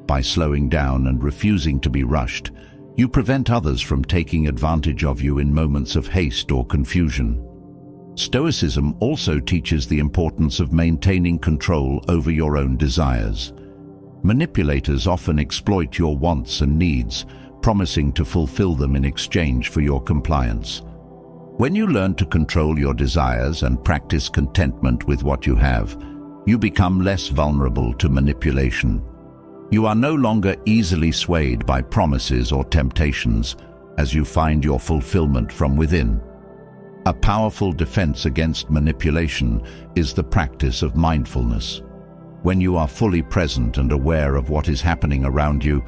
By slowing down and refusing to be rushed, you prevent others from taking advantage of you in moments of haste or confusion. Stoicism also teaches the importance of maintaining control over your own desires. Manipulators often exploit your wants and needs, promising to fulfill them in exchange for your compliance. When you learn to control your desires and practice contentment with what you have, you become less vulnerable to manipulation. You are no longer easily swayed by promises or temptations, as you find your fulfillment from within. A powerful defense against manipulation is the practice of mindfulness. When you are fully present and aware of what is happening around you,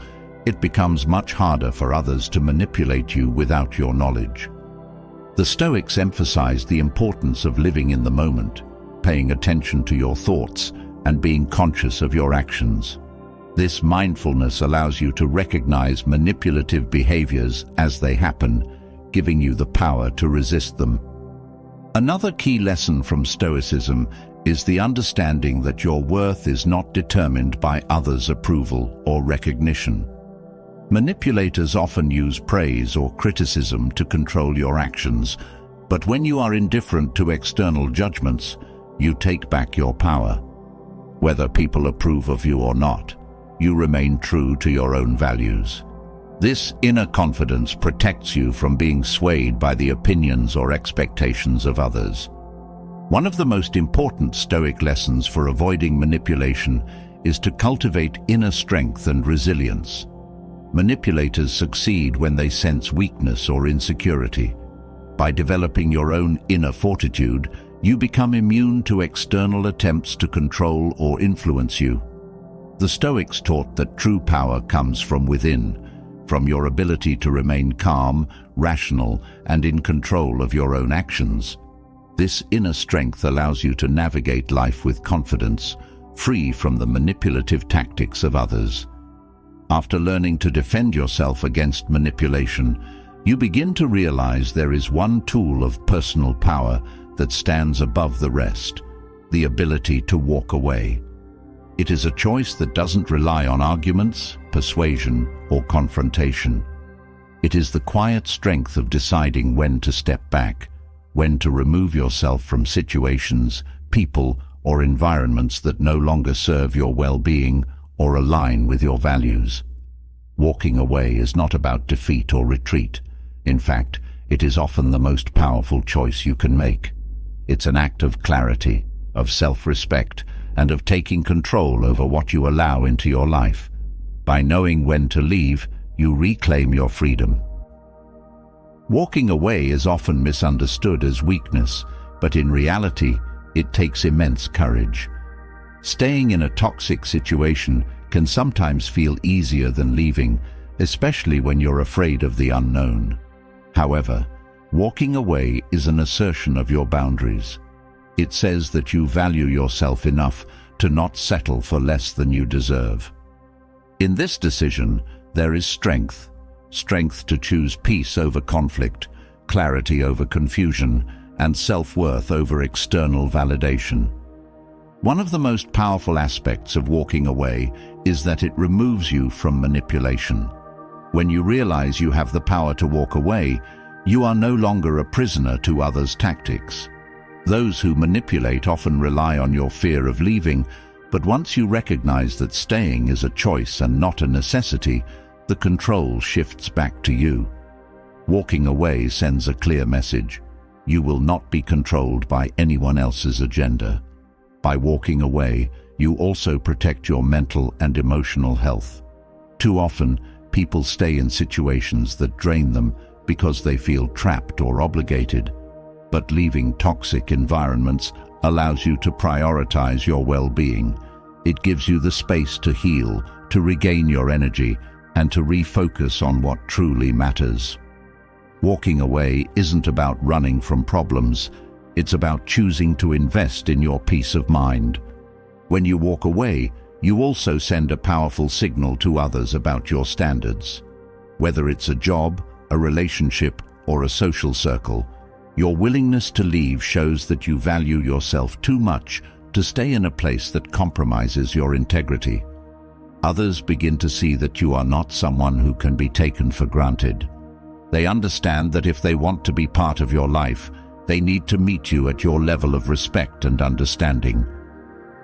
it becomes much harder for others to manipulate you without your knowledge. The Stoics emphasize the importance of living in the moment, paying attention to your thoughts, and being conscious of your actions. This mindfulness allows you to recognize manipulative behaviors as they happen, giving you the power to resist them. Another key lesson from Stoicism is the understanding that your worth is not determined by others' approval or recognition. Manipulators often use praise or criticism to control your actions, but when you are indifferent to external judgments, you take back your power. Whether people approve of you or not, you remain true to your own values. This inner confidence protects you from being swayed by the opinions or expectations of others. One of the most important Stoic lessons for avoiding manipulation is to cultivate inner strength and resilience. Manipulators succeed when they sense weakness or insecurity. By developing your own inner fortitude, you become immune to external attempts to control or influence you. The Stoics taught that true power comes from within, from your ability to remain calm, rational, and in control of your own actions. This inner strength allows you to navigate life with confidence, free from the manipulative tactics of others. After learning to defend yourself against manipulation, you begin to realize there is one tool of personal power that stands above the rest: the ability to walk away. It is a choice that doesn't rely on arguments, persuasion, or confrontation. It is the quiet strength of deciding when to step back, when to remove yourself from situations, people, or environments that no longer serve your well-being or align with your values. Walking away is not about defeat or retreat. In fact, it is often the most powerful choice you can make. It's an act of clarity, of self-respect, and of taking control over what you allow into your life. By knowing when to leave, you reclaim your freedom. Walking away is often misunderstood as weakness, but in reality, it takes immense courage. Staying in a toxic situation can sometimes feel easier than leaving, especially when you're afraid of the unknown. However, walking away is an assertion of your boundaries. It says that you value yourself enough to not settle for less than you deserve. In this decision, there is strength to choose peace over conflict, clarity over confusion, and self-worth over external validation. One of the most powerful aspects of walking away is that it removes you from manipulation. When you realize you have the power to walk away, you are no longer a prisoner to others' tactics. Those who manipulate often rely on your fear of leaving, but once you recognize that staying is a choice and not a necessity, the control shifts back to you. Walking away sends a clear message. You will not be controlled by anyone else's agenda. By walking away, you also protect your mental and emotional health. Too often, people stay in situations that drain them because they feel trapped or obligated. But leaving toxic environments allows you to prioritize your well-being. It gives you the space to heal, to regain your energy, and to refocus on what truly matters. Walking away isn't about running from problems. It's about choosing to invest in your peace of mind. When you walk away, you also send a powerful signal to others about your standards. Whether it's a job, a relationship, or a social circle, your willingness to leave shows that you value yourself too much to stay in a place that compromises your integrity. Others begin to see that you are not someone who can be taken for granted. They understand that if they want to be part of your life, they need to meet you at your level of respect and understanding.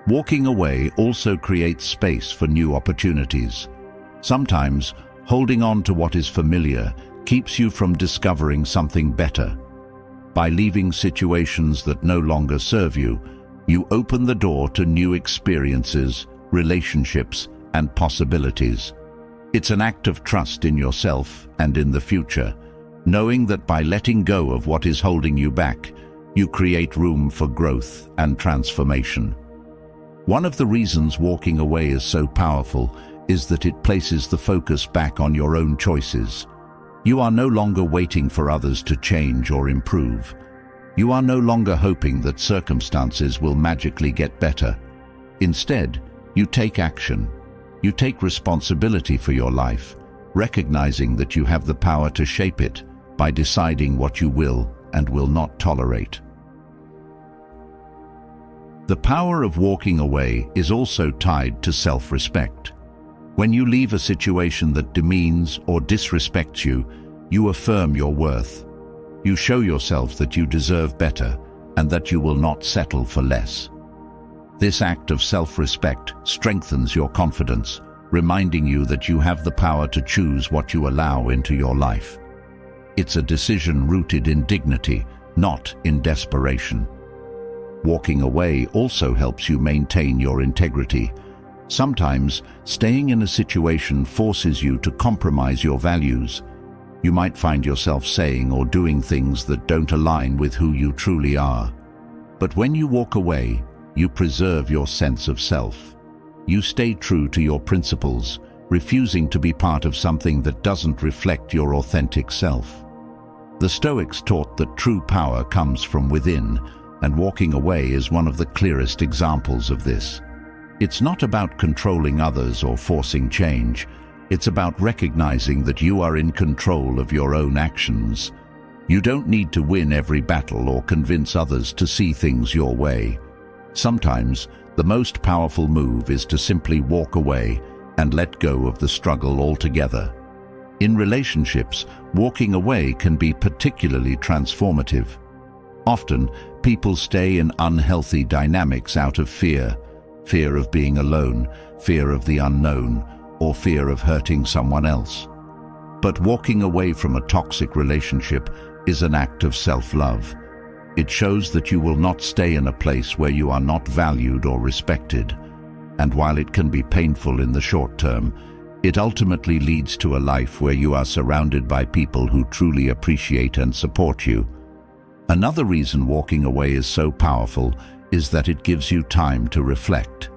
Walking away also creates space for new opportunities. Sometimes, holding on to what is familiar keeps you from discovering something better. By leaving situations that no longer serve you, You open the door to new experiences, relationships, and possibilities. It's an act of trust in yourself and in the future, knowing that by letting go of what is holding you back, you create room for growth and transformation. One of the reasons walking away is so powerful is that it places the focus back on your own choices. You are no longer waiting for others to change or improve. You are no longer hoping that circumstances will magically get better. Instead, you take action. You take responsibility for your life, recognizing that you have the power to shape it by deciding what you will and will not tolerate. The power of walking away is also tied to self-respect. When you leave a situation that demeans or disrespects you, you affirm your worth. You show yourself that you deserve better and that you will not settle for less. This act of self-respect strengthens your confidence, reminding you that you have the power to choose what you allow into your life. It's a decision rooted in dignity, not in desperation. Walking away also helps you maintain your integrity. Sometimes, staying in a situation forces you to compromise your values. You might find yourself saying or doing things that don't align with who you truly are. But when you walk away, you preserve your sense of self. You stay true to your principles, refusing to be part of something that doesn't reflect your authentic self. The Stoics taught that true power comes from within, and walking away is one of the clearest examples of this. It's not about controlling others or forcing change. It's about recognizing that you are in control of your own actions. You don't need to win every battle or convince others to see things your way. Sometimes, the most powerful move is to simply walk away and let go of the struggle altogether. In relationships, walking away can be particularly transformative. Often, people stay in unhealthy dynamics out of fear of being alone, fear of the unknown, or fear of hurting someone else. But walking away from a toxic relationship is an act of self-love. It shows that you will not stay in a place where you are not valued or respected. And while it can be painful in the short term, it ultimately leads to a life where you are surrounded by people who truly appreciate and support you. Another reason walking away is so powerful is that it gives you time to reflect.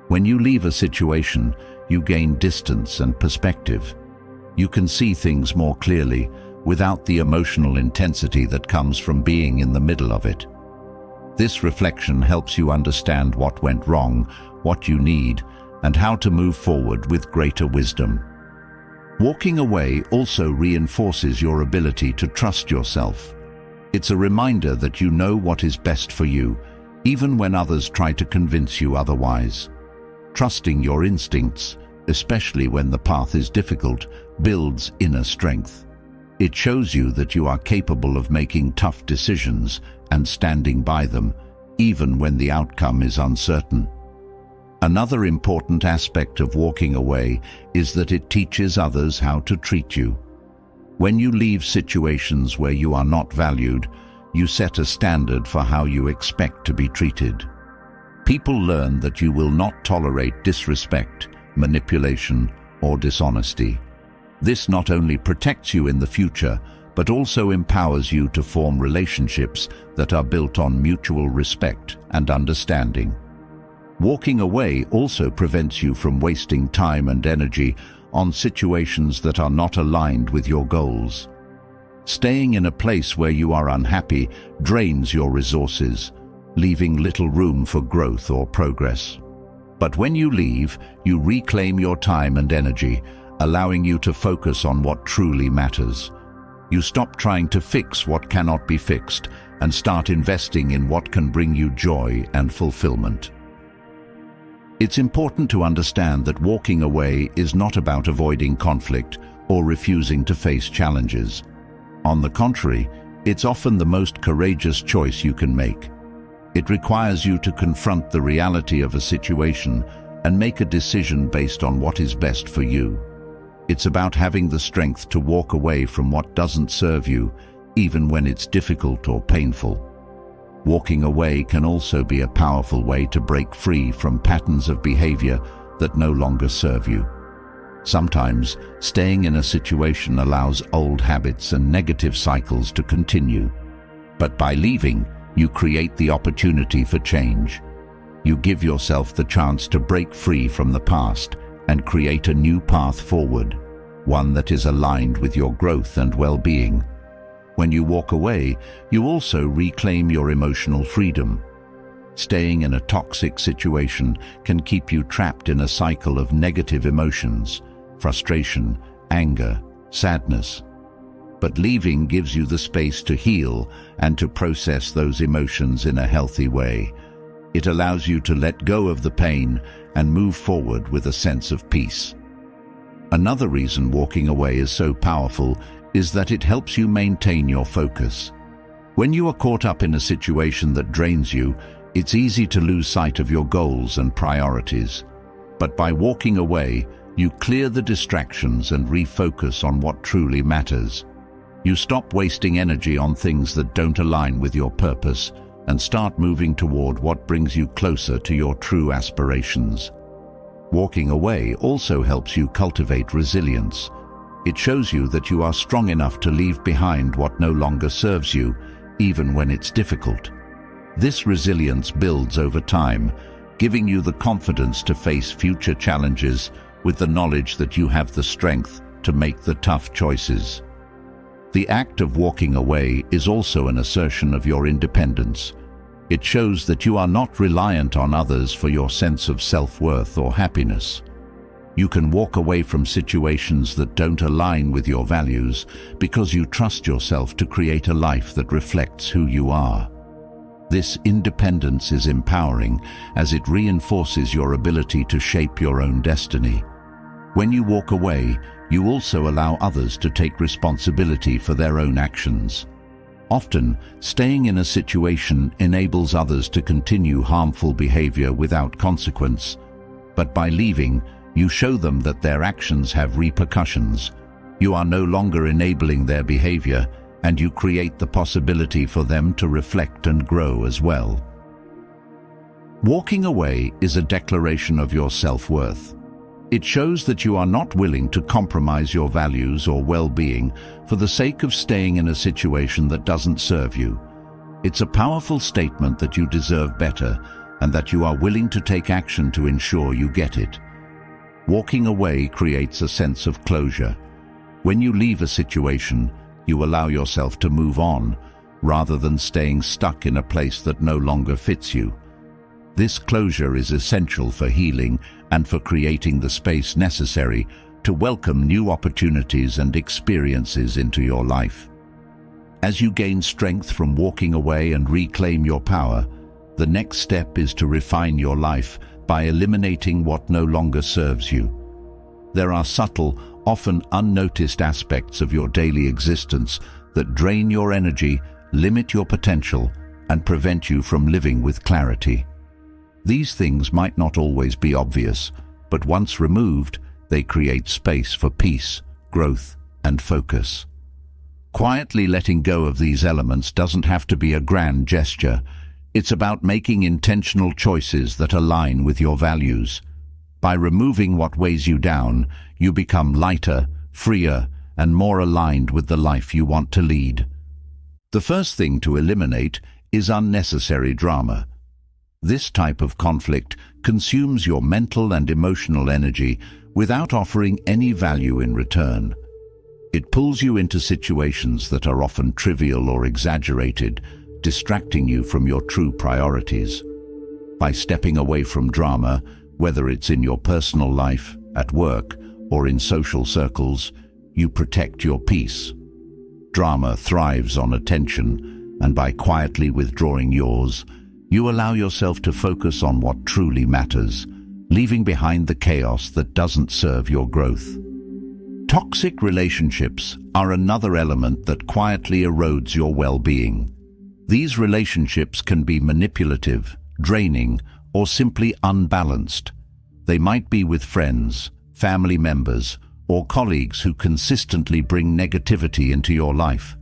When you leave a situation, you gain distance and perspective. You can see things more clearly without the emotional intensity that comes from being in the middle of it. This reflection helps you understand what went wrong, what you need, and how to move forward with greater wisdom. Walking away also reinforces your ability to trust yourself. It's a reminder that you know what is best for you, even when others try to convince you otherwise. Trusting your instincts, especially when the path is difficult, builds inner strength. It shows you that you are capable of making tough decisions and standing by them, even when the outcome is uncertain. Another important aspect of walking away is that it teaches others how to treat you. When you leave situations where you are not valued, you set a standard for how you expect to be treated. People learn that you will not tolerate disrespect, manipulation, or dishonesty. This not only protects you in the future, but also empowers you to form relationships that are built on mutual respect and understanding. Walking away also prevents you from wasting time and energy on situations that are not aligned with your goals. Staying in a place where you are unhappy drains your resources, leaving little room for growth or progress. But when you leave, you reclaim your time and energy, allowing you to focus on what truly matters. You stop trying to fix what cannot be fixed and start investing in what can bring you joy and fulfillment. It's important to understand that walking away is not about avoiding conflict or refusing to face challenges. On the contrary, it's often the most courageous choice you can make. It requires you to confront the reality of a situation and make a decision based on what is best for you. It's about having the strength to walk away from what doesn't serve you, even when it's difficult or painful. Walking away can also be a powerful way to break free from patterns of behavior that no longer serve you. Sometimes, staying in a situation allows old habits and negative cycles to continue. But by leaving, you create the opportunity for change. You give yourself the chance to break free from the past and create a new path forward, one that is aligned with your growth and well-being. When you walk away, you also reclaim your emotional freedom. Staying in a toxic situation can keep you trapped in a cycle of negative emotions, frustration, anger, sadness. But leaving gives you the space to heal and to process those emotions in a healthy way. It allows you to let go of the pain and move forward with a sense of peace. Another reason walking away is so powerful is that it helps you maintain your focus. When you are caught up in a situation that drains you, it's easy to lose sight of your goals and priorities. But by walking away, you clear the distractions and refocus on what truly matters. You stop wasting energy on things that don't align with your purpose and start moving toward what brings you closer to your true aspirations. Walking away also helps you cultivate resilience. It shows you that you are strong enough to leave behind what no longer serves you, even when it's difficult. This resilience builds over time, giving you the confidence to face future challenges with the knowledge that you have the strength to make the tough choices. The act of walking away is also an assertion of your independence. It shows that you are not reliant on others for your sense of self-worth or happiness. You can walk away from situations that don't align with your values because you trust yourself to create a life that reflects who you are. This independence is empowering as it reinforces your ability to shape your own destiny. When you walk away, you also allow others to take responsibility for their own actions. Often, staying in a situation enables others to continue harmful behavior without consequence. But by leaving, you show them that their actions have repercussions. You are no longer enabling their behavior, and you create the possibility for them to reflect and grow as well. Walking away is a declaration of your self-worth. It shows that you are not willing to compromise your values or well-being for the sake of staying in a situation that doesn't serve you. It's a powerful statement that you deserve better and that you are willing to take action to ensure you get it. Walking away creates a sense of closure. When you leave a situation, you allow yourself to move on, rather than staying stuck in a place that no longer fits you. This closure is essential for healing and for creating the space necessary to welcome new opportunities and experiences into your life. As you gain strength from walking away and reclaim your power, the next step is to refine your life by eliminating what no longer serves you. There are subtle, often unnoticed aspects of your daily existence that drain your energy, limit your potential, and prevent you from living with clarity. These things might not always be obvious, but once removed, they create space for peace, growth, and focus. Quietly letting go of these elements doesn't have to be a grand gesture. It's about making intentional choices that align with your values. By removing what weighs you down, you become lighter, freer, and more aligned with the life you want to lead. The first thing to eliminate is unnecessary drama. This type of conflict consumes your mental and emotional energy without offering any value in return. It pulls you into situations that are often trivial or exaggerated, distracting you from your true priorities. By stepping away from drama, whether it's in your personal life, at work, or in social circles, you protect your peace. Drama thrives on attention, and by quietly withdrawing yours, you allow yourself to focus on what truly matters, leaving behind the chaos that doesn't serve your growth. Toxic relationships are another element that quietly erodes your well-being. These relationships can be manipulative, draining, or simply unbalanced. They might be with friends, family members, or colleagues who consistently bring negativity into your life.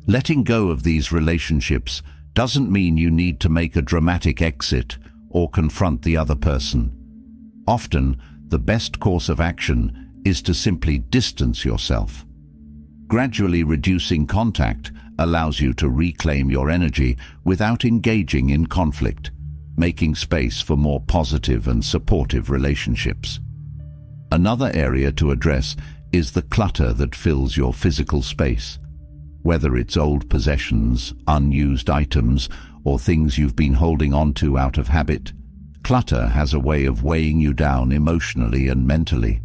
Letting go of these relationships doesn't mean you need to make a dramatic exit or confront the other person. Often, the best course of action is to simply distance yourself. Gradually reducing contact allows you to reclaim your energy without engaging in conflict, making space for more positive and supportive relationships. Another area to address is the clutter that fills your physical space. Whether it's old possessions, unused items, or things you've been holding on to out of habit, clutter has a way of weighing you down emotionally and mentally.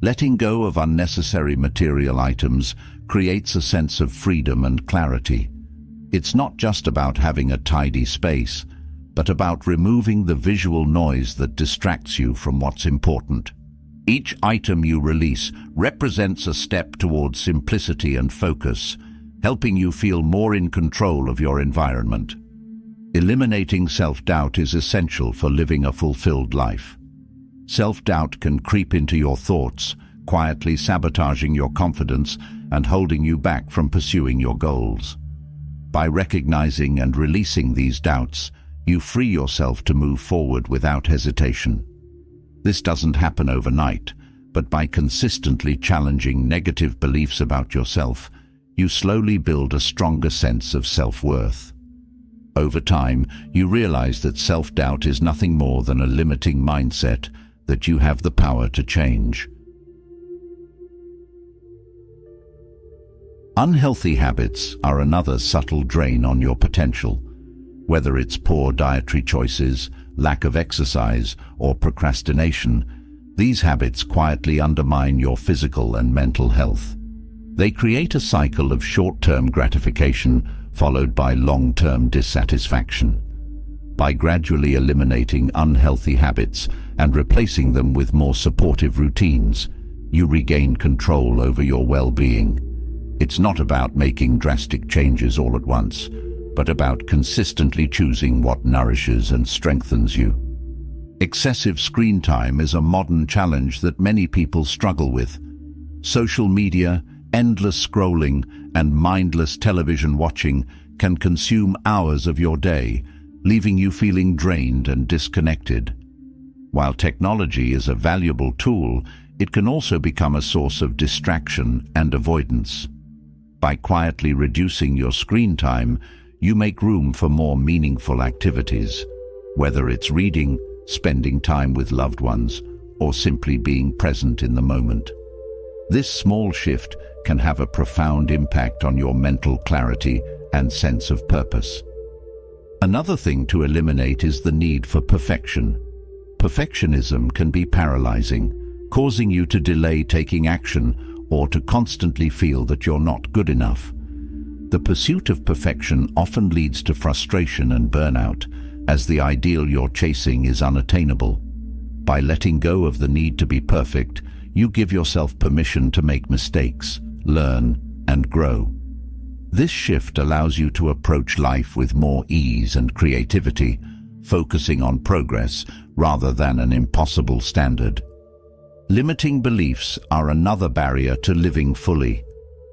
Letting go of unnecessary material items creates a sense of freedom and clarity. It's not just about having a tidy space, but about removing the visual noise that distracts you from what's important. Each item you release represents a step towards simplicity and focus, helping you feel more in control of your environment. Eliminating self-doubt is essential for living a fulfilled life. Self-doubt can creep into your thoughts, quietly sabotaging your confidence and holding you back from pursuing your goals. By recognizing and releasing these doubts, you free yourself to move forward without hesitation. This doesn't happen overnight, but by consistently challenging negative beliefs about yourself, you slowly build a stronger sense of self-worth. Over time, you realize that self-doubt is nothing more than a limiting mindset that you have the power to change. Unhealthy habits are another subtle drain on your potential. Whether it's poor dietary choices, lack of exercise, or procrastination, these habits quietly undermine your physical and mental health. They create a cycle of short-term gratification followed by long-term dissatisfaction. By gradually eliminating unhealthy habits and replacing them with more supportive routines, you regain control over your well-being. It's not about making drastic changes all at once, but about consistently choosing what nourishes and strengthens you. Excessive screen time is a modern challenge that many people struggle with. Social media, endless scrolling, and mindless television watching can consume hours of your day, leaving you feeling drained and disconnected. While technology is a valuable tool, it can also become a source of distraction and avoidance. By quietly reducing your screen time, you make room for more meaningful activities, whether it's reading, spending time with loved ones, or simply being present in the moment. This small shift can have a profound impact on your mental clarity and sense of purpose. Another thing to eliminate is the need for perfection. Perfectionism can be paralyzing, causing you to delay taking action or to constantly feel that you're not good enough. The pursuit of perfection often leads to frustration and burnout, as the ideal you're chasing is unattainable. By letting go of the need to be perfect, you give yourself permission to make mistakes, learn, and grow. This shift allows you to approach life with more ease and creativity, focusing on progress rather than an impossible standard. Limiting beliefs are another barrier to living fully.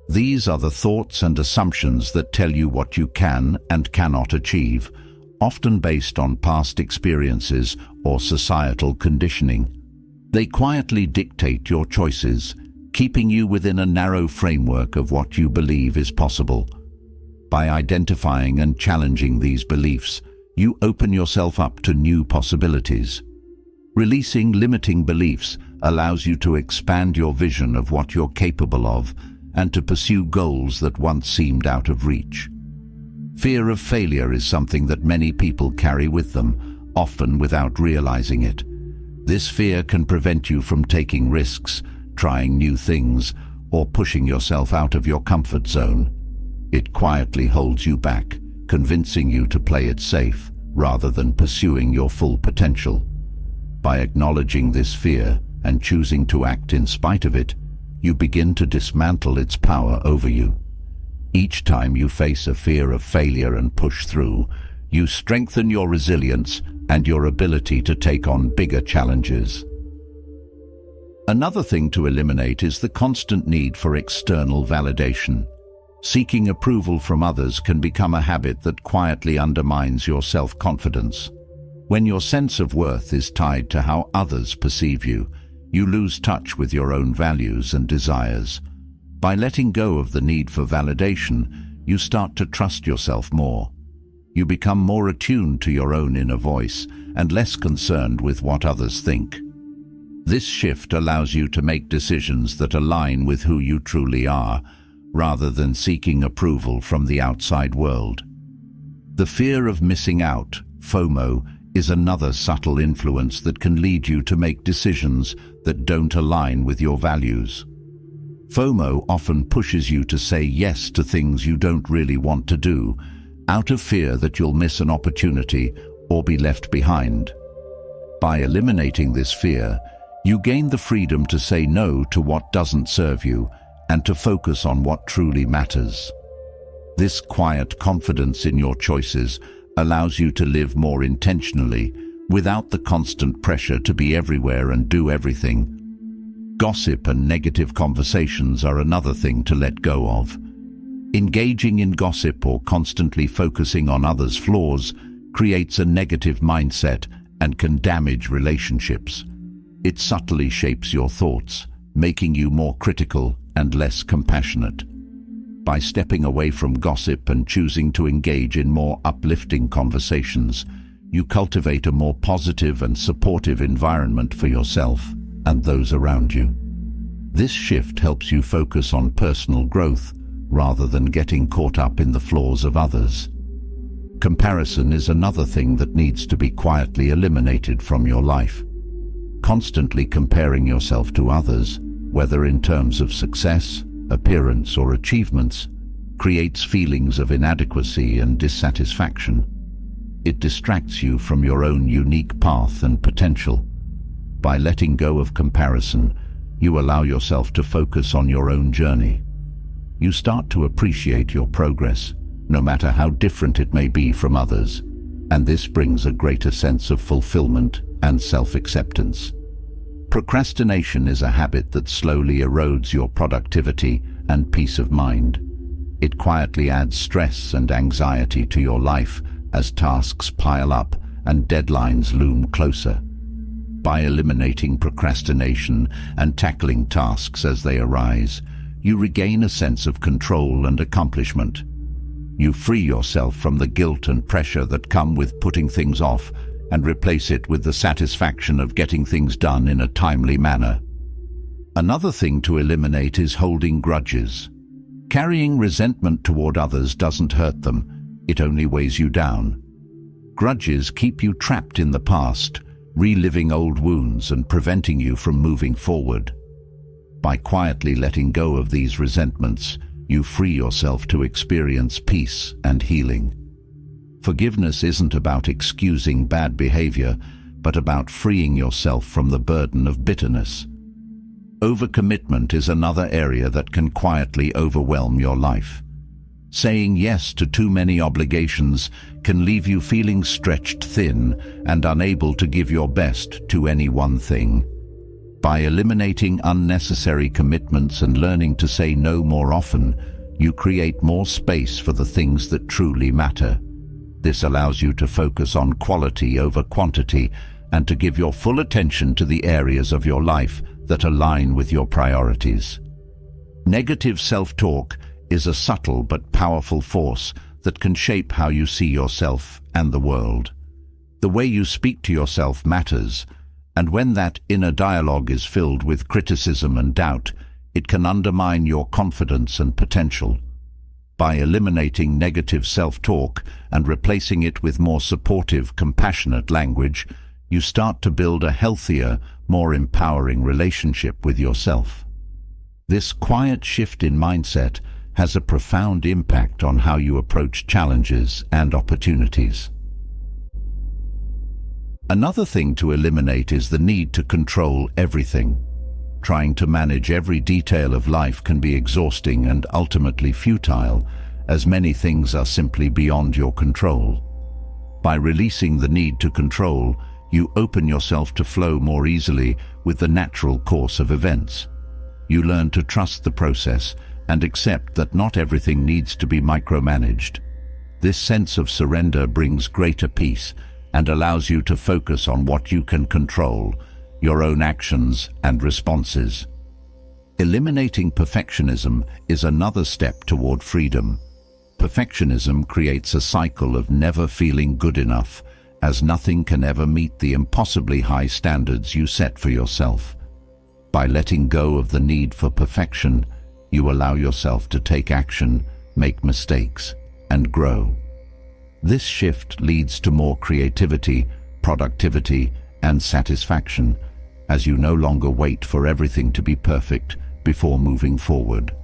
These are the thoughts and assumptions that tell you what you can and cannot achieve, often based on past experiences or societal conditioning. They quietly dictate your choices, keeping you within a narrow framework of what you believe is possible. By identifying and challenging these beliefs, you open yourself up to new possibilities. Releasing limiting beliefs allows you to expand your vision of what you're capable of and to pursue goals that once seemed out of reach. Fear of failure is something that many people carry with them, often without realizing it. This fear can prevent you from taking risks, trying new things, or pushing yourself out of your comfort zone. It quietly holds you back, convincing you to play it safe rather than pursuing your full potential. By acknowledging this fear and choosing to act in spite of it, you begin to dismantle its power over you. Each time you face a fear of failure and push through, you strengthen your resilience and your ability to take on bigger challenges. Another thing to eliminate is the constant need for external validation. Seeking approval from others can become a habit that quietly undermines your self-confidence. When your sense of worth is tied to how others perceive you, you lose touch with your own values and desires. By letting go of the need for validation, you start to trust yourself more. You become more attuned to your own inner voice and less concerned with what others think. This shift allows you to make decisions that align with who you truly are, rather than seeking approval from the outside world. The fear of missing out, FOMO, is another subtle influence that can lead you to make decisions that don't align with your values. FOMO often pushes you to say yes to things you don't really want to do, out of fear that you'll miss an opportunity or be left behind. By eliminating this fear, you gain the freedom to say no to what doesn't serve you and to focus on what truly matters. This quiet confidence in your choices allows you to live more intentionally, without the constant pressure to be everywhere and do everything. Gossip and negative conversations are another thing to let go of. Engaging in gossip or constantly focusing on others' flaws creates a negative mindset and can damage relationships. It subtly shapes your thoughts, making you more critical and less compassionate. By stepping away from gossip and choosing to engage in more uplifting conversations, you cultivate a more positive and supportive environment for yourself and those around you. This shift helps you focus on personal growth rather than getting caught up in the flaws of others. Comparison is another thing that needs to be quietly eliminated from your life. Constantly comparing yourself to others, whether in terms of success, appearance, or achievements, creates feelings of inadequacy and dissatisfaction. It distracts you from your own unique path and potential. By letting go of comparison, you allow yourself to focus on your own journey. You start to appreciate your progress, no matter how different it may be from others, and this brings a greater sense of fulfillment and self-acceptance. Procrastination is a habit that slowly erodes your productivity and peace of mind. It quietly adds stress and anxiety to your life as tasks pile up and deadlines loom closer. By eliminating procrastination and tackling tasks as they arise, you regain a sense of control and accomplishment. You free yourself from the guilt and pressure that come with putting things off and replace it with the satisfaction of getting things done in a timely manner. Another thing to eliminate is holding grudges. Carrying resentment toward others doesn't hurt them, it only weighs you down. Grudges keep you trapped in the past, reliving old wounds and preventing you from moving forward. By quietly letting go of these resentments, you free yourself to experience peace and healing. Forgiveness isn't about excusing bad behavior, but about freeing yourself from the burden of bitterness. Overcommitment is another area that can quietly overwhelm your life. Saying yes to too many obligations can leave you feeling stretched thin and unable to give your best to any one thing. By eliminating unnecessary commitments and learning to say no more often, you create more space for the things that truly matter. This allows you to focus on quality over quantity and to give your full attention to the areas of your life that align with your priorities. Negative self-talk is a subtle but powerful force that can shape how you see yourself and the world. The way you speak to yourself matters, and when that inner dialogue is filled with criticism and doubt, it can undermine your confidence and potential. By eliminating negative self-talk and replacing it with more supportive, compassionate language, you start to build a healthier, more empowering relationship with yourself. This quiet shift in mindset has a profound impact on how you approach challenges and opportunities. Another thing to eliminate is the need to control everything. Trying to manage every detail of life can be exhausting and ultimately futile, as many things are simply beyond your control. By releasing the need to control, you open yourself to flow more easily with the natural course of events. You learn to trust the process and accept that not everything needs to be micromanaged. This sense of surrender brings greater peace and allows you to focus on what you can control, your own actions and responses. Eliminating perfectionism is another step toward freedom. Perfectionism creates a cycle of never feeling good enough, as nothing can ever meet the impossibly high standards you set for yourself. By letting go of the need for perfection, you allow yourself to take action, make mistakes, and grow. This shift leads to more creativity, productivity, and satisfaction, as you no longer wait for everything to be perfect before moving forward.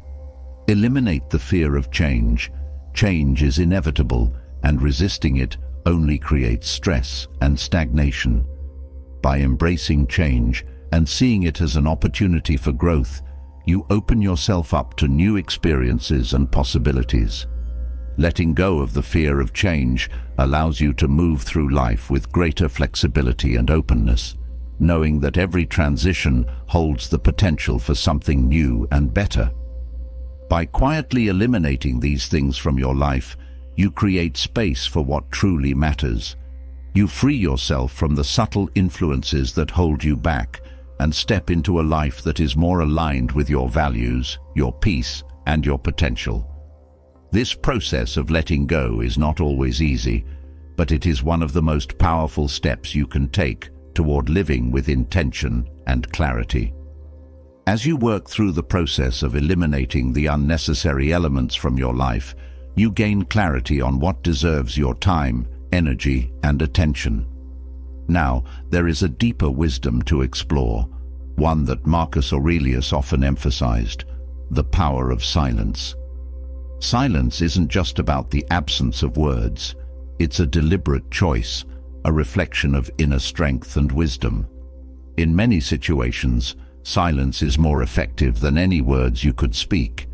Eliminate the fear of change. Change is inevitable, and resisting it only creates stress and stagnation. By embracing change and seeing it as an opportunity for growth, you open yourself up to new experiences and possibilities. Letting go of the fear of change allows you to move through life with greater flexibility and openness, knowing that every transition holds the potential for something new and better. By quietly eliminating these things from your life, you create space for what truly matters. You free yourself from the subtle influences that hold you back and step into a life that is more aligned with your values, your peace, and your potential. This process of letting go is not always easy, but it is one of the most powerful steps you can take toward living with intention and clarity. As you work through the process of eliminating the unnecessary elements from your life, you gain clarity on what deserves your time, energy, and attention. Now, there is a deeper wisdom to explore, one that Marcus Aurelius often emphasized: the power of silence. Silence isn't just about the absence of words. It's a deliberate choice, a reflection of inner strength and wisdom. In many situations, silence is more effective than any words you could speak.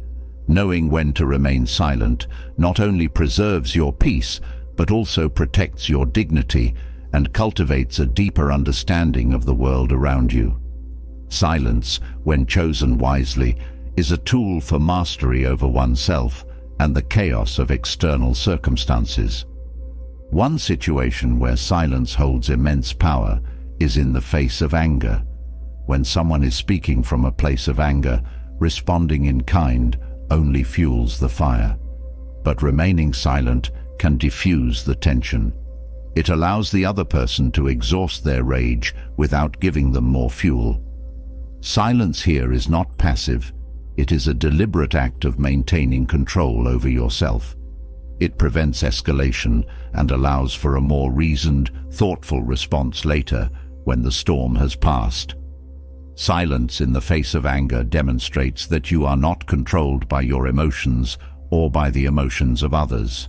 Knowing when to remain silent not only preserves your peace, but also protects your dignity and cultivates a deeper understanding of the world around you. Silence, when chosen wisely, is a tool for mastery over oneself and the chaos of external circumstances. One situation where silence holds immense power is in the face of anger. When someone is speaking from a place of anger, responding in kind only fuels the fire. But remaining silent can diffuse the tension. It allows the other person to exhaust their rage without giving them more fuel. Silence here is not passive. It is a deliberate act of maintaining control over yourself. It prevents escalation and allows for a more reasoned, thoughtful response later when the storm has passed. Silence in the face of anger demonstrates that you are not controlled by your emotions or by the emotions of others.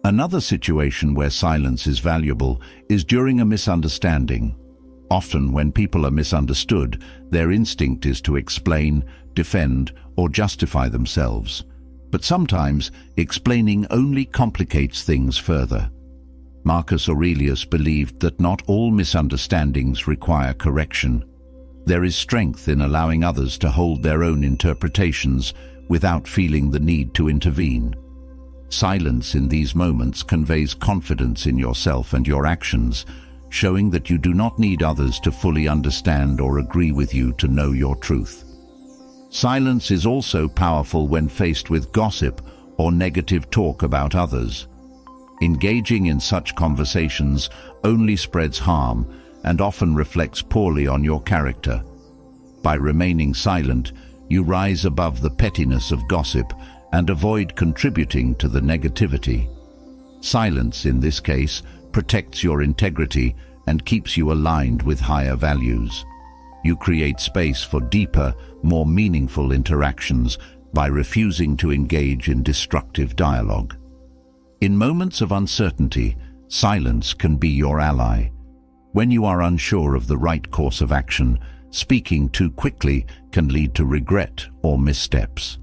Another situation where silence is valuable is during a misunderstanding. Often, when people are misunderstood, their instinct is to explain, defend, or justify themselves. But sometimes, explaining only complicates things further. Marcus Aurelius believed that not all misunderstandings require correction. There is strength in allowing others to hold their own interpretations without feeling the need to intervene. Silence in these moments conveys confidence in yourself and your actions, showing that you do not need others to fully understand or agree with you to know your truth. Silence is also powerful when faced with gossip or negative talk about others. Engaging in such conversations only spreads harm and often reflects poorly on your character. By remaining silent, you rise above the pettiness of gossip and avoid contributing to the negativity. Silence, in this case, protects your integrity and keeps you aligned with higher values. You create space for deeper, more meaningful interactions by refusing to engage in destructive dialogue. In moments of uncertainty, silence can be your ally. When you are unsure of the right course of action, speaking too quickly can lead to regret or missteps.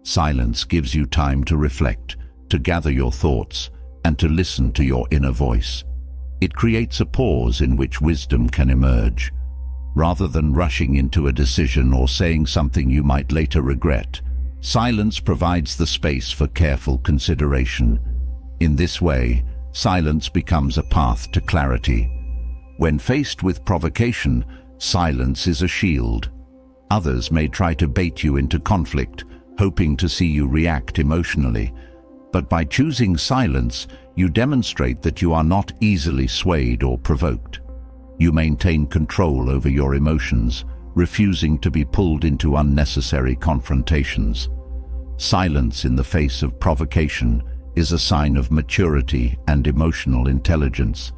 Silence gives you time to reflect, to gather your thoughts, and to listen to your inner voice. It creates a pause in which wisdom can emerge. Rather than rushing into a decision or saying something you might later regret, silence provides the space for careful consideration. In this way, silence becomes a path to clarity. When faced with provocation, silence is a shield. Others may try to bait you into conflict, hoping to see you react emotionally. But by choosing silence, you demonstrate that you are not easily swayed or provoked. You maintain control over your emotions, refusing to be pulled into unnecessary confrontations. Silence in the face of provocation is a sign of maturity and emotional intelligence.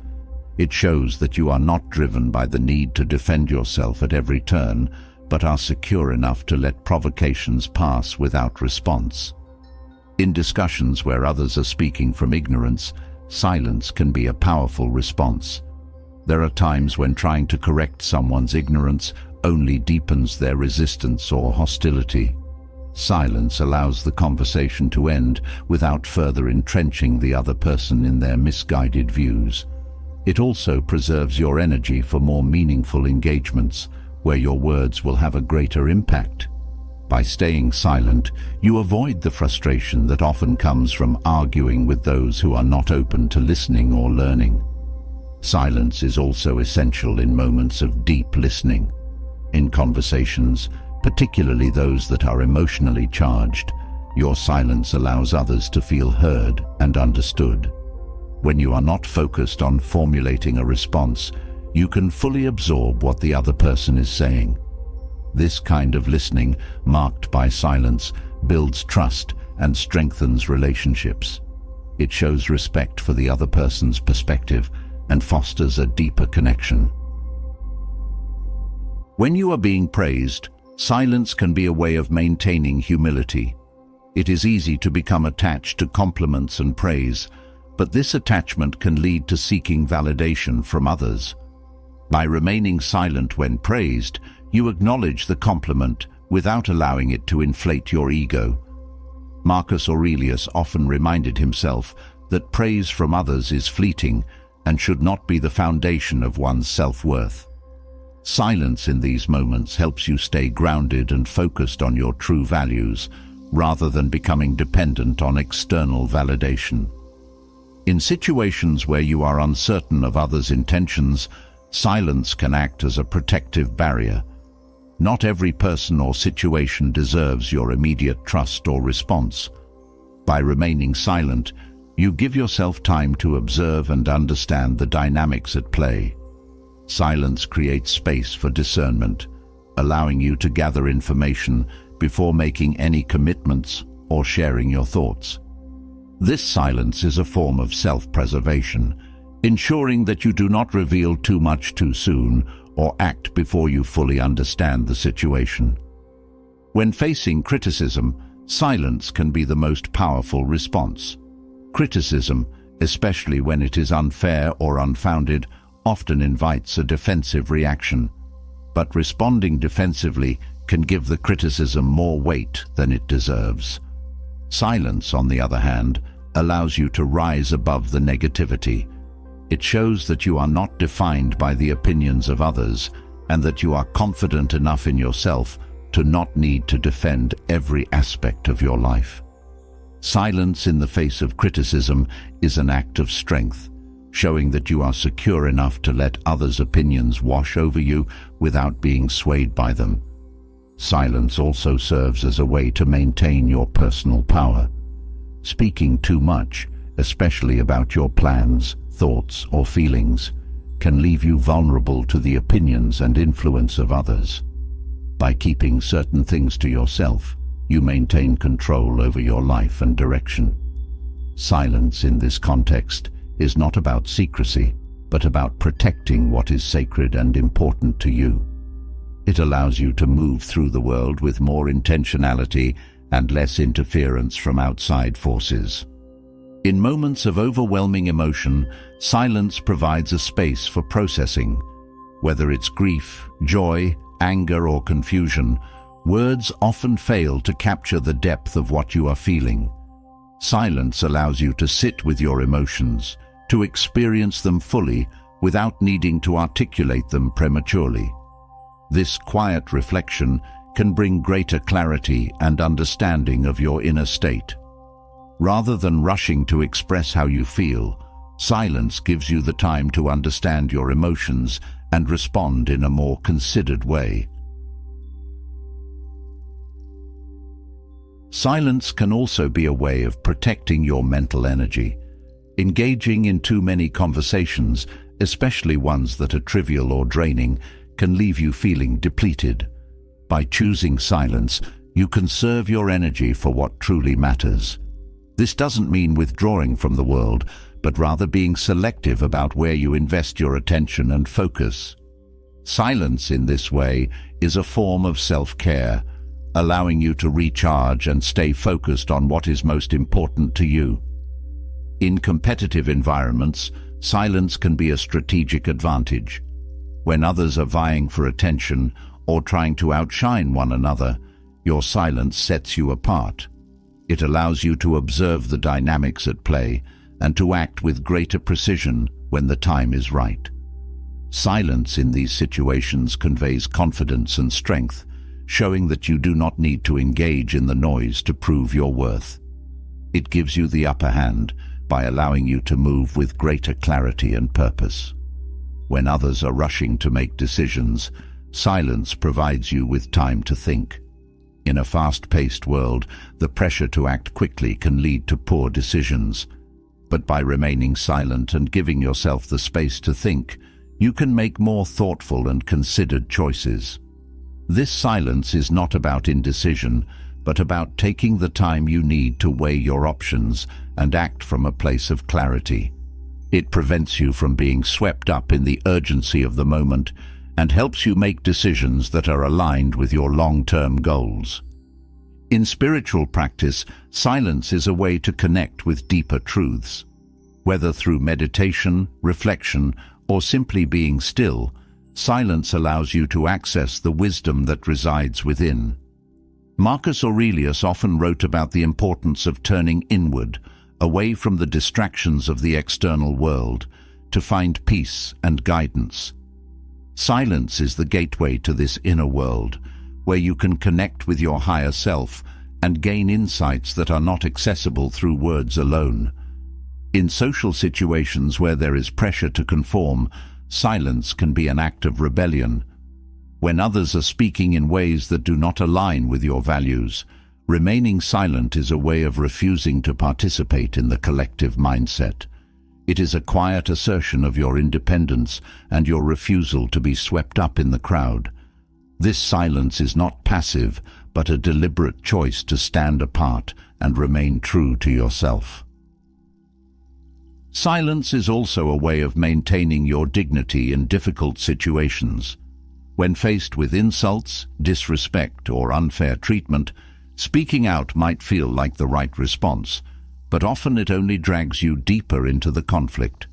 It shows that you are not driven by the need to defend yourself at every turn, but are secure enough to let provocations pass without response. In discussions where others are speaking from ignorance, silence can be a powerful response. There are times when trying to correct someone's ignorance only deepens their resistance or hostility. Silence allows the conversation to end without further entrenching the other person in their misguided views. It also preserves your energy for more meaningful engagements, where your words will have a greater impact. By staying silent, you avoid the frustration that often comes from arguing with those who are not open to listening or learning. Silence is also essential in moments of deep listening. In conversations, particularly those that are emotionally charged, your silence allows others to feel heard and understood. When you are not focused on formulating a response, you can fully absorb what the other person is saying. This kind of listening, marked by silence, builds trust and strengthens relationships. It shows respect for the other person's perspective and fosters a deeper connection. When you are being praised, silence can be a way of maintaining humility. It is easy to become attached to compliments and praise, but this attachment can lead to seeking validation from others. By remaining silent when praised, you acknowledge the compliment without allowing it to inflate your ego. Marcus Aurelius often reminded himself that praise from others is fleeting and should not be the foundation of one's self-worth. Silence in these moments helps you stay grounded and focused on your true values, rather than becoming dependent on external validation. In situations where you are uncertain of others' intentions, silence can act as a protective barrier. Not every person or situation deserves your immediate trust or response. By remaining silent, you give yourself time to observe and understand the dynamics at play. Silence creates space for discernment, allowing you to gather information before making any commitments or sharing your thoughts. This silence is a form of self-preservation, ensuring that you do not reveal too much too soon or act before you fully understand the situation. When facing criticism, silence can be the most powerful response. Criticism, especially when it is unfair or unfounded, often invites a defensive reaction. But responding defensively can give the criticism more weight than it deserves. Silence, on the other hand, allows you to rise above the negativity. It shows that you are not defined by the opinions of others and that you are confident enough in yourself to not need to defend every aspect of your life. Silence in the face of criticism is an act of strength, showing that you are secure enough to let others' opinions wash over you without being swayed by them. Silence also serves as a way to maintain your personal power. Speaking too much, especially about your plans, thoughts, or feelings, can leave you vulnerable to the opinions and influence of others. By keeping certain things to yourself, you maintain control over your life and direction. Silence in this context is not about secrecy, but about protecting what is sacred and important to you. It allows you to move through the world with more intentionality and less interference from outside forces. In moments of overwhelming emotion, silence provides a space for processing. Whether it's grief, joy, anger, or confusion, words often fail to capture the depth of what you are feeling. Silence allows you to sit with your emotions, to experience them fully without needing to articulate them prematurely. This quiet reflection can bring greater clarity and understanding of your inner state. Rather than rushing to express how you feel, silence gives you the time to understand your emotions and respond in a more considered way. Silence can also be a way of protecting your mental energy. Engaging in too many conversations, especially ones that are trivial or draining, can leave you feeling depleted. By choosing silence, you conserve your energy for what truly matters. This doesn't mean withdrawing from the world, but rather being selective about where you invest your attention and focus. Silence in this way is a form of self-care, allowing you to recharge and stay focused on what is most important to you. In competitive environments, silence can be a strategic advantage. When others are vying for attention or trying to outshine one another, your silence sets you apart. It allows you to observe the dynamics at play and to act with greater precision when the time is right. Silence in these situations conveys confidence and strength, showing that you do not need to engage in the noise to prove your worth. It gives you the upper hand by allowing you to move with greater clarity and purpose. When others are rushing to make decisions, silence provides you with time to think. In a fast-paced world, the pressure to act quickly can lead to poor decisions. But by remaining silent and giving yourself the space to think, you can make more thoughtful and considered choices. This silence is not about indecision, but about taking the time you need to weigh your options and act from a place of clarity. It prevents you from being swept up in the urgency of the moment and helps you make decisions that are aligned with your long-term goals. In spiritual practice, silence is a way to connect with deeper truths. Whether through meditation, reflection, or simply being still, silence allows you to access the wisdom that resides within. Marcus Aurelius often wrote about the importance of turning inward, away from the distractions of the external world, to find peace and guidance. Silence is the gateway to this inner world, where you can connect with your higher self and gain insights that are not accessible through words alone. In social situations where there is pressure to conform, silence can be an act of rebellion. When others are speaking in ways that do not align with your values, remaining silent is a way of refusing to participate in the collective mindset. It is a quiet assertion of your independence and your refusal to be swept up in the crowd. This silence is not passive, but a deliberate choice to stand apart and remain true to yourself. Silence is also a way of maintaining your dignity in difficult situations. When faced with insults, disrespect, or unfair treatment, speaking out might feel like the right response, but often it only drags you deeper into the conflict.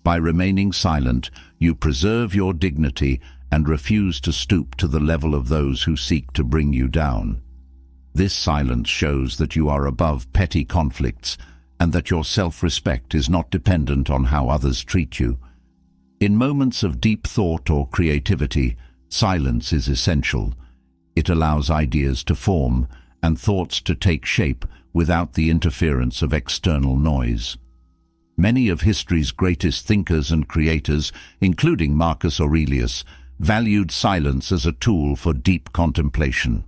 By remaining silent, you preserve your dignity and refuse to stoop to the level of those who seek to bring you down. This silence shows that you are above petty conflicts and that your self-respect is not dependent on how others treat you. In moments of deep thought or creativity, silence is essential. It allows ideas to form and thoughts to take shape without the interference of external noise. Many of history's greatest thinkers and creators, including Marcus Aurelius, valued silence as a tool for deep contemplation.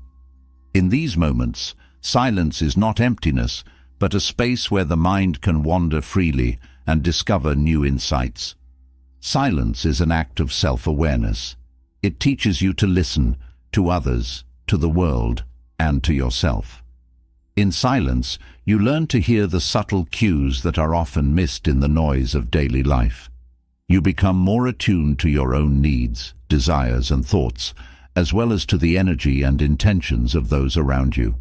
In these moments, silence is not emptiness, but a space where the mind can wander freely and discover new insights. Silence is an act of self-awareness. It teaches you to listen to others, to the world, and to yourself. In silence, you learn to hear the subtle cues that are often missed in the noise of daily life. You become more attuned to your own needs, desires, and thoughts, as well as to the energy and intentions of those around you.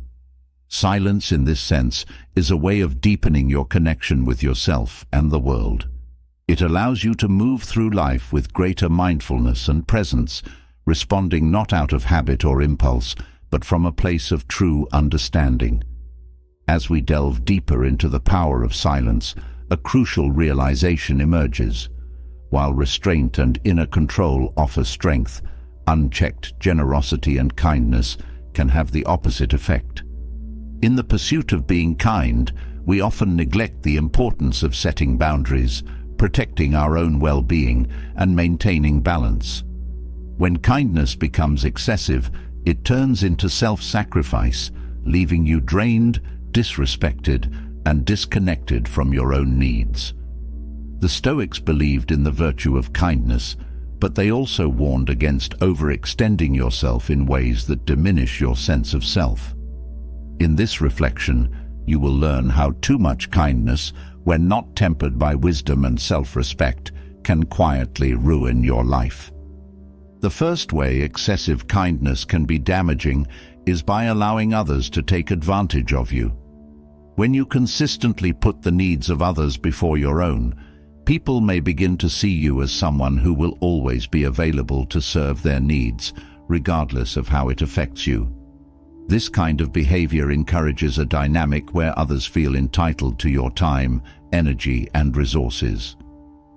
Silence, in this sense, is a way of deepening your connection with yourself and the world. It allows you to move through life with greater mindfulness and presence, responding not out of habit or impulse, but from a place of true understanding. As we delve deeper into the power of silence, a crucial realization emerges. While restraint and inner control offer strength, Unchecked generosity and kindness can have the opposite effect. In the pursuit of being kind, we often neglect the importance of setting boundaries, protecting our own well-being, and maintaining balance. When kindness becomes excessive, it turns into self-sacrifice, leaving you drained, disrespected, and disconnected from your own needs. The Stoics believed in the virtue of kindness, but they also warned against overextending yourself in ways that diminish your sense of self. In this reflection, you will learn how too much kindness, when not tempered by wisdom and self-respect, can quietly ruin your life. The first way excessive kindness can be damaging is by allowing others to take advantage of you. When you consistently put the needs of others before your own, people may begin to see you as someone who will always be available to serve their needs, regardless of how it affects you. This kind of behavior encourages a dynamic where others feel entitled to your time, energy, and resources.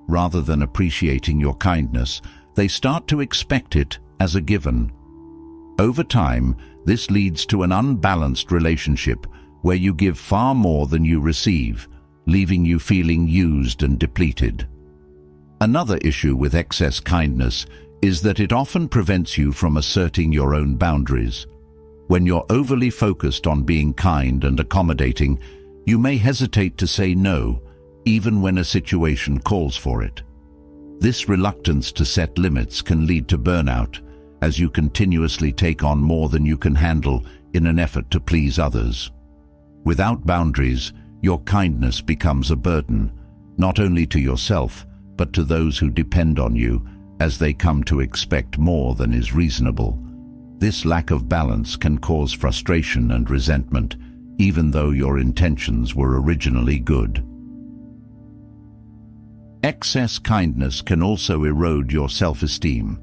Rather than appreciating your kindness, they start to expect it as a given. Over time, this leads to an unbalanced relationship where you give far more than you receive, leaving you feeling used and depleted. Another issue with excess kindness is that it often prevents you from asserting your own boundaries. When you're overly focused on being kind and accommodating, you may hesitate to say no, even when a situation calls for it. This reluctance to set limits can lead to burnout, as you continuously take on more than you can handle in an effort to please others. Without boundaries, your kindness becomes a burden, not only to yourself, but to those who depend on you, as they come to expect more than is reasonable. This lack of balance can cause frustration and resentment, even though your intentions were originally good. Excess kindness can also erode your self-esteem.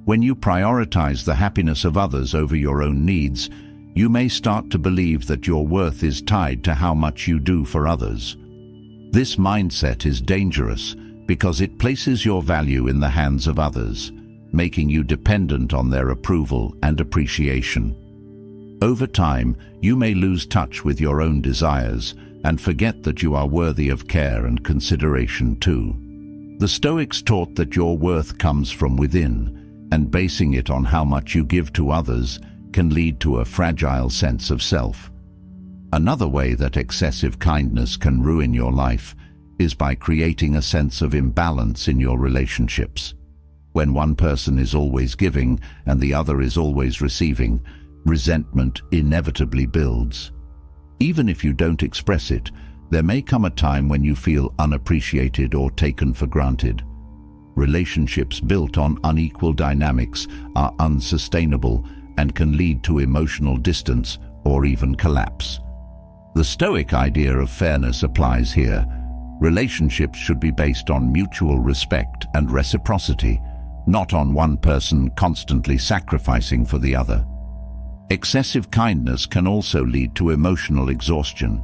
When you prioritize the happiness of others over your own needs, you may start to believe that your worth is tied to how much you do for others. This mindset is dangerous because it places your value in the hands of others, making you dependent on their approval and appreciation. Over time, you may lose touch with your own desires and forget that you are worthy of care and consideration too. The Stoics taught that your worth comes from within, and basing it on how much you give to others can lead to a fragile sense of self. Another way that excessive kindness can ruin your life is by creating a sense of imbalance in your relationships. When one person is always giving and the other is always receiving, resentment inevitably builds. Even if you don't express it, there may come a time when you feel unappreciated or taken for granted. Relationships built on unequal dynamics are unsustainable and can lead to emotional distance or even collapse. The Stoic idea of fairness applies here. Relationships should be based on mutual respect and reciprocity, not on one person constantly sacrificing for the other. Excessive kindness can also lead to emotional exhaustion.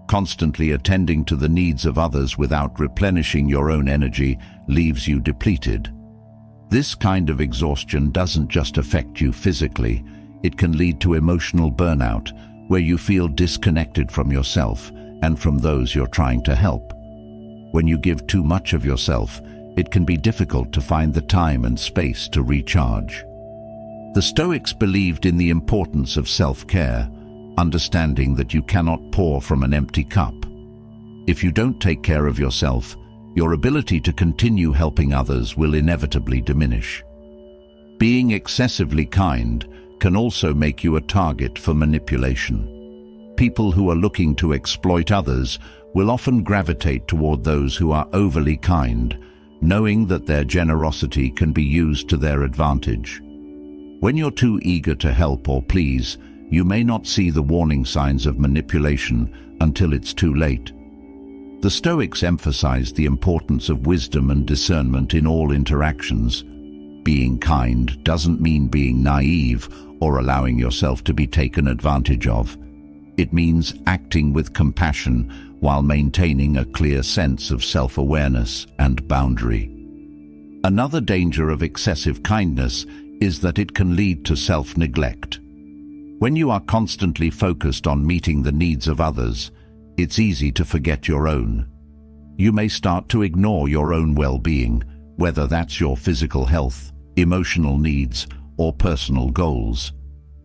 Constantly attending to the needs of others without replenishing your own energy leaves you depleted. This kind of exhaustion doesn't just affect you physically, it can lead to emotional burnout, where you feel disconnected from yourself and from those you're trying to help. When you give too much of yourself, it can be difficult to find the time and space to recharge. The Stoics believed in the importance of self-care, understanding that you cannot pour from an empty cup. If you don't take care of yourself, your ability to continue helping others will inevitably diminish. Being excessively kind can also make you a target for manipulation. People who are looking to exploit others will often gravitate toward those who are overly kind, knowing that their generosity can be used to their advantage. When you're too eager to help or please, you may not see the warning signs of manipulation until it's too late. The Stoics emphasized the importance of wisdom and discernment in all interactions. Being kind doesn't mean being naive or allowing yourself to be taken advantage of. It means acting with compassion while maintaining a clear sense of self-awareness and boundary. Another danger of excessive kindness is that it can lead to self-neglect. When you are constantly focused on meeting the needs of others, it's easy to forget your own. You may start to ignore your own well-being, whether that's your physical health, emotional needs, or personal goals.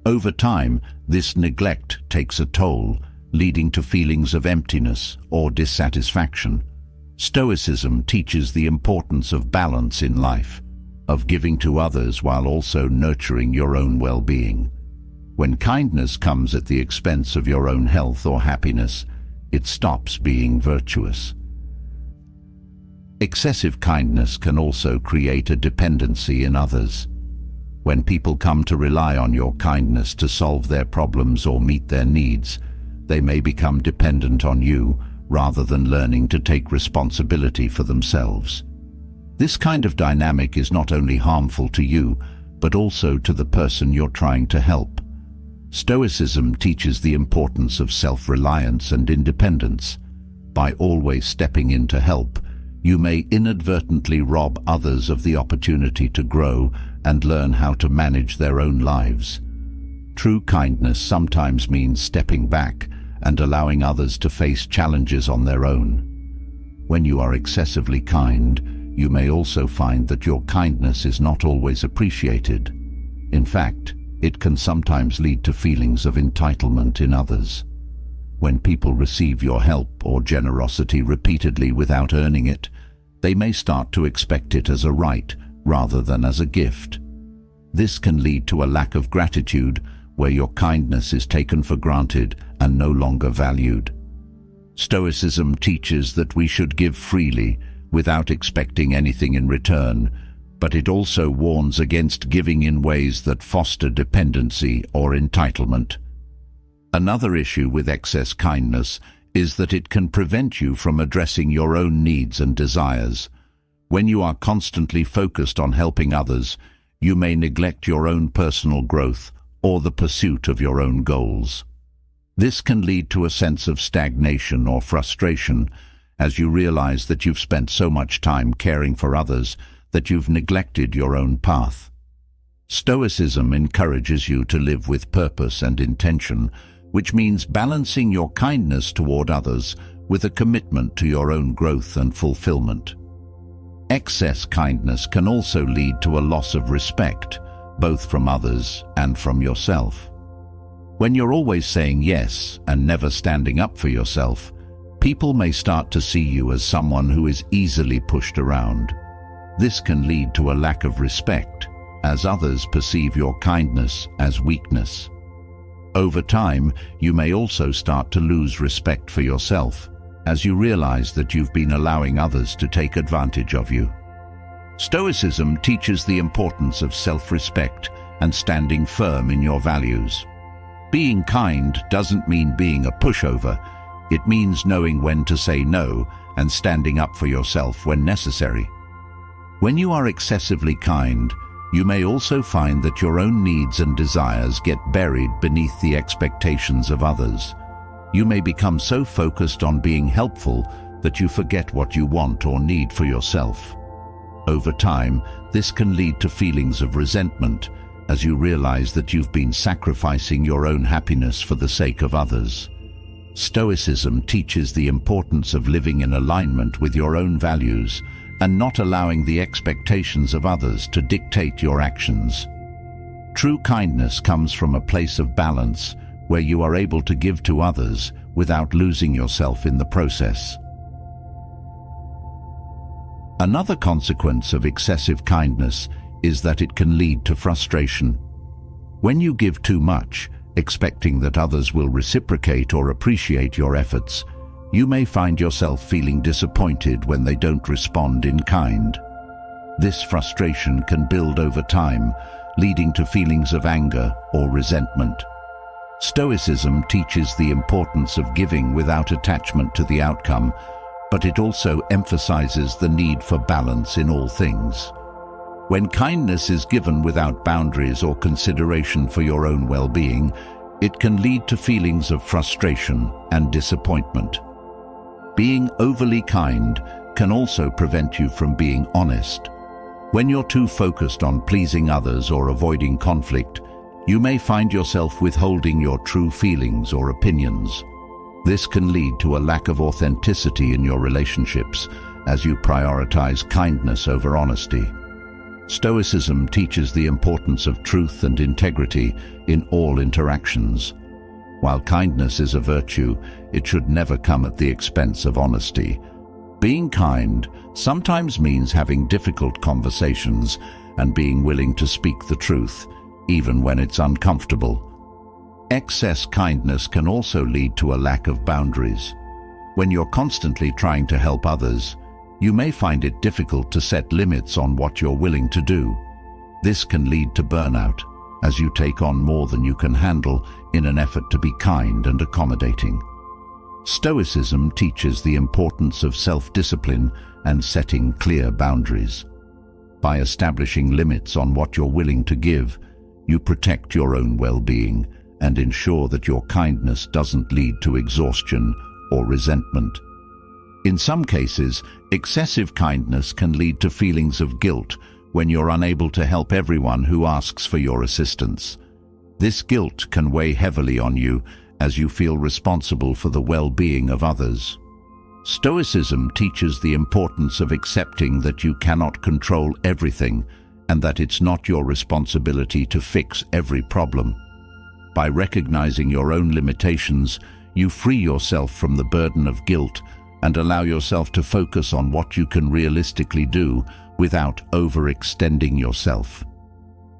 Over time, this neglect takes a toll, leading to feelings of emptiness or dissatisfaction. Stoicism teaches the importance of balance in life, of giving to others while also nurturing your own well-being. When kindness comes at the expense of your own health or happiness, it stops being virtuous. Excessive kindness can also create a dependency in others. When people come to rely on your kindness to solve their problems or meet their needs, they may become dependent on you rather than learning to take responsibility for themselves. This kind of dynamic is not only harmful to you, but also to the person you're trying to help. Stoicism teaches the importance of self-reliance and independence. By always stepping in to help, you may inadvertently rob others of the opportunity to grow and learn how to manage their own lives. True kindness sometimes means stepping back and allowing others to face challenges on their own. When you are excessively kind, you may also find that your kindness is not always appreciated. In fact, it can sometimes lead to feelings of entitlement in others. When people receive your help or generosity repeatedly without earning it, they may start to expect it as a right rather than as a gift. This can lead to a lack of gratitude, where your kindness is taken for granted and no longer valued. Stoicism teaches that we should give freely without expecting anything in return, but it also warns against giving in ways that foster dependency or entitlement. Another issue with excess kindness is that it can prevent you from addressing your own needs and desires. When you are constantly focused on helping others, you may neglect your own personal growth or the pursuit of your own goals. This can lead to a sense of stagnation or frustration, as you realize that you've spent so much time caring for others that you've neglected your own path. Stoicism encourages you to live with purpose and intention, which means balancing your kindness toward others with a commitment to your own growth and fulfillment. Excess kindness can also lead to a loss of respect, both from others and from yourself. When you're always saying yes and never standing up for yourself, people may start to see you as someone who is easily pushed around. This can lead to a lack of respect, as others perceive your kindness as weakness. Over time, you may also start to lose respect for yourself, as you realize that you've been allowing others to take advantage of you. Stoicism teaches the importance of self-respect and standing firm in your values. Being kind doesn't mean being a pushover. It means knowing when to say no and standing up for yourself when necessary. When you are excessively kind, you may also find that your own needs and desires get buried beneath the expectations of others. You may become so focused on being helpful that you forget what you want or need for yourself. Over time, this can lead to feelings of resentment, as you realize that you've been sacrificing your own happiness for the sake of others. Stoicism teaches the importance of living in alignment with your own values and not allowing the expectations of others to dictate your actions. True kindness comes from a place of balance, where you are able to give to others without losing yourself in the process. Another consequence of excessive kindness is that it can lead to frustration. When you give too much, expecting that others will reciprocate or appreciate your efforts, you may find yourself feeling disappointed when they don't respond in kind. This frustration can build over time, leading to feelings of anger or resentment. Stoicism teaches the importance of giving without attachment to the outcome, but it also emphasizes the need for balance in all things. When kindness is given without boundaries or consideration for your own well-being, it can lead to feelings of frustration and disappointment. Being overly kind can also prevent you from being honest. When you're too focused on pleasing others or avoiding conflict, you may find yourself withholding your true feelings or opinions. This can lead to a lack of authenticity in your relationships as you prioritize kindness over honesty. Stoicism teaches the importance of truth and integrity in all interactions. While kindness is a virtue, it should never come at the expense of honesty. Being kind sometimes means having difficult conversations and being willing to speak the truth, even when it's uncomfortable. Excess kindness can also lead to a lack of boundaries. When you're constantly trying to help others, you may find it difficult to set limits on what you're willing to do. This can lead to burnout, as you take on more than you can handle in an effort to be kind and accommodating. Stoicism teaches the importance of self-discipline and setting clear boundaries. By establishing limits on what you're willing to give, you protect your own well-being and ensure that your kindness doesn't lead to exhaustion or resentment. In some cases, excessive kindness can lead to feelings of guilt when you're unable to help everyone who asks for your assistance. This guilt can weigh heavily on you as you feel responsible for the well-being of others. Stoicism teaches the importance of accepting that you cannot control everything and that it's not your responsibility to fix every problem. By recognizing your own limitations, you free yourself from the burden of guilt and allow yourself to focus on what you can realistically do without overextending yourself.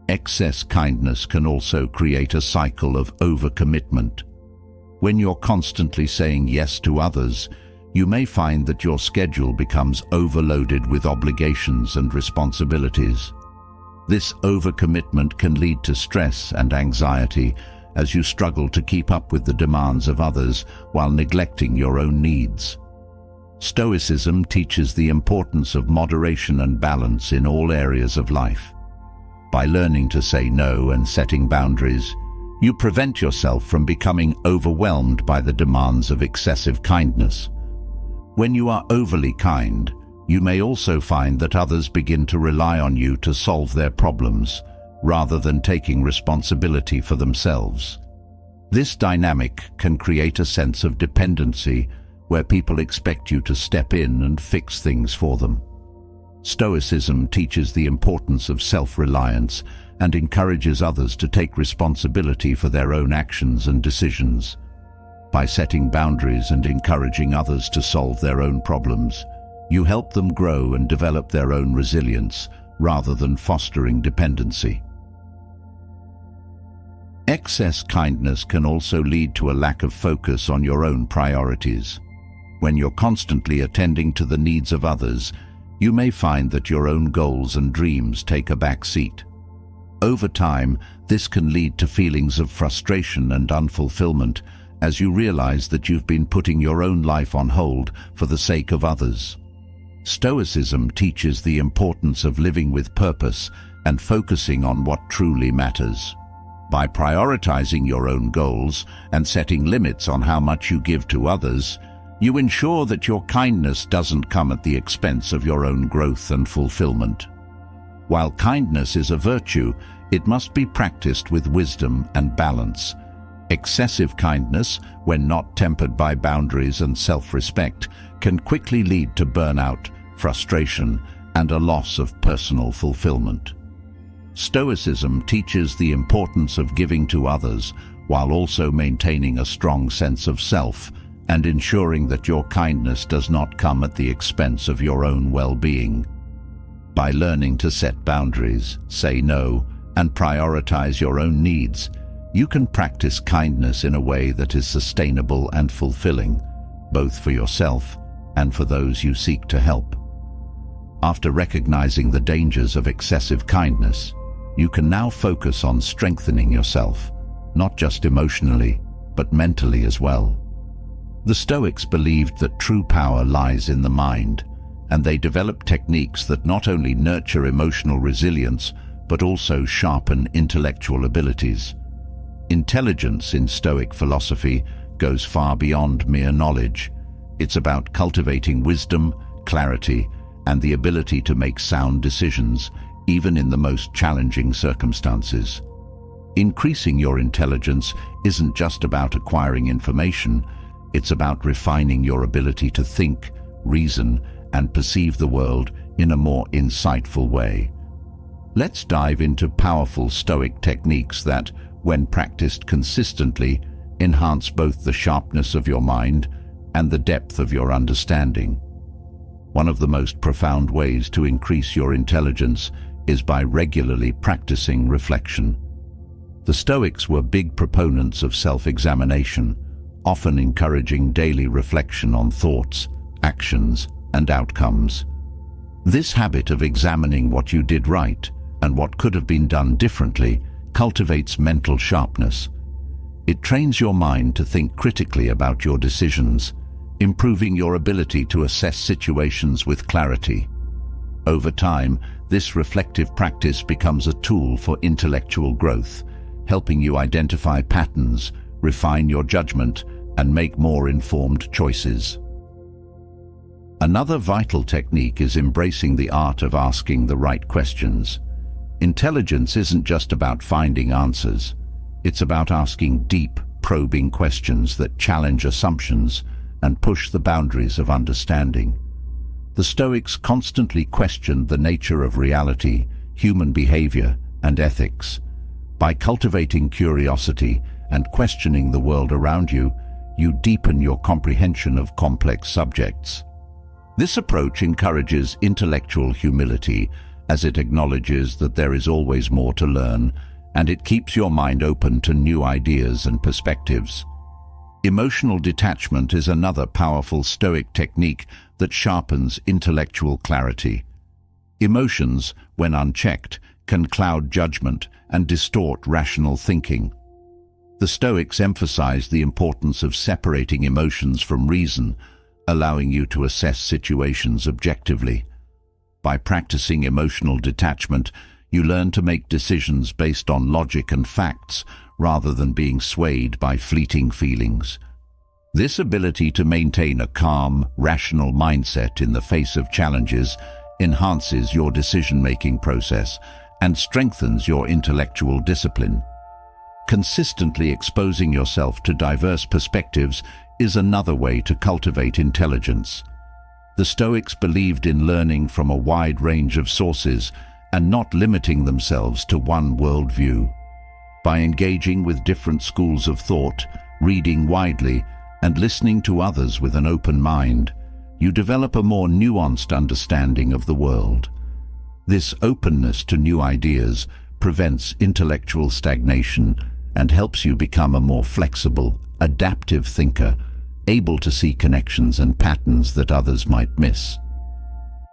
Excess kindness can also create a cycle of overcommitment. When you're constantly saying yes to others, you may find that your schedule becomes overloaded with obligations and responsibilities. This overcommitment can lead to stress and anxiety as you struggle to keep up with the demands of others while neglecting your own needs. Stoicism teaches the importance of moderation and balance in all areas of life. By learning to say no and setting boundaries, you prevent yourself from becoming overwhelmed by the demands of excessive kindness. When you are overly kind, you may also find that others begin to rely on you to solve their problems, rather than taking responsibility for themselves. This dynamic can create a sense of dependency where people expect you to step in and fix things for them. Stoicism teaches the importance of self-reliance and encourages others to take responsibility for their own actions and decisions. By setting boundaries and encouraging others to solve their own problems, you help them grow and develop their own resilience rather than fostering dependency. Excess kindness can also lead to a lack of focus on your own priorities. When you're constantly attending to the needs of others, you may find that your own goals and dreams take a back seat. Over time, this can lead to feelings of frustration and unfulfillment as you realize that you've been putting your own life on hold for the sake of others. Stoicism teaches the importance of living with purpose and focusing on what truly matters. By prioritizing your own goals and setting limits on how much you give to others, you ensure that your kindness doesn't come at the expense of your own growth and fulfillment. While kindness is a virtue, it must be practiced with wisdom and balance. Excessive kindness, when not tempered by boundaries and self-respect, can quickly lead to burnout, frustration, and a loss of personal fulfillment. Stoicism teaches the importance of giving to others while also maintaining a strong sense of self and ensuring that your kindness does not come at the expense of your own well-being. By learning to set boundaries, say no, and prioritize your own needs, you can practice kindness in a way that is sustainable and fulfilling, both for yourself and for those you seek to help. After recognizing the dangers of excessive kindness, you can now focus on strengthening yourself, not just emotionally, but mentally as well. The Stoics believed that true power lies in the mind, and they developed techniques that not only nurture emotional resilience, but also sharpen intellectual abilities. Intelligence in Stoic philosophy goes far beyond mere knowledge. It's about cultivating wisdom, clarity, and the ability to make sound decisions, even in the most challenging circumstances. Increasing your intelligence isn't just about acquiring information, it's about refining your ability to think, reason, and perceive the world in a more insightful way. Let's dive into powerful Stoic techniques that, when practiced consistently, enhance both the sharpness of your mind and the depth of your understanding. One of the most profound ways to increase your intelligence is by regularly practicing reflection. The Stoics were big proponents of self-examination, often encouraging daily reflection on thoughts, actions, and outcomes. This habit of examining what you did right and what could have been done differently cultivates mental sharpness. It trains your mind to think critically about your decisions, improving your ability to assess situations with clarity. Over time, this reflective practice becomes a tool for intellectual growth, helping you identify patterns, refine your judgment, and make more informed choices. Another vital technique is embracing the art of asking the right questions. Intelligence isn't just about finding answers. It's about asking deep, probing questions that challenge assumptions and push the boundaries of understanding. The Stoics constantly questioned the nature of reality, human behavior, and ethics. By cultivating curiosity and questioning the world around you, you deepen your comprehension of complex subjects. This approach encourages intellectual humility, as it acknowledges that there is always more to learn, and it keeps your mind open to new ideas and perspectives. Emotional detachment is another powerful Stoic technique that sharpens intellectual clarity. Emotions, when unchecked, can cloud judgment and distort rational thinking. The Stoics emphasize the importance of separating emotions from reason, allowing you to assess situations objectively. By practicing emotional detachment, you learn to make decisions based on logic and facts, rather than being swayed by fleeting feelings. This ability to maintain a calm, rational mindset in the face of challenges enhances your decision-making process and strengthens your intellectual discipline. Consistently exposing yourself to diverse perspectives is another way to cultivate intelligence. The Stoics believed in learning from a wide range of sources and not limiting themselves to one worldview. By engaging with different schools of thought, reading widely, and listening to others with an open mind, you develop a more nuanced understanding of the world. This openness to new ideas prevents intellectual stagnation and helps you become a more flexible, adaptive thinker, able to see connections and patterns that others might miss.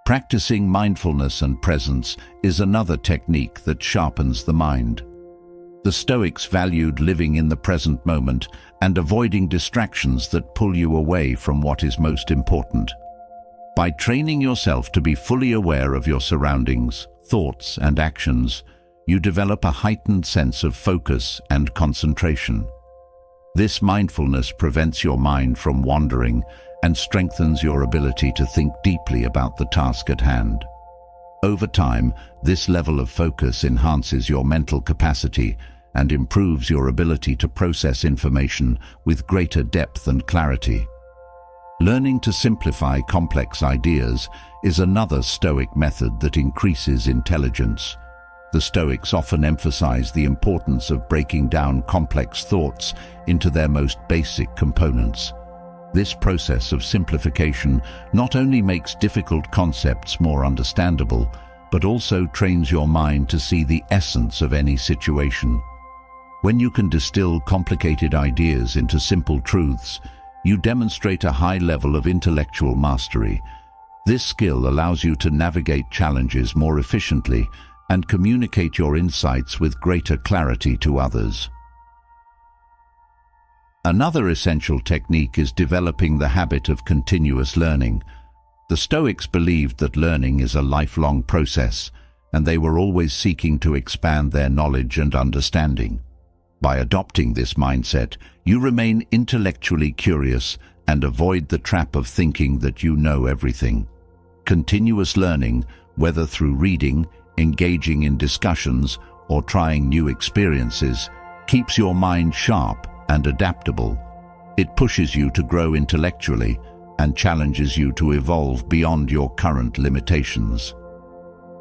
Practicing mindfulness and presence is another technique that sharpens the mind. The Stoics valued living in the present moment and avoiding distractions that pull you away from what is most important. By training yourself to be fully aware of your surroundings, thoughts, and actions, you develop a heightened sense of focus and concentration. This mindfulness prevents your mind from wandering and strengthens your ability to think deeply about the task at hand. Over time, this level of focus enhances your mental capacity and improves your ability to process information with greater depth and clarity. Learning to simplify complex ideas is another Stoic method that increases intelligence. The Stoics often emphasize the importance of breaking down complex thoughts into their most basic components. This process of simplification not only makes difficult concepts more understandable, but also trains your mind to see the essence of any situation. When you can distill complicated ideas into simple truths, you demonstrate a high level of intellectual mastery. This skill allows you to navigate challenges more efficiently and communicate your insights with greater clarity to others. Another essential technique is developing the habit of continuous learning. The Stoics believed that learning is a lifelong process, and they were always seeking to expand their knowledge and understanding. By adopting this mindset, you remain intellectually curious and avoid the trap of thinking that you know everything. Continuous learning, whether through reading, engaging in discussions, or trying new experiences, keeps your mind sharp and adaptable. It pushes you to grow intellectually and challenges you to evolve beyond your current limitations.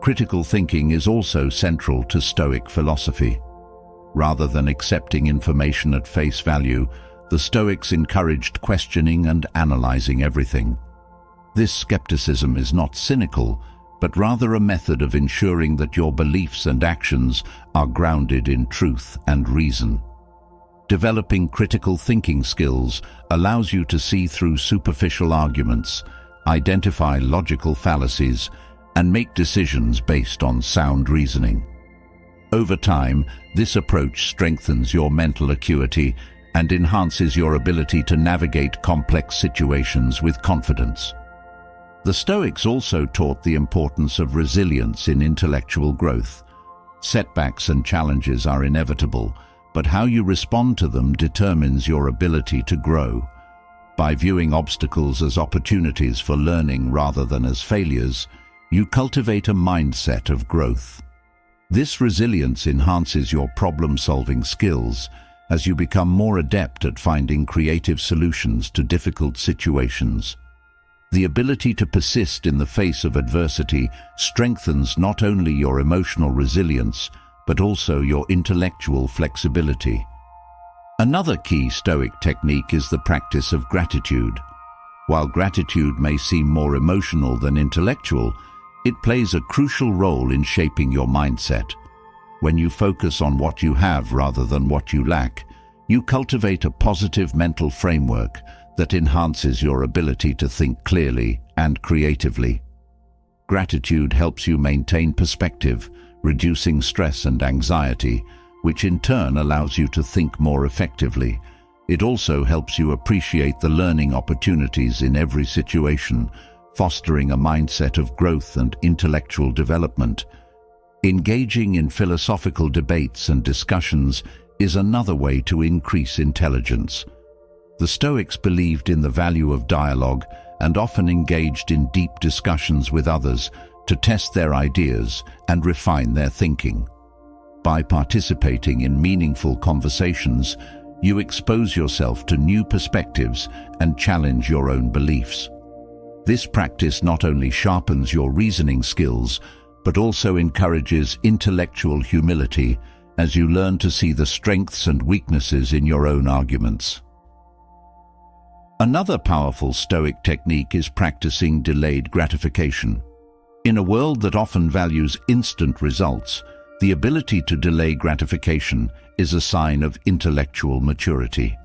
Critical thinking is also central to Stoic philosophy. Rather than accepting information at face value, the Stoics encouraged questioning and analyzing everything. This skepticism is not cynical, but rather a method of ensuring that your beliefs and actions are grounded in truth and reason. Developing critical thinking skills allows you to see through superficial arguments, identify logical fallacies, and make decisions based on sound reasoning. Over time, this approach strengthens your mental acuity and enhances your ability to navigate complex situations with confidence. The Stoics also taught the importance of resilience in intellectual growth. Setbacks and challenges are inevitable, but how you respond to them determines your ability to grow. By viewing obstacles as opportunities for learning rather than as failures, you cultivate a mindset of growth. This resilience enhances your problem-solving skills as you become more adept at finding creative solutions to difficult situations. The ability to persist in the face of adversity strengthens not only your emotional resilience, but also your intellectual flexibility. Another key Stoic technique is the practice of gratitude. While gratitude may seem more emotional than intellectual, it plays a crucial role in shaping your mindset. When you focus on what you have rather than what you lack, you cultivate a positive mental framework that enhances your ability to think clearly and creatively. Gratitude helps you maintain perspective, reducing stress and anxiety, which in turn allows you to think more effectively. It also helps you appreciate the learning opportunities in every situation, fostering a mindset of growth and intellectual development. Engaging in philosophical debates and discussions is another way to increase intelligence. The Stoics believed in the value of dialogue and often engaged in deep discussions with others to test their ideas and refine their thinking. By participating in meaningful conversations, you expose yourself to new perspectives and challenge your own beliefs. This practice not only sharpens your reasoning skills, but also encourages intellectual humility as you learn to see the strengths and weaknesses in your own arguments. Another powerful Stoic technique is practicing delayed gratification. In a world that often values instant results, the ability to delay gratification is a sign of intellectual maturity.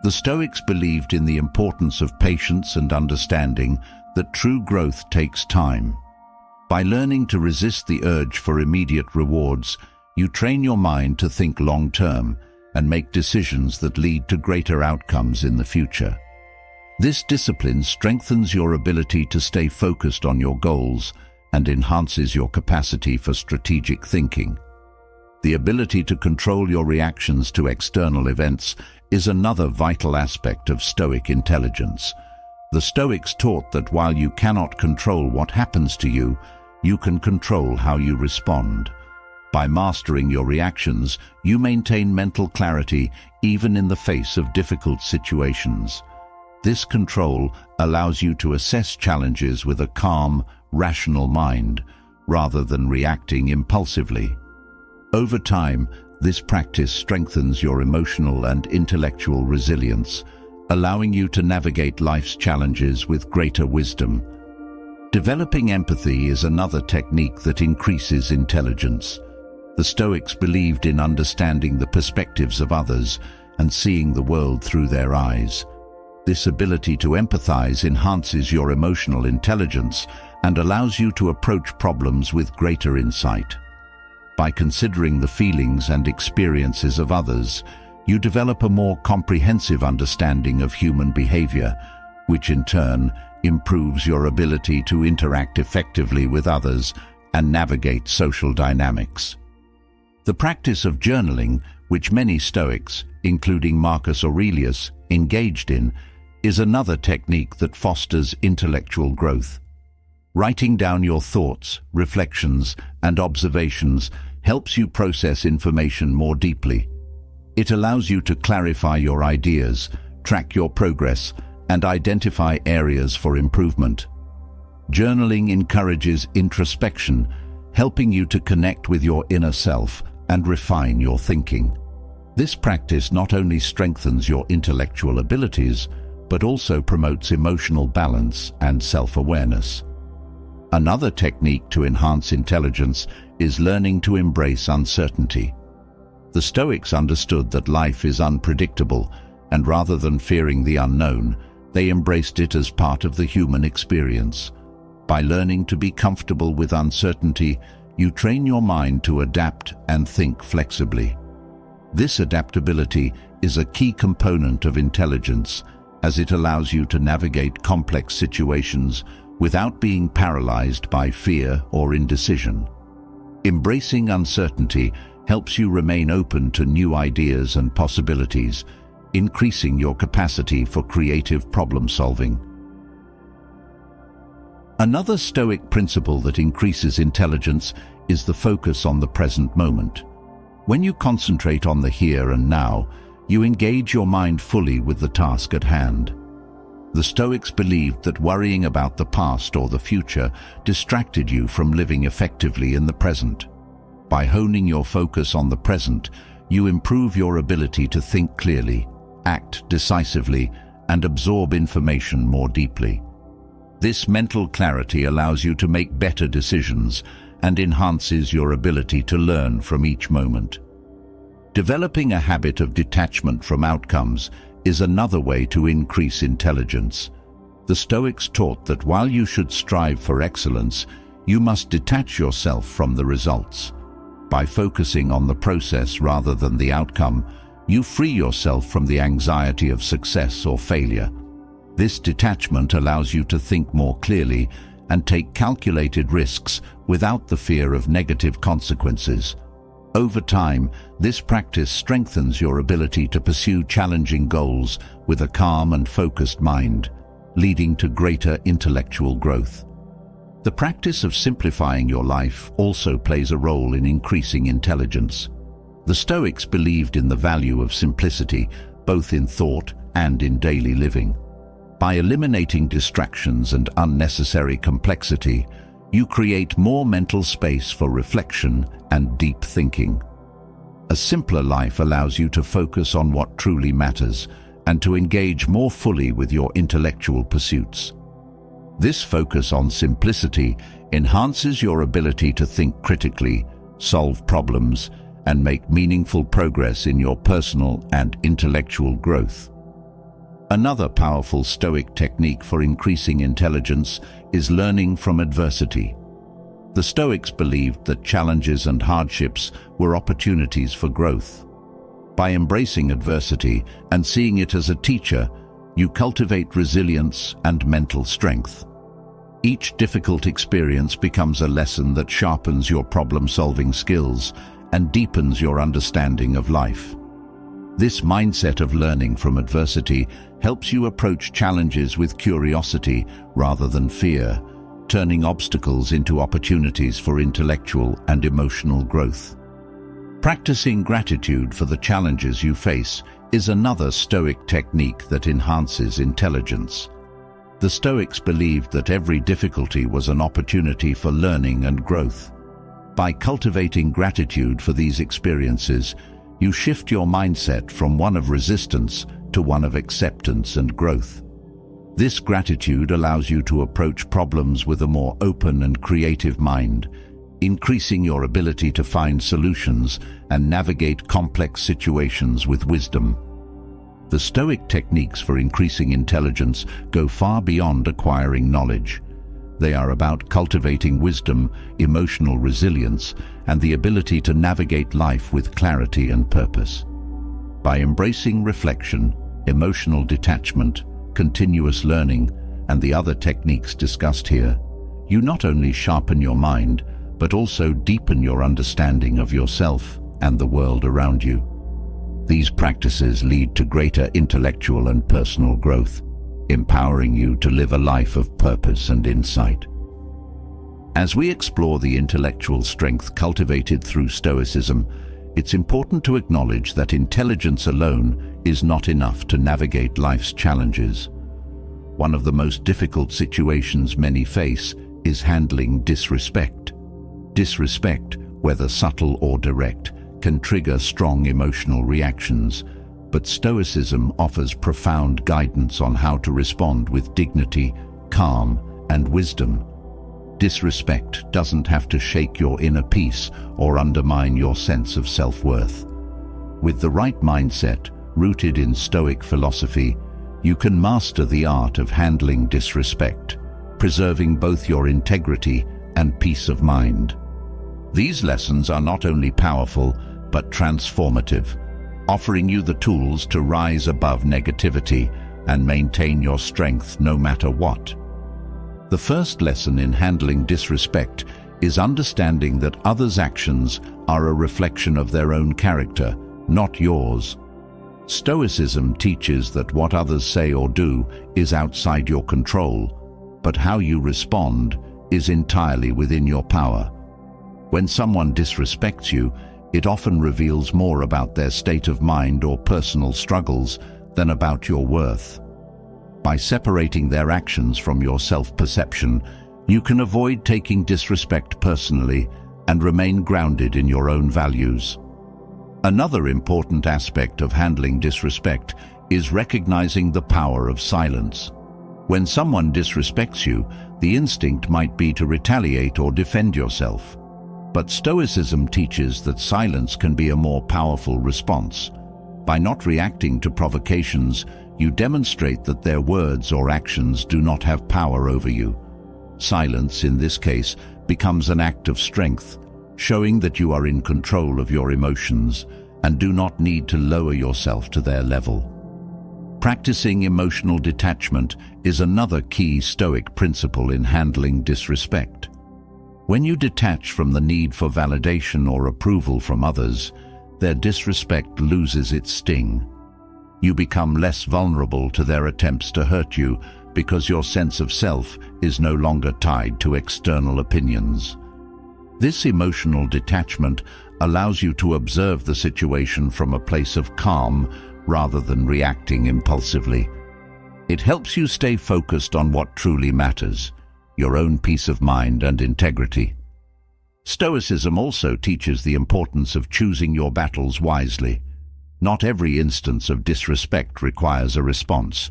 The Stoics believed in the importance of patience and understanding that true growth takes time. By learning to resist the urge for immediate rewards, you train your mind to think long-term and make decisions that lead to greater outcomes in the future. This discipline strengthens your ability to stay focused on your goals and enhances your capacity for strategic thinking. The ability to control your reactions to external events is another vital aspect of Stoic intelligence. The Stoics taught that while you cannot control what happens to you, you can control how you respond. By mastering your reactions, you maintain mental clarity even in the face of difficult situations. This control allows you to assess challenges with a calm, rational mind, rather than reacting impulsively. Over time, this practice strengthens your emotional and intellectual resilience, allowing you to navigate life's challenges with greater wisdom. Developing empathy is another technique that increases intelligence. The Stoics believed in understanding the perspectives of others and seeing the world through their eyes. This ability to empathize enhances your emotional intelligence and allows you to approach problems with greater insight. By considering the feelings and experiences of others, you develop a more comprehensive understanding of human behavior, which in turn improves your ability to interact effectively with others and navigate social dynamics. The practice of journaling, which many Stoics, including Marcus Aurelius, engaged in, is another technique that fosters intellectual growth. Writing down your thoughts, reflections, and observations helps you process information more deeply. It allows you to clarify your ideas, track your progress, and identify areas for improvement. Journaling encourages introspection, helping you to connect with your inner self and refine your thinking. This practice not only strengthens your intellectual abilities, but also promotes emotional balance and self-awareness. Another technique to enhance intelligence is learning to embrace uncertainty. The Stoics understood that life is unpredictable, and rather than fearing the unknown, they embraced it as part of the human experience. By learning to be comfortable with uncertainty, you train your mind to adapt and think flexibly. This adaptability is a key component of intelligence, as it allows you to navigate complex situations without being paralyzed by fear or indecision. Embracing uncertainty helps you remain open to new ideas and possibilities, increasing your capacity for creative problem-solving. Another Stoic principle that increases intelligence is the focus on the present moment. When you concentrate on the here and now, you engage your mind fully with the task at hand. The Stoics believed that worrying about the past or the future distracted you from living effectively in the present. By honing your focus on the present, you improve your ability to think clearly, act decisively, and absorb information more deeply. This mental clarity allows you to make better decisions and enhances your ability to learn from each moment. Developing a habit of detachment from outcomes is another way to increase intelligence. The Stoics taught that while you should strive for excellence, you must detach yourself from the results. By focusing on the process rather than the outcome, you free yourself from the anxiety of success or failure. This detachment allows you to think more clearly and take calculated risks without the fear of negative consequences. Over time, this practice strengthens your ability to pursue challenging goals with a calm and focused mind, leading to greater intellectual growth. The practice of simplifying your life also plays a role in increasing intelligence. The Stoics believed in the value of simplicity, both in thought and in daily living. By eliminating distractions and unnecessary complexity, you create more mental space for reflection and deep thinking. A simpler life allows you to focus on what truly matters and to engage more fully with your intellectual pursuits. This focus on simplicity enhances your ability to think critically, solve problems, and make meaningful progress in your personal and intellectual growth. Another powerful Stoic technique for increasing intelligence is learning from adversity. The Stoics believed that challenges and hardships were opportunities for growth. By embracing adversity and seeing it as a teacher, you cultivate resilience and mental strength. Each difficult experience becomes a lesson that sharpens your problem-solving skills and deepens your understanding of life. This mindset of learning from adversity helps you approach challenges with curiosity rather than fear, turning obstacles into opportunities for intellectual and emotional growth. Practicing gratitude for the challenges you face is another Stoic technique that enhances intelligence. The Stoics believed that every difficulty was an opportunity for learning and growth. By cultivating gratitude for these experiences, you shift your mindset from one of resistance to one of acceptance and growth. This gratitude allows you to approach problems with a more open and creative mind, increasing your ability to find solutions and navigate complex situations with wisdom. The Stoic techniques for increasing intelligence go far beyond acquiring knowledge. They are about cultivating wisdom, emotional resilience, and the ability to navigate life with clarity and purpose. By embracing reflection, emotional detachment, continuous learning, and the other techniques discussed here, you not only sharpen your mind, but also deepen your understanding of yourself and the world around you. These practices lead to greater intellectual and personal growth, empowering you to live a life of purpose and insight. As we explore the intellectual strength cultivated through Stoicism, it's important to acknowledge that intelligence alone is not enough to navigate life's challenges. One of the most difficult situations many face is handling disrespect. Disrespect, whether subtle or direct, can trigger strong emotional reactions, but Stoicism offers profound guidance on how to respond with dignity, calm, and wisdom. Disrespect doesn't have to shake your inner peace or undermine your sense of self-worth. With the right mindset, rooted in Stoic philosophy, you can master the art of handling disrespect, preserving both your integrity and peace of mind. These lessons are not only powerful, but transformative, offering you the tools to rise above negativity and maintain your strength no matter what. The first lesson in handling disrespect is understanding that others' actions are a reflection of their own character, not yours. Stoicism teaches that what others say or do is outside your control, but how you respond is entirely within your power. When someone disrespects you, it often reveals more about their state of mind or personal struggles than about your worth. By separating their actions from your self-perception, you can avoid taking disrespect personally and remain grounded in your own values. Another important aspect of handling disrespect is recognizing the power of silence. When someone disrespects you, the instinct might be to retaliate or defend yourself. But Stoicism teaches that silence can be a more powerful response. By not reacting to provocations, you demonstrate that their words or actions do not have power over you. Silence, in this case, becomes an act of strength, showing that you are in control of your emotions and do not need to lower yourself to their level. Practicing emotional detachment is another key Stoic principle in handling disrespect. When you detach from the need for validation or approval from others, their disrespect loses its sting. You become less vulnerable to their attempts to hurt you because your sense of self is no longer tied to external opinions. This emotional detachment allows you to observe the situation from a place of calm rather than reacting impulsively. It helps you stay focused on what truly matters, your own peace of mind and integrity. Stoicism also teaches the importance of choosing your battles wisely. Not every instance of disrespect requires a response.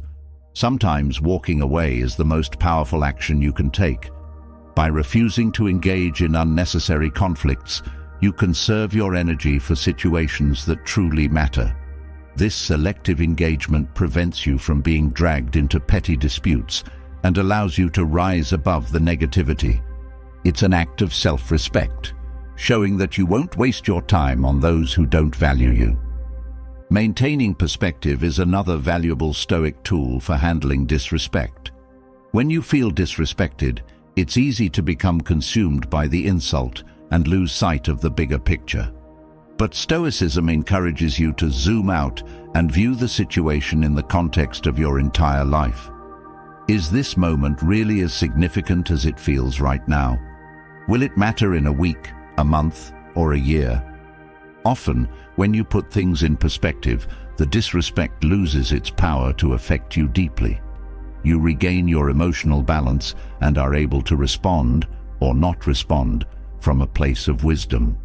Sometimes walking away is the most powerful action you can take. By refusing to engage in unnecessary conflicts, you conserve your energy for situations that truly matter. This selective engagement prevents you from being dragged into petty disputes and allows you to rise above the negativity. It's an act of self-respect, showing that you won't waste your time on those who don't value you. Maintaining perspective is another valuable Stoic tool for handling disrespect. When you feel disrespected, it's easy to become consumed by the insult and lose sight of the bigger picture. But Stoicism encourages you to zoom out and view the situation in the context of your entire life. Is this moment really as significant as it feels right now? Will it matter in a week, a month, or a year? Often, when you put things in perspective, the disrespect loses its power to affect you deeply. You regain your emotional balance and are able to respond, or not respond, from a place of wisdom.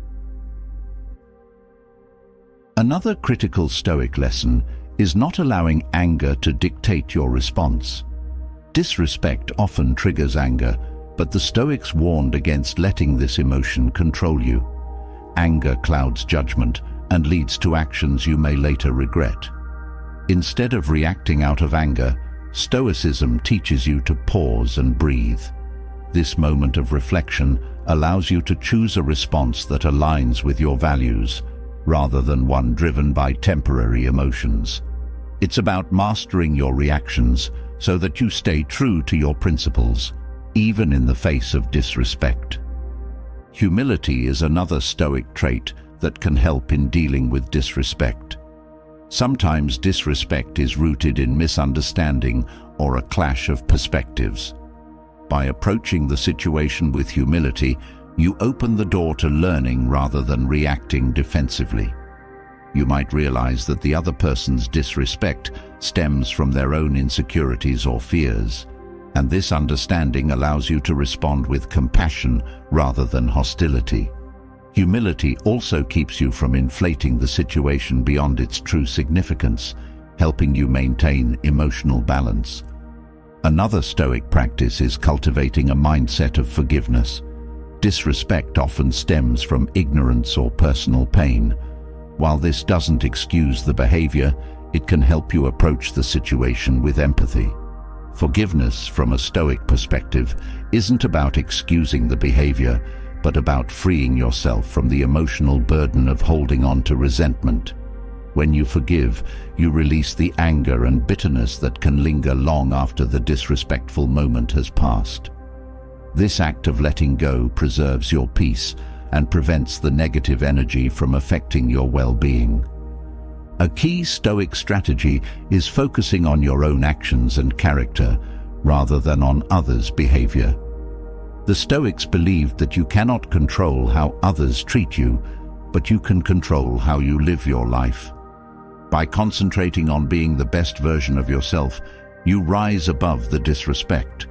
Another critical Stoic lesson is not allowing anger to dictate your response. Disrespect often triggers anger, but the Stoics warned against letting this emotion control you. Anger clouds judgment and leads to actions you may later regret. Instead of reacting out of anger, Stoicism teaches you to pause and breathe. This moment of reflection allows you to choose a response that aligns with your values, rather than one driven by temporary emotions. It's about mastering your reactions so that you stay true to your principles, even in the face of disrespect. Humility is another Stoic trait that can help in dealing with disrespect. Sometimes disrespect is rooted in misunderstanding or a clash of perspectives. By approaching the situation with humility, you open the door to learning rather than reacting defensively. You might realize that the other person's disrespect stems from their own insecurities or fears, and this understanding allows you to respond with compassion rather than hostility. Humility also keeps you from inflating the situation beyond its true significance, helping you maintain emotional balance. Another Stoic practice is cultivating a mindset of forgiveness. Disrespect often stems from ignorance or personal pain. While this doesn't excuse the behavior, it can help you approach the situation with empathy. Forgiveness, from a Stoic perspective, isn't about excusing the behavior, but about freeing yourself from the emotional burden of holding on to resentment. When you forgive, you release the anger and bitterness that can linger long after the disrespectful moment has passed. This act of letting go preserves your peace and prevents the negative energy from affecting your well-being. A key Stoic strategy is focusing on your own actions and character rather than on others' behavior. The Stoics believed that you cannot control how others treat you, but you can control how you live your life. By concentrating on being the best version of yourself, you rise above the disrespect.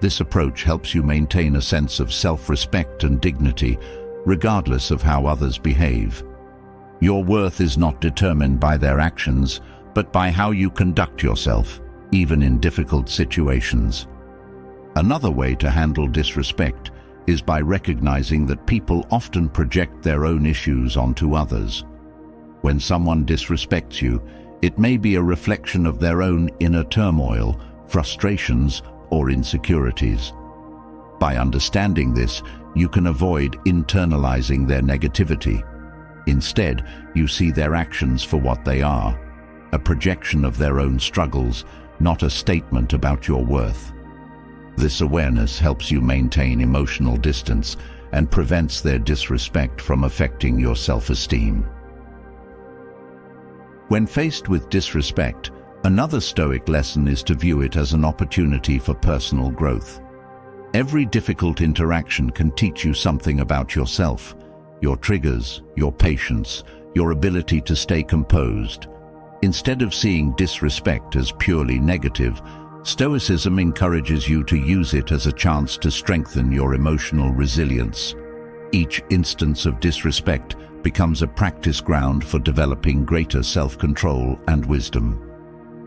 This approach helps you maintain a sense of self-respect and dignity, regardless of how others behave. Your worth is not determined by their actions, but by how you conduct yourself, even in difficult situations. Another way to handle disrespect is by recognizing that people often project their own issues onto others. When someone disrespects you, it may be a reflection of their own inner turmoil, frustrations, or insecurities. By understanding this, you can avoid internalizing their negativity. Instead, you see their actions for what they are, a projection of their own struggles, not a statement about your worth. This awareness helps you maintain emotional distance and prevents their disrespect from affecting your self-esteem. When faced with disrespect, another Stoic lesson is to view it as an opportunity for personal growth. Every difficult interaction can teach you something about yourself, your triggers, your patience, your ability to stay composed. Instead of seeing disrespect as purely negative, Stoicism encourages you to use it as a chance to strengthen your emotional resilience. Each instance of disrespect becomes a practice ground for developing greater self-control and wisdom.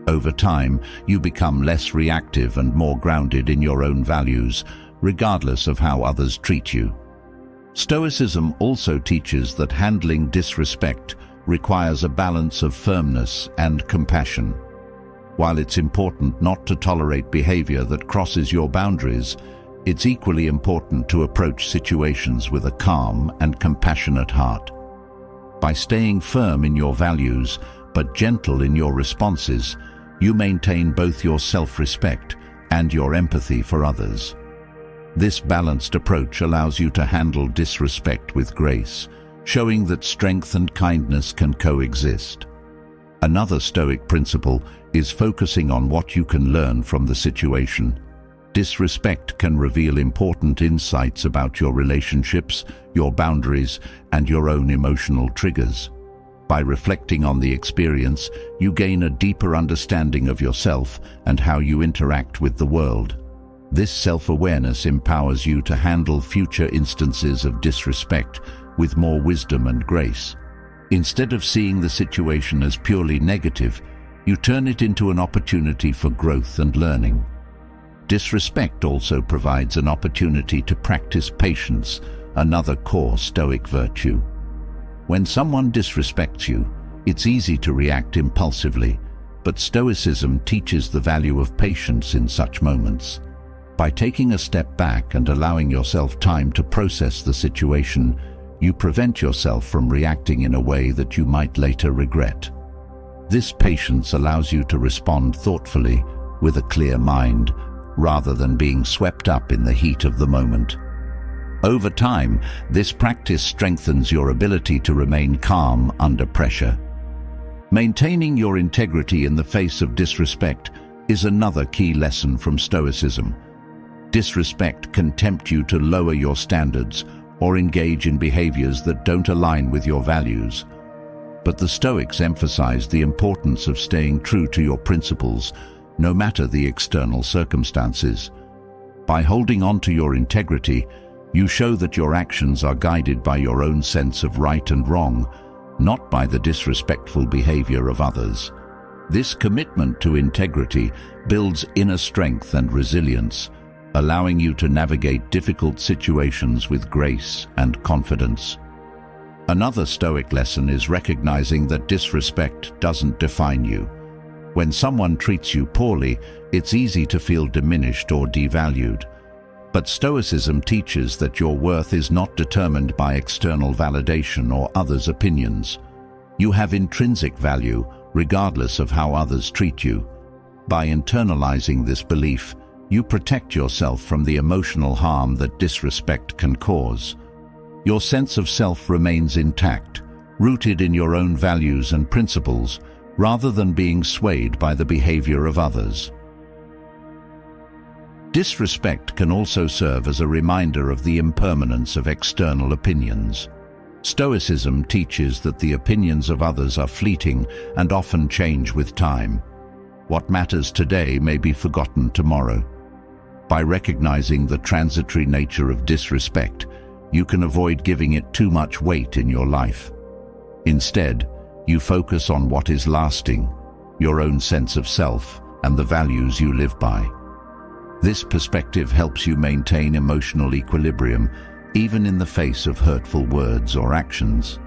Over time, you become less reactive and more grounded in your own values, regardless of how others treat you. Stoicism also teaches that handling disrespect requires a balance of firmness and compassion. While it's important not to tolerate behavior that crosses your boundaries, it's equally important to approach situations with a calm and compassionate heart. By staying firm in your values, but gentle in your responses, you maintain both your self-respect and your empathy for others. This balanced approach allows you to handle disrespect with grace, showing that strength and kindness can coexist. Another Stoic principle is focusing on what you can learn from the situation. Disrespect can reveal important insights about your relationships, your boundaries, and your own emotional triggers. By reflecting on the experience, you gain a deeper understanding of yourself and how you interact with the world. This self-awareness empowers you to handle future instances of disrespect with more wisdom and grace. Instead of seeing the situation as purely negative, you turn it into an opportunity for growth and learning. Disrespect also provides an opportunity to practice patience, another core Stoic virtue. When someone disrespects you, it's easy to react impulsively, but Stoicism teaches the value of patience in such moments. By taking a step back and allowing yourself time to process the situation, you prevent yourself from reacting in a way that you might later regret. This patience allows you to respond thoughtfully, with a clear mind, rather than being swept up in the heat of the moment. Over time, this practice strengthens your ability to remain calm under pressure. Maintaining your integrity in the face of disrespect is another key lesson from Stoicism. Disrespect can tempt you to lower your standards or engage in behaviors that don't align with your values. But the Stoics emphasized the importance of staying true to your principles, no matter the external circumstances. By holding on to your integrity, you show that your actions are guided by your own sense of right and wrong, not by the disrespectful behavior of others. This commitment to integrity builds inner strength and resilience, allowing you to navigate difficult situations with grace and confidence. Another Stoic lesson is recognizing that disrespect doesn't define you. When someone treats you poorly, it's easy to feel diminished or devalued. But Stoicism teaches that your worth is not determined by external validation or others' opinions. You have intrinsic value, regardless of how others treat you. By internalizing this belief, you protect yourself from the emotional harm that disrespect can cause. Your sense of self remains intact, rooted in your own values and principles, rather than being swayed by the behavior of others. Disrespect can also serve as a reminder of the impermanence of external opinions. Stoicism teaches that the opinions of others are fleeting and often change with time. What matters today may be forgotten tomorrow. By recognizing the transitory nature of disrespect, you can avoid giving it too much weight in your life. Instead, you focus on what is lasting, your own sense of self and the values you live by. This perspective helps you maintain emotional equilibrium, even in the face of hurtful words or actions.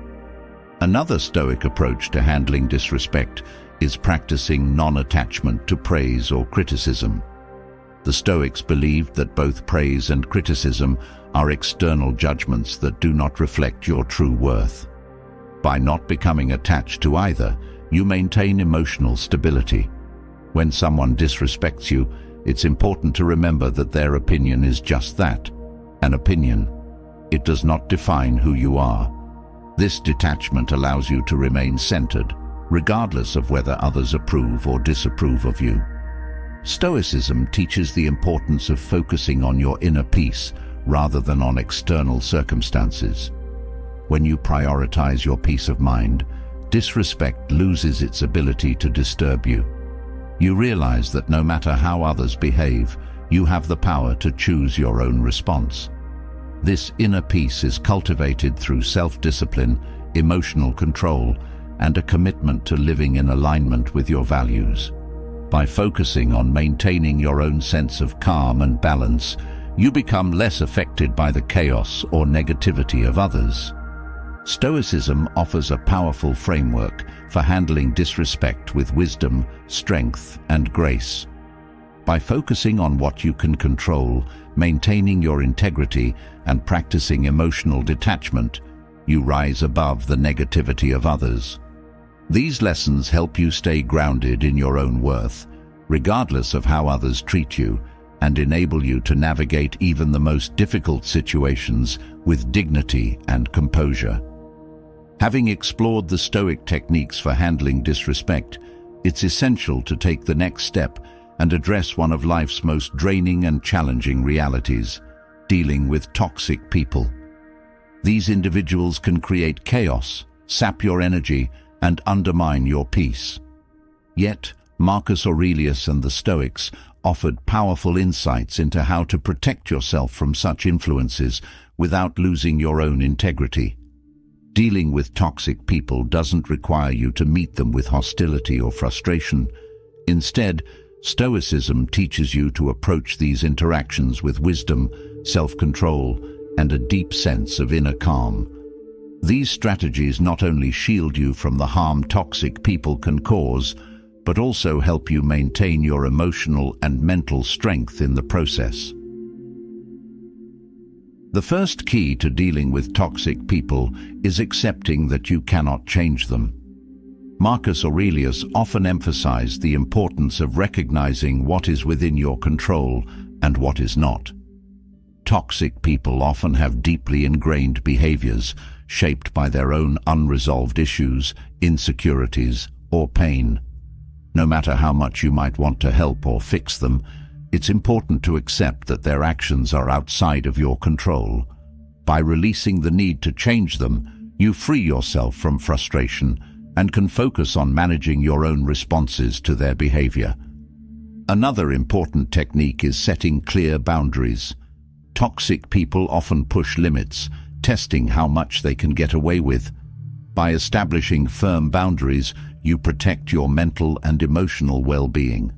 Another Stoic approach to handling disrespect is practicing non-attachment to praise or criticism. The Stoics believed that both praise and criticism are external judgments that do not reflect your true worth. By not becoming attached to either, you maintain emotional stability. When someone disrespects you, it's important to remember that their opinion is just that, an opinion. It does not define who you are. This detachment allows you to remain centered, regardless of whether others approve or disapprove of you. Stoicism teaches the importance of focusing on your inner peace rather than on external circumstances. When you prioritize your peace of mind, disrespect loses its ability to disturb you. You realize that no matter how others behave, you have the power to choose your own response. This inner peace is cultivated through self-discipline, emotional control, and a commitment to living in alignment with your values. By focusing on maintaining your own sense of calm and balance, you become less affected by the chaos or negativity of others. Stoicism offers a powerful framework for handling disrespect with wisdom, strength, and grace. By focusing on what you can control, maintaining your integrity, and practicing emotional detachment, you rise above the negativity of others. These lessons help you stay grounded in your own worth, regardless of how others treat you, and enable you to navigate even the most difficult situations with dignity and composure. Having explored the Stoic techniques for handling disrespect, it's essential to take the next step and address one of life's most draining and challenging realities: dealing with toxic people. These individuals can create chaos, sap your energy, and undermine your peace. Yet, Marcus Aurelius and the Stoics offered powerful insights into how to protect yourself from such influences without losing your own integrity. Dealing with toxic people doesn't require you to meet them with hostility or frustration. Instead, Stoicism teaches you to approach these interactions with wisdom, self-control, and a deep sense of inner calm. These strategies not only shield you from the harm toxic people can cause, but also help you maintain your emotional and mental strength in the process. The first key to dealing with toxic people is accepting that you cannot change them. Marcus Aurelius often emphasized the importance of recognizing what is within your control and what is not. Toxic people often have deeply ingrained behaviors shaped by their own unresolved issues, insecurities, or pain. No matter how much you might want to help or fix them, it's important to accept that their actions are outside of your control. By releasing the need to change them, you free yourself from frustration and can focus on managing your own responses to their behavior. Another important technique is setting clear boundaries. Toxic people often push limits, testing how much they can get away with. By establishing firm boundaries, you protect your mental and emotional well-being.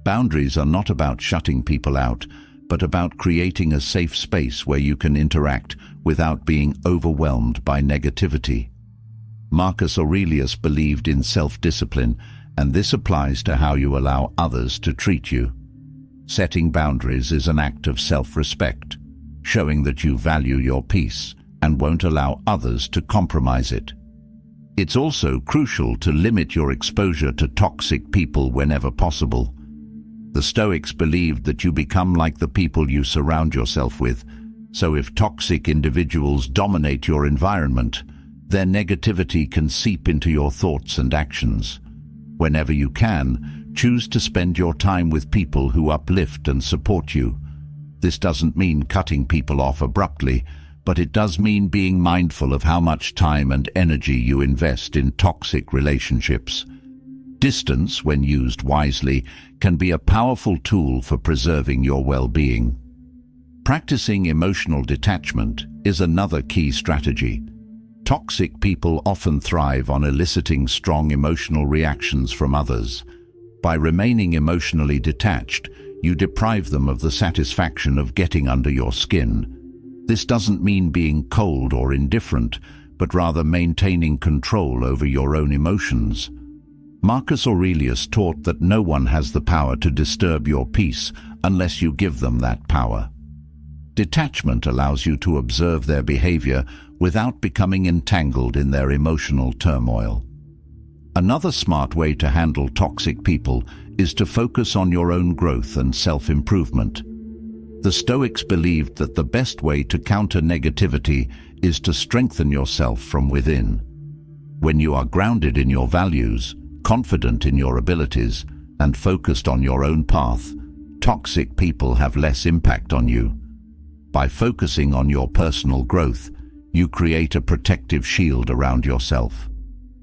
Boundaries are not about shutting people out, but about creating a safe space where you can interact without being overwhelmed by negativity. Marcus Aurelius believed in self-discipline, and this applies to how you allow others to treat you. Setting boundaries is an act of self-respect, showing that you value your peace and won't allow others to compromise it. It's also crucial to limit your exposure to toxic people whenever possible. The Stoics believed that you become like the people you surround yourself with, so if toxic individuals dominate your environment, their negativity can seep into your thoughts and actions. Whenever you can, choose to spend your time with people who uplift and support you. This doesn't mean cutting people off abruptly, but it does mean being mindful of how much time and energy you invest in toxic relationships. Distance, when used wisely, can be a powerful tool for preserving your well-being. Practicing emotional detachment is another key strategy. Toxic people often thrive on eliciting strong emotional reactions from others. By remaining emotionally detached, you deprive them of the satisfaction of getting under your skin. This doesn't mean being cold or indifferent, but rather maintaining control over your own emotions. Marcus Aurelius taught that no one has the power to disturb your peace unless you give them that power. Detachment allows you to observe their behavior without becoming entangled in their emotional turmoil. Another smart way to handle toxic people is to focus on your own growth and self-improvement. The Stoics believed that the best way to counter negativity is to strengthen yourself from within. When you are grounded in your values, confident in your abilities, and focused on your own path, toxic people have less impact on you. By focusing on your personal growth, you create a protective shield around yourself.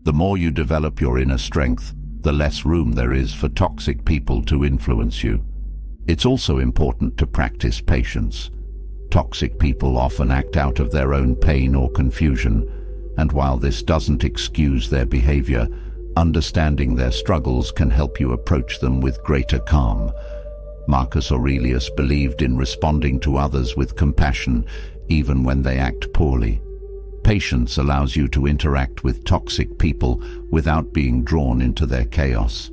The more you develop your inner strength, the less room there is for toxic people to influence you. It's also important to practice patience. Toxic people often act out of their own pain or confusion, and while this doesn't excuse their behavior, understanding their struggles can help you approach them with greater calm. Marcus Aurelius believed in responding to others with compassion, even when they act poorly. Patience allows you to interact with toxic people without being drawn into their chaos.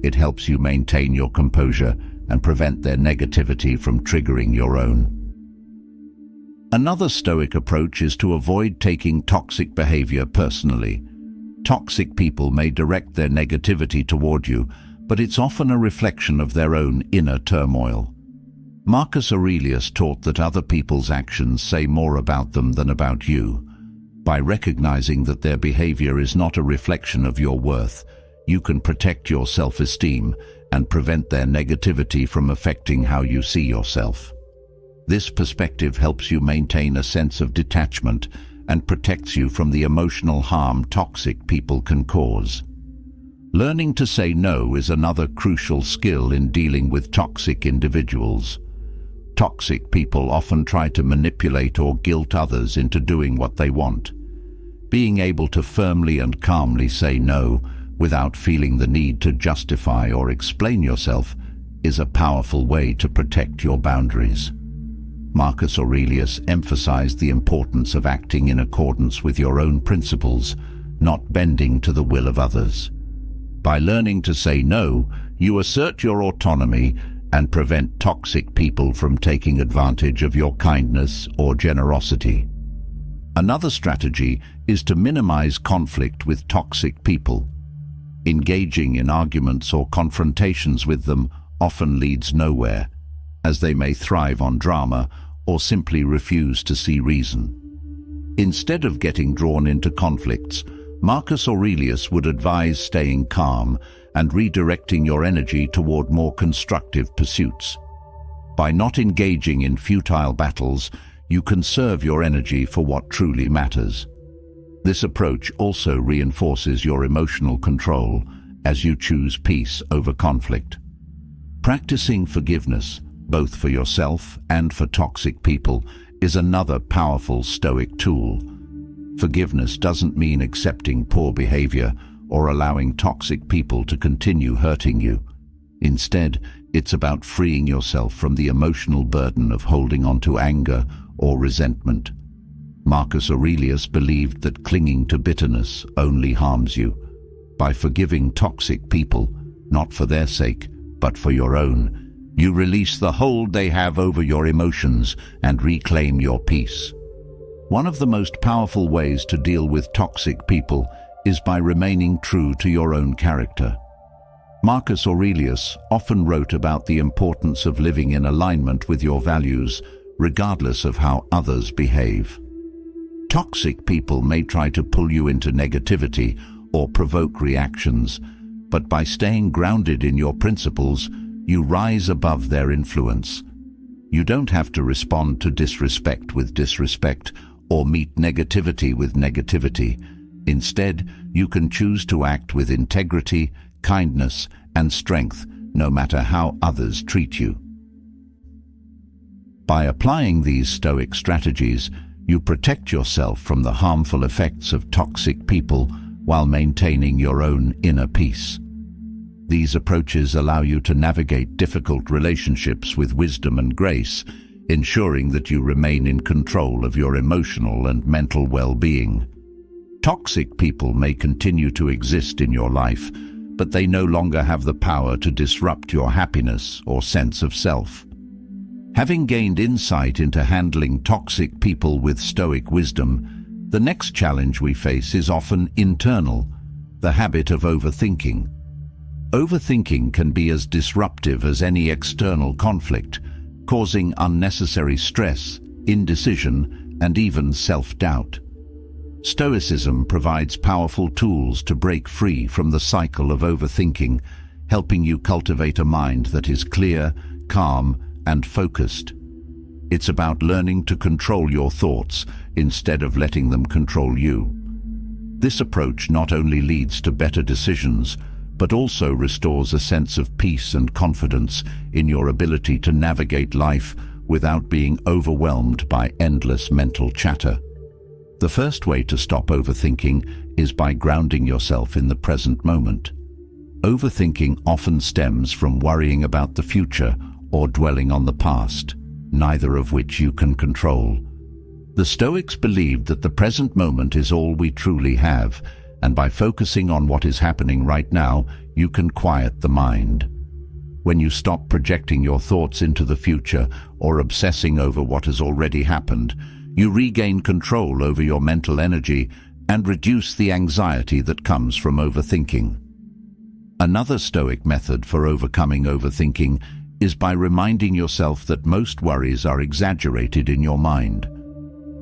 It helps you maintain your composure and prevent their negativity from triggering your own. Another Stoic approach is to avoid taking toxic behavior personally. Toxic people may direct their negativity toward you, but it's often a reflection of their own inner turmoil. Marcus Aurelius taught that other people's actions say more about them than about you. By recognizing that their behavior is not a reflection of your worth, you can protect your self-esteem and prevent their negativity from affecting how you see yourself. This perspective helps you maintain a sense of detachment and protects you from the emotional harm toxic people can cause. Learning to say no is another crucial skill in dealing with toxic individuals. Toxic people often try to manipulate or guilt others into doing what they want. Being able to firmly and calmly say no without feeling the need to justify or explain yourself is a powerful way to protect your boundaries. Marcus Aurelius emphasized the importance of acting in accordance with your own principles, not bending to the will of others. By learning to say no, you assert your autonomy and prevent toxic people from taking advantage of your kindness or generosity. Another strategy is to minimize conflict with toxic people. Engaging in arguments or confrontations with them often leads nowhere, as they may thrive on drama or simply refuse to see reason. Instead of getting drawn into conflicts, Marcus Aurelius would advise staying calm and redirecting your energy toward more constructive pursuits. By not engaging in futile battles, you conserve your energy for what truly matters. This approach also reinforces your emotional control as you choose peace over conflict. Practicing forgiveness, both for yourself and for toxic people, is another powerful Stoic tool. Forgiveness doesn't mean accepting poor behavior or allowing toxic people to continue hurting you. Instead, it's about freeing yourself from the emotional burden of holding on to anger or resentment. Marcus Aurelius believed that clinging to bitterness only harms you. By forgiving toxic people, not for their sake, but for your own, you release the hold they have over your emotions and reclaim your peace. One of the most powerful ways to deal with toxic people is by remaining true to your own character. Marcus Aurelius often wrote about the importance of living in alignment with your values, regardless of how others behave. Toxic people may try to pull you into negativity or provoke reactions, but by staying grounded in your principles, you rise above their influence. You don't have to respond to disrespect with disrespect or meet negativity with negativity. Instead, you can choose to act with integrity, kindness, and strength, no matter how others treat you. By applying these Stoic strategies, you protect yourself from the harmful effects of toxic people while maintaining your own inner peace. These approaches allow you to navigate difficult relationships with wisdom and grace, ensuring that you remain in control of your emotional and mental well-being. Toxic people may continue to exist in your life, but they no longer have the power to disrupt your happiness or sense of self. Having gained insight into handling toxic people with Stoic wisdom, the next challenge we face is often internal, the habit of overthinking. Overthinking can be as disruptive as any external conflict, causing unnecessary stress, indecision, and even self-doubt. Stoicism provides powerful tools to break free from the cycle of overthinking, helping you cultivate a mind that is clear, calm, and focused. It's about learning to control your thoughts instead of letting them control you. This approach not only leads to better decisions, but also restores a sense of peace and confidence in your ability to navigate life without being overwhelmed by endless mental chatter. The first way to stop overthinking is by grounding yourself in the present moment. Overthinking often stems from worrying about the future or dwelling on the past, neither of which you can control. The Stoics believed that the present moment is all we truly have, and by focusing on what is happening right now, you can quiet the mind. When you stop projecting your thoughts into the future or obsessing over what has already happened, you regain control over your mental energy and reduce the anxiety that comes from overthinking. Another Stoic method for overcoming overthinking is by reminding yourself that most worries are exaggerated in your mind.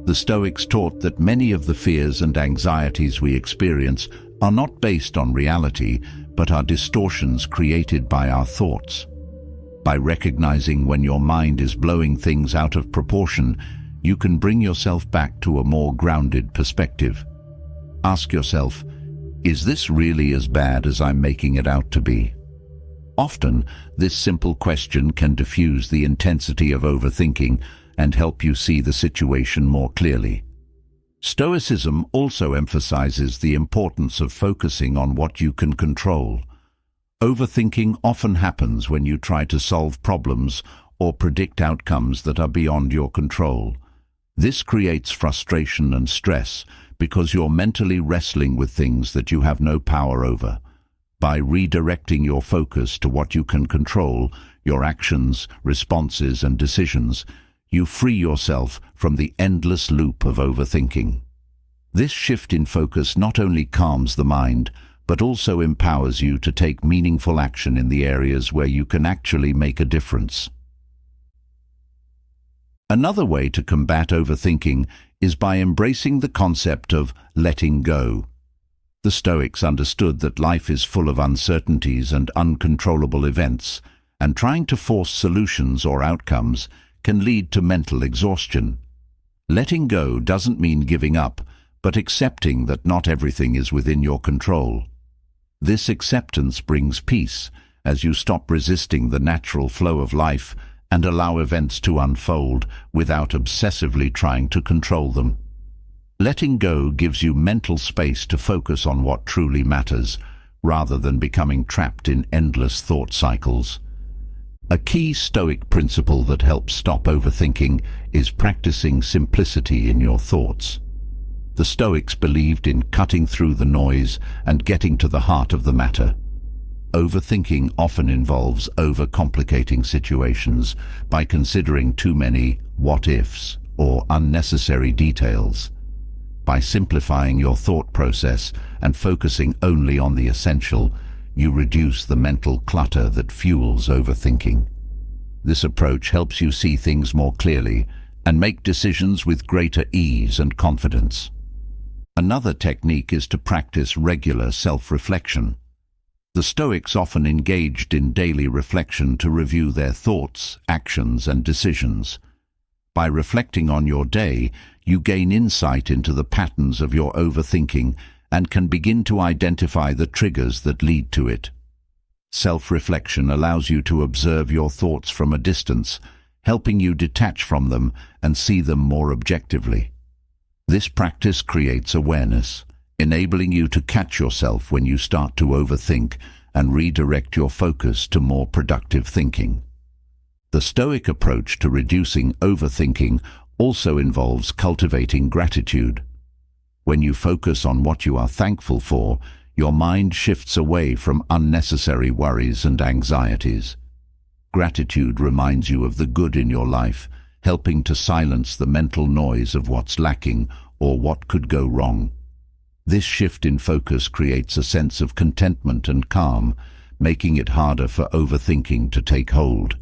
The Stoics taught that many of the fears and anxieties we experience are not based on reality, but are distortions created by our thoughts. By recognizing when your mind is blowing things out of proportion, you can bring yourself back to a more grounded perspective. Ask yourself, is this really as bad as I'm making it out to be? Often, this simple question can diffuse the intensity of overthinking and help you see the situation more clearly. Stoicism also emphasizes the importance of focusing on what you can control. Overthinking often happens when you try to solve problems or predict outcomes that are beyond your control. This creates frustration and stress because you're mentally wrestling with things that you have no power over. By redirecting your focus to what you can control, your actions, responses, and decisions, you free yourself from the endless loop of overthinking. This shift in focus not only calms the mind, but also empowers you to take meaningful action in the areas where you can actually make a difference. Another way to combat overthinking is by embracing the concept of letting go. The Stoics understood that life is full of uncertainties and uncontrollable events, and trying to force solutions or outcomes can lead to mental exhaustion. Letting go doesn't mean giving up, but accepting that not everything is within your control. This acceptance brings peace as you stop resisting the natural flow of life and allow events to unfold without obsessively trying to control them. Letting go gives you mental space to focus on what truly matters, rather than becoming trapped in endless thought cycles. A key Stoic principle that helps stop overthinking is practicing simplicity in your thoughts. The Stoics believed in cutting through the noise and getting to the heart of the matter. Overthinking often involves overcomplicating situations by considering too many what-ifs or unnecessary details. By simplifying your thought process and focusing only on the essential, you reduce the mental clutter that fuels overthinking. This approach helps you see things more clearly and make decisions with greater ease and confidence. Another technique is to practice regular self-reflection. The Stoics often engaged in daily reflection to review their thoughts, actions, and decisions. By reflecting on your day, you gain insight into the patterns of your overthinking and can begin to identify the triggers that lead to it. Self-reflection allows you to observe your thoughts from a distance, helping you detach from them and see them more objectively. This practice creates awareness, enabling you to catch yourself when you start to overthink and redirect your focus to more productive thinking. The Stoic approach to reducing overthinking also involves cultivating gratitude. When you focus on what you are thankful for, your mind shifts away from unnecessary worries and anxieties. Gratitude reminds you of the good in your life, helping to silence the mental noise of what's lacking or what could go wrong. This shift in focus creates a sense of contentment and calm, making it harder for overthinking to take hold.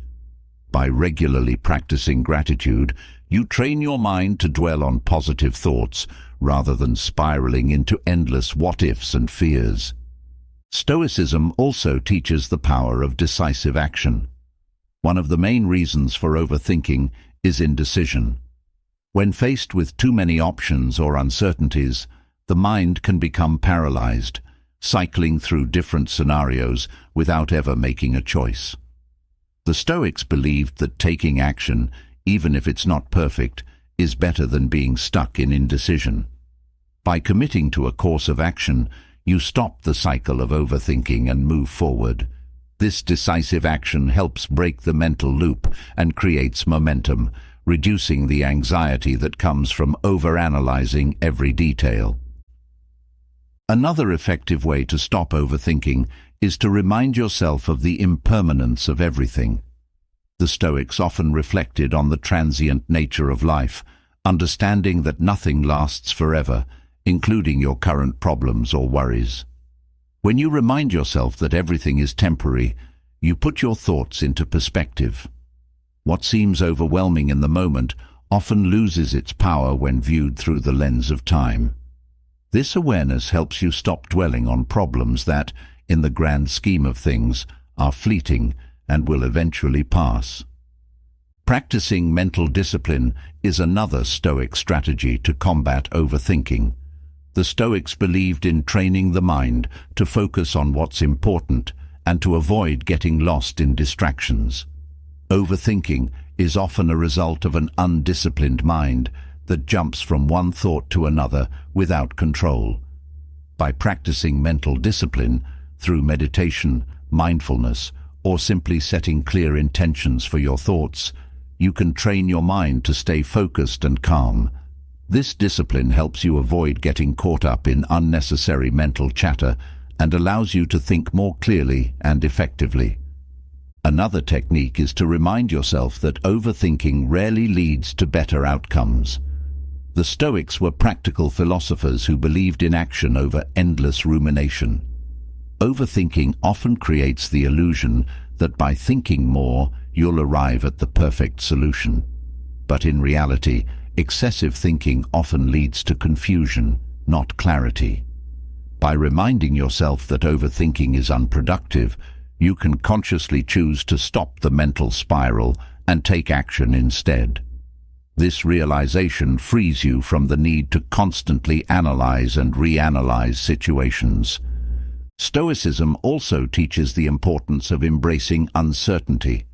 By regularly practicing gratitude, you train your mind to dwell on positive thoughts rather than spiraling into endless what-ifs and fears. Stoicism also teaches the power of decisive action. One of the main reasons for overthinking is indecision. When faced with too many options or uncertainties, the mind can become paralyzed, cycling through different scenarios without ever making a choice. The Stoics believed that taking action, even if it's not perfect, is better than being stuck in indecision. By committing to a course of action, you stop the cycle of overthinking and move forward. This decisive action helps break the mental loop and creates momentum, reducing the anxiety that comes from overanalyzing every detail. Another effective way to stop overthinking is to remind yourself of the impermanence of everything. The Stoics often reflected on the transient nature of life, understanding that nothing lasts forever, including your current problems or worries. When you remind yourself that everything is temporary, you put your thoughts into perspective. What seems overwhelming in the moment often loses its power when viewed through the lens of time. This awareness helps you stop dwelling on problems that, in the grand scheme of things, are fleeting and will eventually pass. Practicing mental discipline is another Stoic strategy to combat overthinking. The Stoics believed in training the mind to focus on what's important and to avoid getting lost in distractions. Overthinking is often a result of an undisciplined mind that jumps from one thought to another without control. By practicing mental discipline through meditation, mindfulness, or simply setting clear intentions for your thoughts, you can train your mind to stay focused and calm. This discipline helps you avoid getting caught up in unnecessary mental chatter and allows you to think more clearly and effectively. Another technique is to remind yourself that overthinking rarely leads to better outcomes. The Stoics were practical philosophers who believed in action over endless rumination. Overthinking often creates the illusion that by thinking more, you'll arrive at the perfect solution. But in reality, excessive thinking often leads to confusion, not clarity. By reminding yourself that overthinking is unproductive, you can consciously choose to stop the mental spiral and take action instead. This realization frees you from the need to constantly analyze and reanalyze situations. Stoicism also teaches the importance of embracing uncertainty.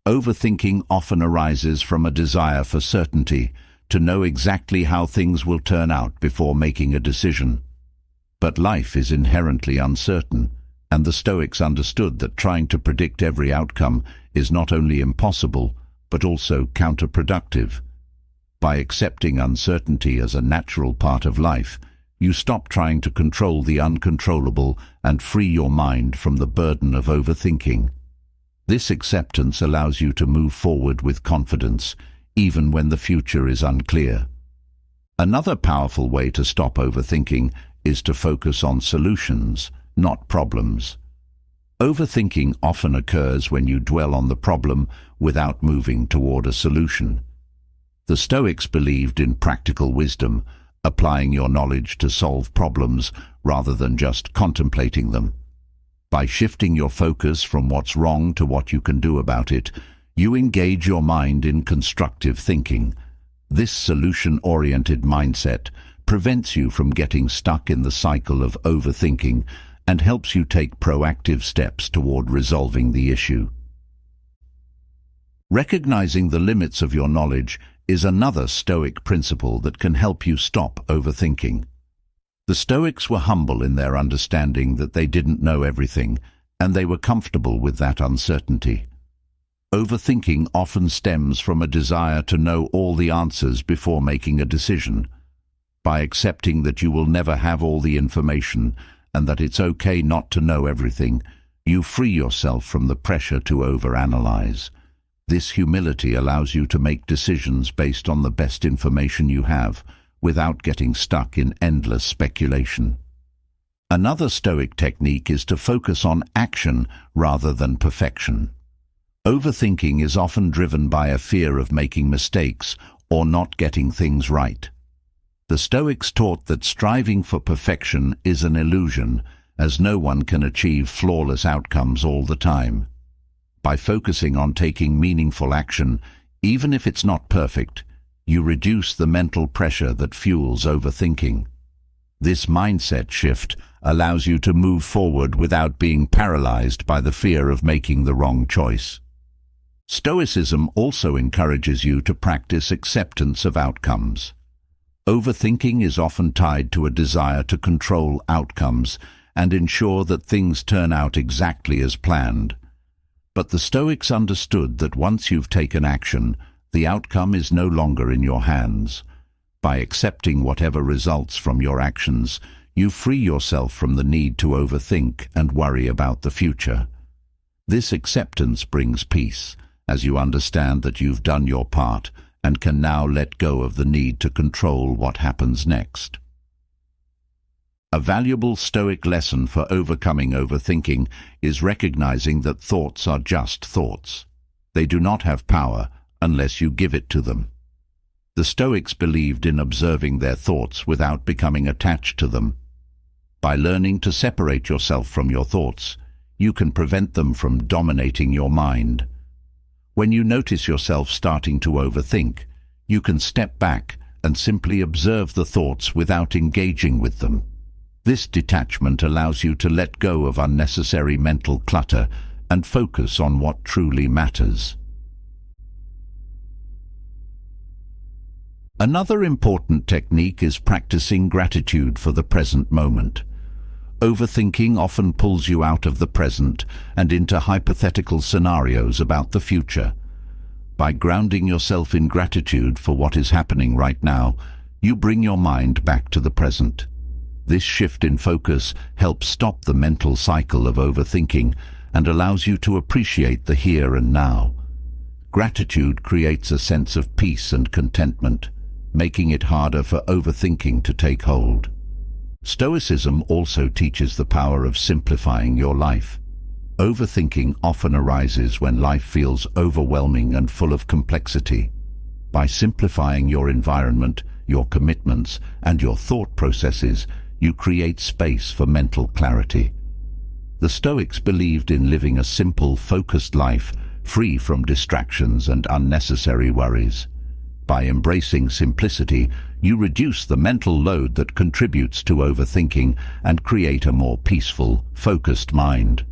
Overthinking often arises from a desire for certainty, to know exactly how things will turn out before making a decision. But life is inherently uncertain, and the Stoics understood that trying to predict every outcome is not only impossible, but also counterproductive. By accepting uncertainty as a natural part of life, you stop trying to control the uncontrollable and free your mind from the burden of overthinking. This acceptance allows you to move forward with confidence, even when the future is unclear. Another powerful way to stop overthinking is to focus on solutions, not problems. Overthinking often occurs when you dwell on the problem without moving toward a solution. The Stoics believed in practical wisdom, applying your knowledge to solve problems rather than just contemplating them. By shifting your focus from what's wrong to what you can do about it, you engage your mind in constructive thinking. This solution-oriented mindset prevents you from getting stuck in the cycle of overthinking and helps you take proactive steps toward resolving the issue. Recognizing the limits of your knowledge is another Stoic principle that can help you stop overthinking. The Stoics were humble in their understanding that they didn't know everything, and they were comfortable with that uncertainty. Overthinking often stems from a desire to know all the answers before making a decision. By accepting that you will never have all the information and that it's okay not to know everything, you free yourself from the pressure to overanalyze. This humility allows you to make decisions based on the best information you have, without getting stuck in endless speculation. Another Stoic technique is to focus on action rather than perfection. Overthinking is often driven by a fear of making mistakes or not getting things right. The Stoics taught that striving for perfection is an illusion, as no one can achieve flawless outcomes all the time. By focusing on taking meaningful action, even if it's not perfect, you reduce the mental pressure that fuels overthinking. This mindset shift allows you to move forward without being paralyzed by the fear of making the wrong choice. Stoicism also encourages you to practice acceptance of outcomes. Overthinking is often tied to a desire to control outcomes and ensure that things turn out exactly as planned. But the Stoics understood that once you've taken action, the outcome is no longer in your hands. By accepting whatever results from your actions, you free yourself from the need to overthink and worry about the future. This acceptance brings peace, as you understand that you've done your part and can now let go of the need to control what happens next. A valuable Stoic lesson for overcoming overthinking is recognizing that thoughts are just thoughts. They do not have power unless you give it to them. The Stoics believed in observing their thoughts without becoming attached to them. By learning to separate yourself from your thoughts, you can prevent them from dominating your mind. When you notice yourself starting to overthink, you can step back and simply observe the thoughts without engaging with them. This detachment allows you to let go of unnecessary mental clutter and focus on what truly matters. Another important technique is practicing gratitude for the present moment. Overthinking often pulls you out of the present and into hypothetical scenarios about the future. By grounding yourself in gratitude for what is happening right now, you bring your mind back to the present. This shift in focus helps stop the mental cycle of overthinking and allows you to appreciate the here and now. Gratitude creates a sense of peace and contentment, making it harder for overthinking to take hold. Stoicism also teaches the power of simplifying your life. Overthinking often arises when life feels overwhelming and full of complexity. By simplifying your environment, your commitments, and your thought processes, you create space for mental clarity. The Stoics believed in living a simple, focused life, free from distractions and unnecessary worries. By embracing simplicity, you reduce the mental load that contributes to overthinking and create a more peaceful, focused mind.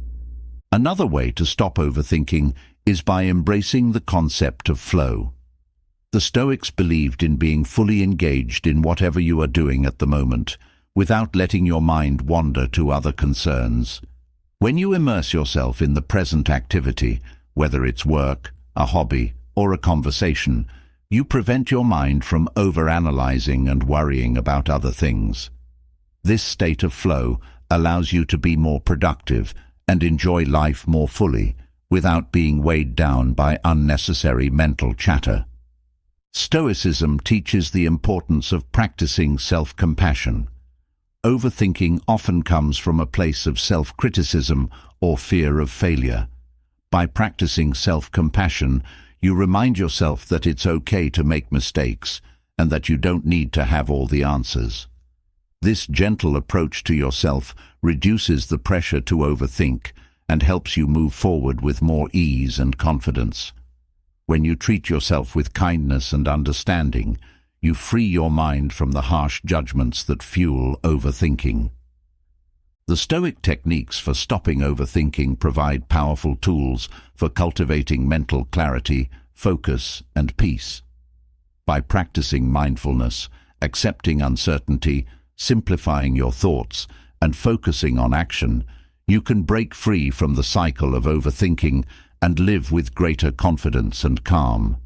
Another way to stop overthinking is by embracing the concept of flow. The Stoics believed in being fully engaged in whatever you are doing at the moment, without letting your mind wander to other concerns. When you immerse yourself in the present activity, whether it's work, a hobby, or a conversation, you prevent your mind from overanalyzing and worrying about other things. This state of flow allows you to be more productive and enjoy life more fully, without being weighed down by unnecessary mental chatter. Stoicism teaches the importance of practicing self-compassion. Overthinking often comes from a place of self-criticism or fear of failure. By practicing self-compassion, you remind yourself that it's okay to make mistakes and that you don't need to have all the answers. This gentle approach to yourself reduces the pressure to overthink and helps you move forward with more ease and confidence. When you treat yourself with kindness and understanding, you free your mind from the harsh judgments that fuel overthinking. The Stoic techniques for stopping overthinking provide powerful tools for cultivating mental clarity, focus, and peace. By practicing mindfulness, accepting uncertainty, simplifying your thoughts, and focusing on action, you can break free from the cycle of overthinking and live with greater confidence and calm.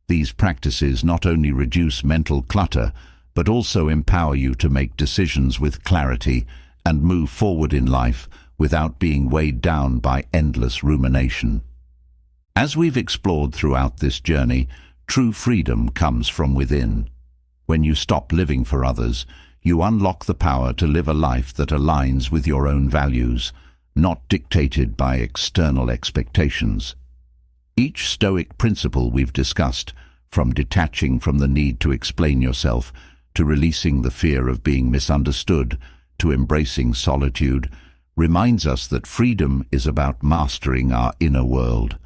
These practices not only reduce mental clutter, but also empower you to make decisions with clarity and move forward in life without being weighed down by endless rumination. As we've explored throughout this journey, true freedom comes from within. When you stop living for others, you unlock the power to live a life that aligns with your own values, not dictated by external expectations. Each Stoic principle we've discussed, from detaching from the need to explain yourself, to releasing the fear of being misunderstood, to embracing solitude, reminds us that freedom is about mastering our inner world.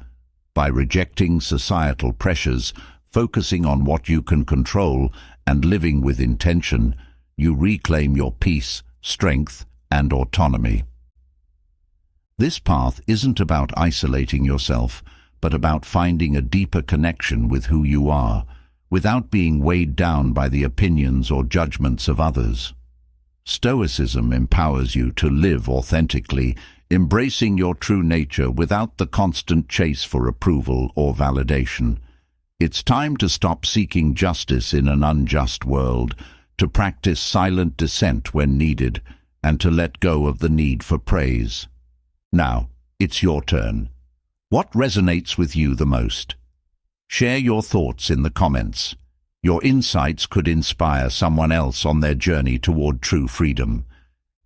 By rejecting societal pressures, focusing on what you can control, and living with intention, you reclaim your peace, strength, and autonomy. This path isn't about isolating yourself, but about finding a deeper connection with who you are, without being weighed down by the opinions or judgments of others. Stoicism empowers you to live authentically, embracing your true nature without the constant chase for approval or validation. It's time to stop seeking justice in an unjust world, to practice silent dissent when needed, and to let go of the need for praise. Now, it's your turn. What resonates with you the most? Share your thoughts in the comments. Your insights could inspire someone else on their journey toward true freedom.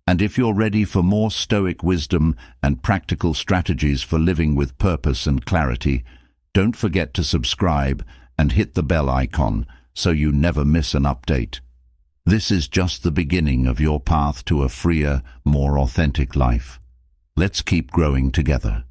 And if you're ready for more Stoic wisdom and practical strategies for living with purpose and clarity, don't forget to subscribe and hit the bell icon so you never miss an update. This is just the beginning of your path to a freer, more authentic life. Let's keep growing together.